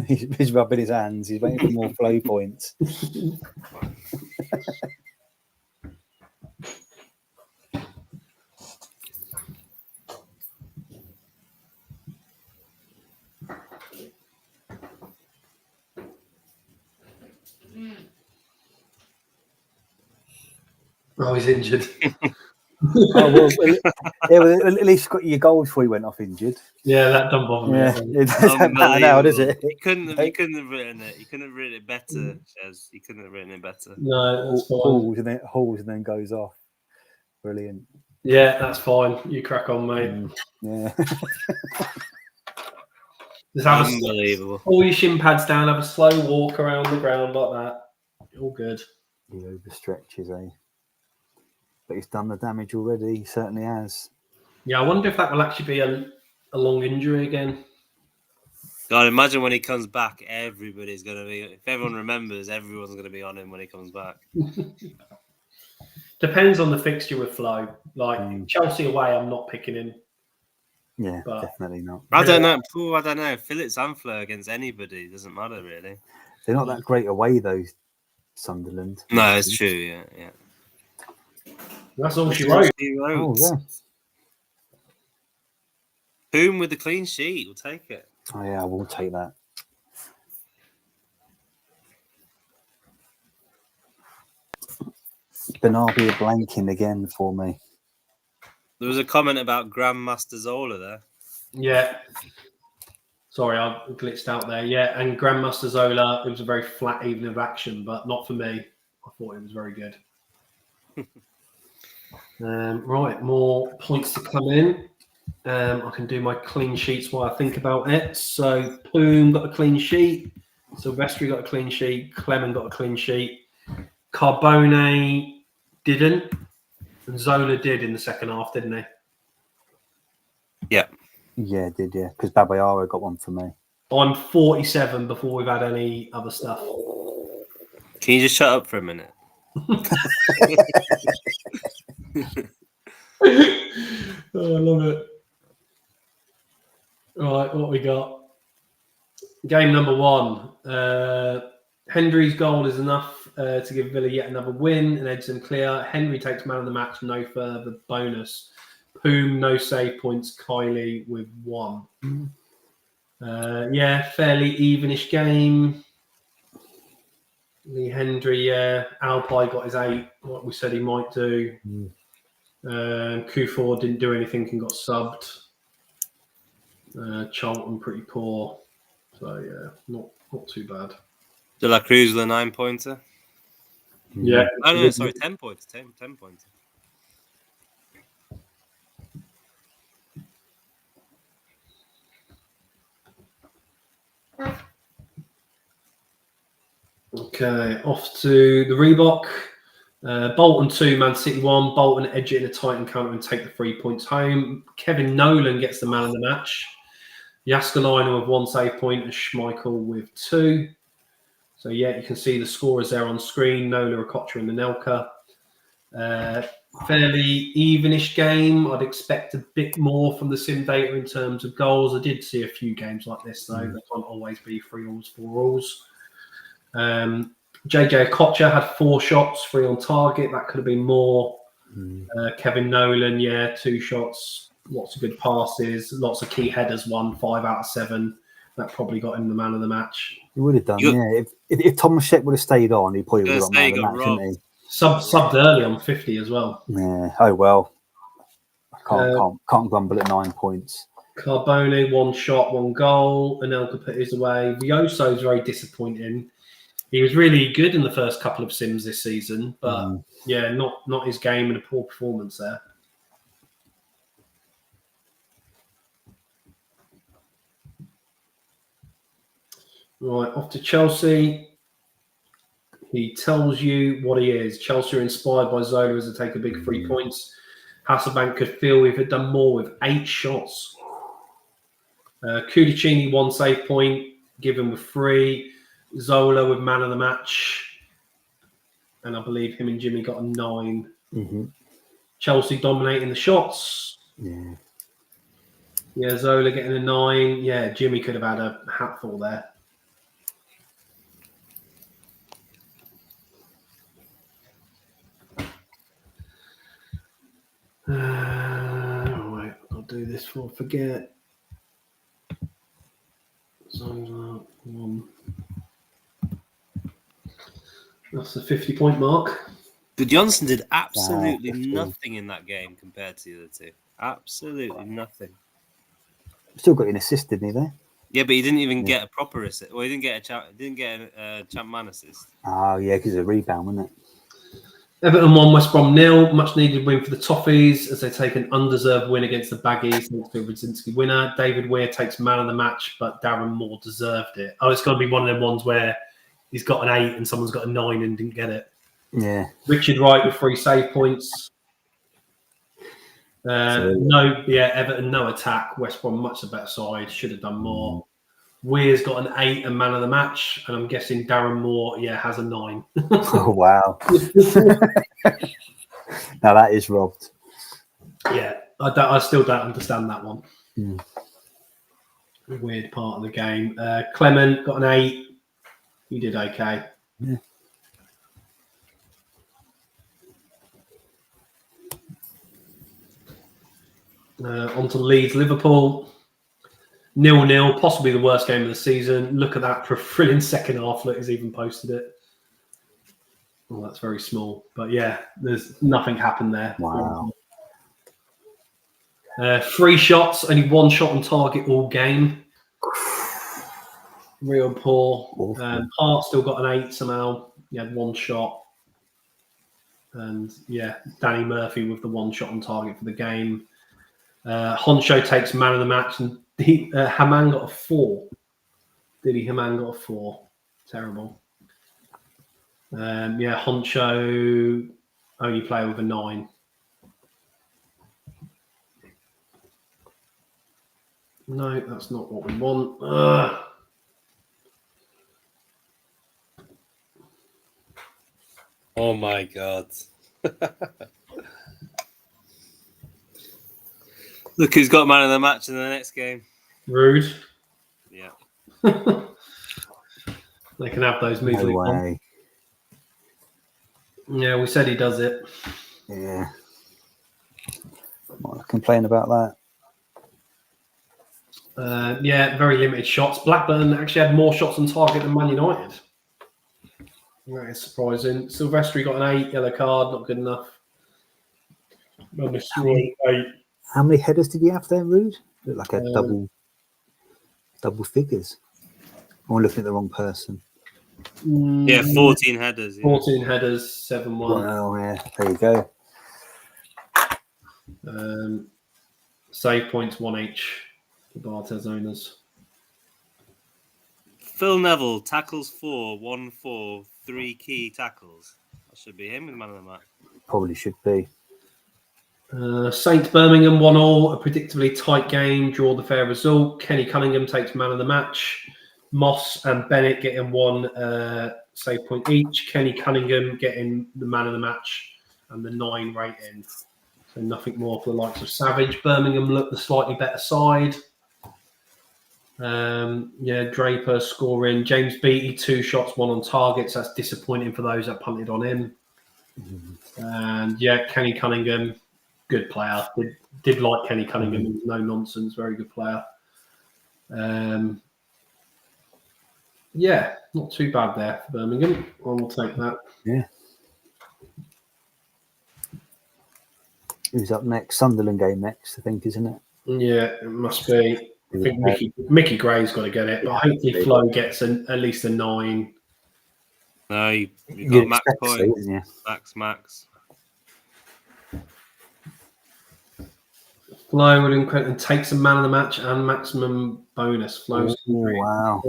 He's rubbing his hands. He's waiting for more flow points. Oh, he's injured. Well, at least you got your goal before he went off injured. Yeah, that don't bother me. It doesn't matter now, does it? He couldn't have written it. He couldn't have written it better, Shez. He couldn't have written it better. No, that's fine. Halls and then goes off. Brilliant. Yeah, that's fine. You crack on, mate. Yeah. Just have Unbelievable. Pull your shin pads down, have a slow walk around the ground like that. All good. He overstretches, eh? But he's done the damage already. He certainly has. Yeah, I wonder if that will actually be a long injury again. God, imagine when he comes back, everybody's going to be... If everyone remembers, everyone's going to be on him when he comes back. Depends on the fixture with Flo. Like, Chelsea away, I'm not picking him. Yeah, but definitely not. I don't know. I don't know. Phillips and Flo against anybody doesn't matter, really. They're not that great away, though, Sunderland. No, it's true, yeah. That's all she wrote. Oh, yeah. Boom with the clean sheet. We'll take it. Oh, yeah, I will take that. Bernabeu blanking again for me. There was a comment about Grandmaster Zola there. Yeah. Sorry, I glitched out there. Yeah, and Grandmaster Zola, it was a very flat evening of action, but not for me. I thought it was very good. Right, more points to come in. I can do my clean sheets while I think about it. So Plume got a clean sheet. Silvestri got a clean sheet. Clement got a clean sheet. Carbone didn't. And Zola did in the second half, didn't he? Yeah. Yeah, did, yeah. Because Babayaro got one for me. I'm 47 before we've had any other stuff. Can you just shut up for a minute? Oh, I love it. Right, what we got? Game number 1. Hendry's goal is enough to give Villa yet another win and Edson clear. Henry takes man of the match, no further bonus. Poom, no save points. Kylie with 1. Fairly evenish game. Lee Hendry, Alpine got his 8, what we said he might do. Kufor didn't do anything and got subbed. Charlton pretty poor. So, yeah, not too bad. De La Cruz with a 9-pointer. Yeah. Oh, no, sorry, 10 points. 10 points. Okay, off to the Reebok. Bolton 2, Man City 1. Bolton edge it in a tight encounter and take the 3 points home. Kevin Nolan gets the man of the match. Jaskalainen with 1 save point and Schmeichel with 2. So, yeah, you can see the scorers there on screen. Nola, Okocha and Anelka. Fairly evenish game. I'd expect a bit more from the sim data in terms of goals. I did see a few games like this, though. They can't always be 3-alls, 4-alls. JJ Okocha had 4 shots, 3 on target. That could have been more. Kevin Nolan, 2 shots, lots of good passes, lots of key headers, 5 out of 7. That probably got him the man of the match. He would have done, yeah. If Thomas Shep would have stayed on, he probably would have got man of the match, wouldn't he? Subbed early on 50 as well. Yeah. Oh well. I can't grumble at 9 points. Carbone, 1 shot, 1 goal. Anelka put his away. Vioso's very disappointing. He was really good in the first couple of sims this season, but not his game and a poor performance there. Right, off to Chelsea. He tells you what he is. Chelsea are inspired by Zola as they take a big 3 points. Hasselbank could feel if he'd done more with 8 shots. Kudicini 1 save point, given with 3. Zola with man of the match. And I believe him and Jimmy got a 9. Chelsea dominating the shots. Yeah, Zola getting a 9. Yeah, Jimmy could have had a hatful there. Right, I'll do this before I forget. Zola 1. That's the 50-point mark. But Johnson did absolutely nothing in that game compared to the other two. Absolutely nothing. Still got an assist, didn't he? There. Yeah, but he didn't even get a proper assist. Well, he didn't get a ChampMan assist. Oh yeah, because of a rebound, wasn't it? Everton 1, West Brom 0. Much needed win for the Toffees as they take an undeserved win against the Baggies. Thanks to a Brzezinski winner. David Weir takes man of the match, but Darren Moore deserved it. Oh, it's got to be one of them ones where he's got an 8 and someone's got a 9 and didn't get it. Yeah. Richard Wright with 3 save points. Everton, no attack. West Brom, much the better side. Should have done more. Weir's got an 8 and man of the match, and I'm guessing Darren Moore, has a 9. Oh wow! Now that is robbed. Yeah, I still don't understand that one. Weird part of the game. Clement got an 8. He did okay. Yeah. On to Leeds, Liverpool. 0-0, possibly the worst game of the season. Look at that thrilling second half. Look, he's even posted it. Well, that's very small. But yeah, there's nothing happened there. Wow. 3 shots, only 1 shot on target all game. Real poor. Hart still got an 8 somehow. He had 1 shot. And Danny Murphy with the 1 shot on target for the game. Honcho takes man of the match, and Haman got a 4. Did he? Haman got a 4. Terrible. Honcho only play with a 9. No, that's not what we want. Oh my god. Look who's got man of the match in the next game. Rude. Yeah. They can have those moves. No way. Yeah, we said he does it. Yeah. Might complain about that. Very limited shots. Blackburn actually had more shots on target than Man United. That is surprising. Silvestri got an 8, yellow card, not good enough. How many headers did you have there, Rude? Looked like a double figures. I'm looking at the wrong person. 14 headers. Yeah. 14 headers, 7-1. Well, yeah, there you go. Save points 1 each for Bartes owners. Phil Neville tackles 4, 1-4, 3 key tackles. That should be him with man of the match. Probably should be. Saints Birmingham 1-1, a predictably tight game, draw the fair result. Kenny Cunningham takes man of the match. Moss and Bennett getting 1 save point each. Kenny Cunningham getting the man of the match and the 9 rating. So nothing more for the likes of Savage. Birmingham look the slightly better side. Draper scoring. James Beattie 2 shots, 1 on target. So that's disappointing for those that punted on him. And Kenny Cunningham, good player. Did like Kenny Cunningham. No nonsense. Very good player. Not too bad there for Birmingham. I will take that. Yeah. Who's up next? Sunderland game next, I think, isn't it? Yeah, it must be. I think Mickey Gray's got to get it, but hopefully Flo gets at least a 9. No, you got max points. So, Max. Flo and takes a man of the match and maximum bonus. Flo's wow.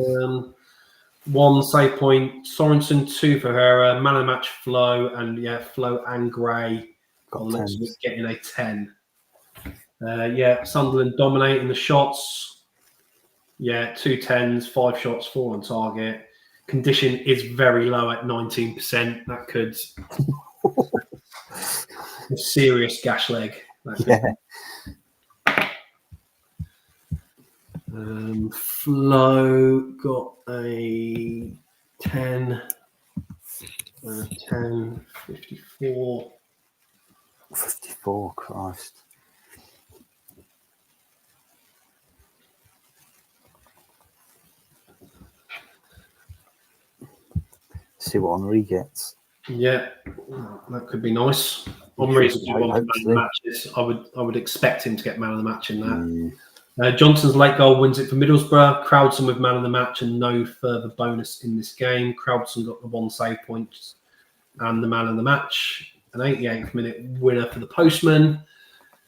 1 save point. Sorensen 2 for her. Man of the match Flo, and Flo and Gray getting a 10. Sunderland dominating the shots. 2 10s, 5 shots, 4 on target. Condition is very low at 19%. That could a serious gash leg. Flo got a 10, 54. 54, Christ. See what Henri gets. Yeah, that could be nice. Henri's one of the matches. I would expect him to get man of the match in that. Johnson's late goal wins it for Middlesbrough. Crowdson with man of the match and no further bonus in this game. Crowdson got the 1 save point and the man of the match. An 88th minute winner for the Postman.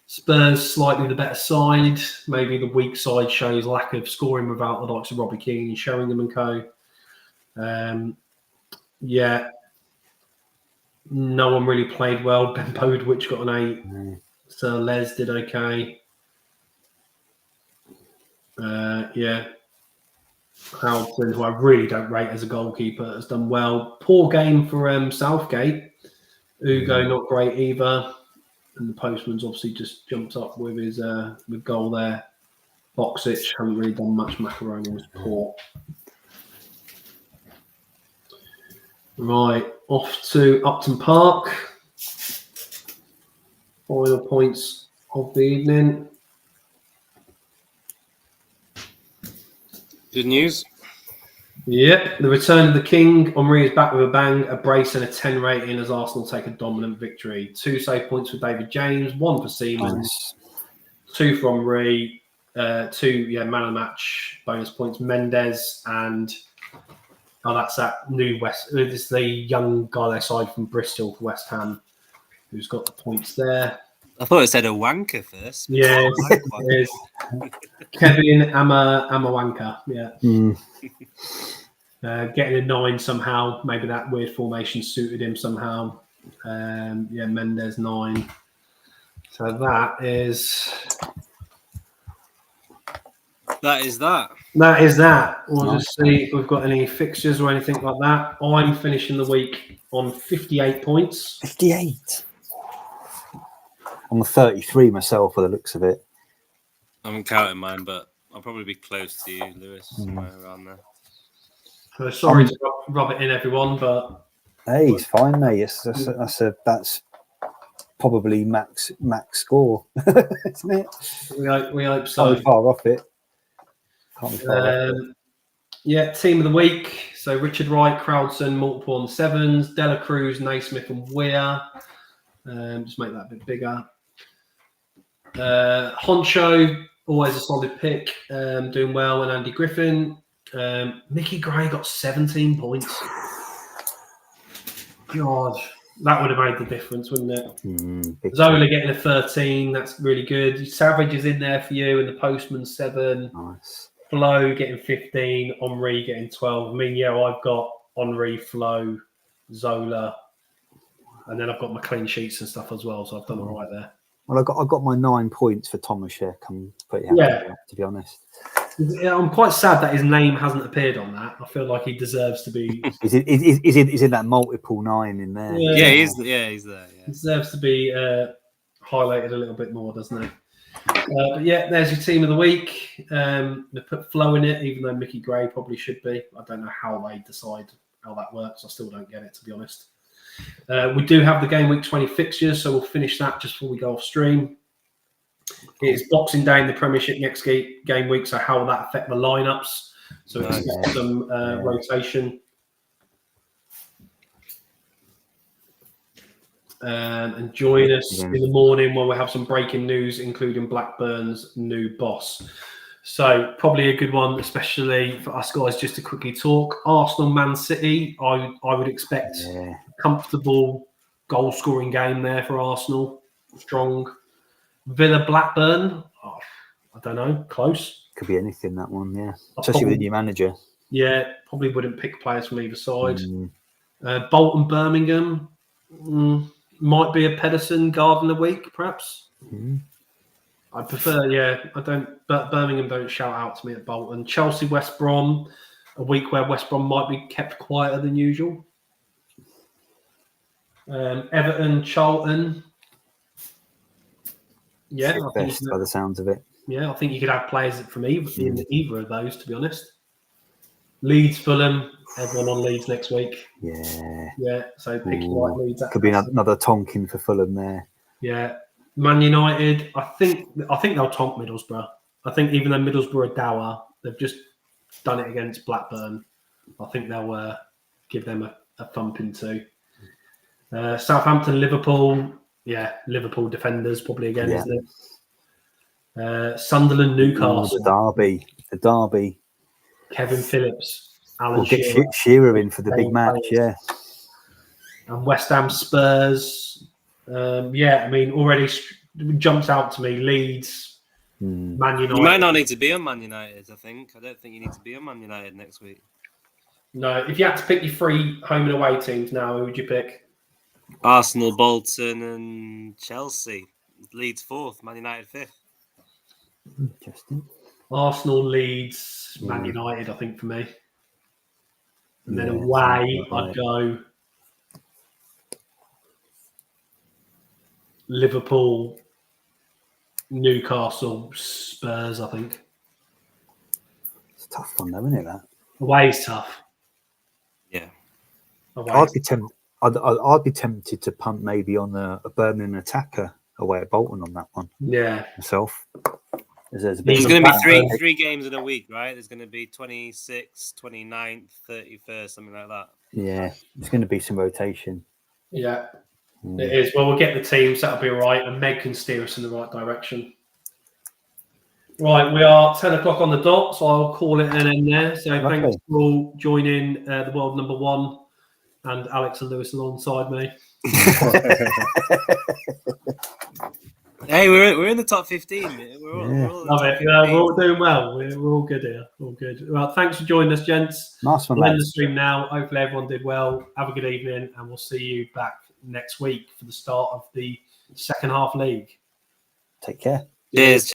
Spurs slightly the better side. Maybe the weak side shows lack of scoring without the likes of Robbie Keane and Sheringham and co. No one really played well. Ben Podwich got an 8. Sir Les did okay. Crowdson, who I really don't rate as a goalkeeper, has done well. Poor game for Southgate. Ugo not great either. And the Postman's obviously just jumped up with his with goal there. Boxic haven't really done much. Macaroni was poor. Right, off to Upton Park. Final points of the evening. Good news. Yep, the return of the King. Henri is back with a bang, a brace and a 10 rating as Arsenal take a dominant victory. 2 save points for David James, 1 for Siemens, 2 for Henri, 2 man of the match bonus points. Mendes and that's that new West. This is the young guy they signed from Bristol for West Ham, who's got the points there. I thought it said a wanker first. Yeah, it is. Kevin Amawanka. Yeah. Getting a 9 somehow. Maybe that weird formation suited him somehow. Mendes 9. So that is that. We'll just see if we've got any fixtures or anything like that. I'm finishing the week on 58 points. 58. I'm 33 myself, by the looks of it. I haven't counted mine, but I'll probably be close to you, Lewis, somewhere around there. So sorry to rub it in, everyone, but hey, it's fine, mate. That's probably max score, isn't it? We hope so. So far off it. Can't be far off it. Team of the week. So Richard Wright, Crowdson, multiple on 7s, Dela Cruz, Naismith, and Weir. Just make that a bit bigger. Honcho, always a solid pick, doing well, and Andy Griffin. Mickey Gray got 17 points. God, that would have made the difference, wouldn't it? Zola getting a 13, that's really good. Savage is in there for you, and the Postman 7. Nice. Flo getting 15, Henri getting 12. I mean, I've got Henri, Flo, Zola, And then I've got my clean sheets and stuff as well, so I've done all right there. Well, I got my 9 points for Tomaszek. I'm pretty happy with that, to be honest. Yeah, I'm quite sad that his name hasn't appeared on that. I feel like he deserves to be. Is it that multiple 9 in there? Yeah, he's there. Yeah. He deserves to be highlighted a little bit more, doesn't he? But yeah, there's your team of the week. They put Flo in it, even though Mickey Gray probably should be. I don't know how they decide how that works. I still don't get it, to be honest. We do have the game week 20 fixtures, so we'll finish that just before we go off stream. It's Boxing Day in the Premiership next game week, so how will that affect the lineups? So expect some rotation. And join us in the morning when we have some breaking news, including Blackburn's new boss. So probably a good one, especially for us guys, just to quickly talk. Arsenal, Man City, I would expect a comfortable goal-scoring game there for Arsenal. Strong. Villa, Blackburn, I don't know, close. Could be anything, that one, yeah. Especially with a new manager. Yeah, probably wouldn't pick players from either side. Bolton, Birmingham, might be a Pedersen Gardner week, perhaps. I prefer, but Birmingham don't shout out to me at Bolton. Chelsea, West Brom, a week where West Brom might be kept quieter than usual. Everton, Charlton. Yeah, best by the sounds of it. Yeah, I think you could have players from either of those, to be honest. Leeds, Fulham, everyone on Leeds next week. Yeah. So pick your right Leeds. Could be another Tonkin for Fulham there. Yeah, Man United. I think they'll tonk Middlesbrough. I think even though Middlesbrough are dour, they've just done it against Blackburn. I think they'll give them a thumping too. Southampton, Liverpool. Yeah, Liverpool defenders probably again, isn't it? Sunderland, Newcastle. The derby. Kevin Phillips, Alan We'll get Shearer. Shearer in for the big match, yeah. And West Ham, Spurs. I mean, already jumps out to me. Leeds, Man United. You might not need to be on Man United, I think. I don't think you need to be on Man United next week. No, if you had to pick your 3 home and away teams now, who would you pick? Arsenal, Bolton, and Chelsea. Leeds 4th, Man United 5th. Interesting. Arsenal, Leeds, Man United, I think, for me. And then away, I'd go Liverpool, Newcastle, Spurs, I think. It's a tough one, though, isn't it, that? Away is tough. Yeah. I'd be tempted to punt maybe on a Birmingham attacker away at Bolton on that one. Yeah. Myself. There's going to be three games in a week, right? There's going to be 26th, 29th, 31st, something like that. Yeah, there's going to be some rotation. Yeah, it is. Well, we'll get the teams. That'll be all right. And Meg can steer us in the right direction. Right, we are 10 o'clock on the dot, so I'll call it an end there. So thanks for all joining the world number 1 and Alex and Lewis alongside me. Hey, we're in the top 15. We're all doing well. We're all good here. All good. Well, thanks for joining us, gents. Nice one, we'll end the stream now. Hopefully everyone did well. Have a good evening, and we'll see you back next week for the start of the second half league. Take care. Cheers.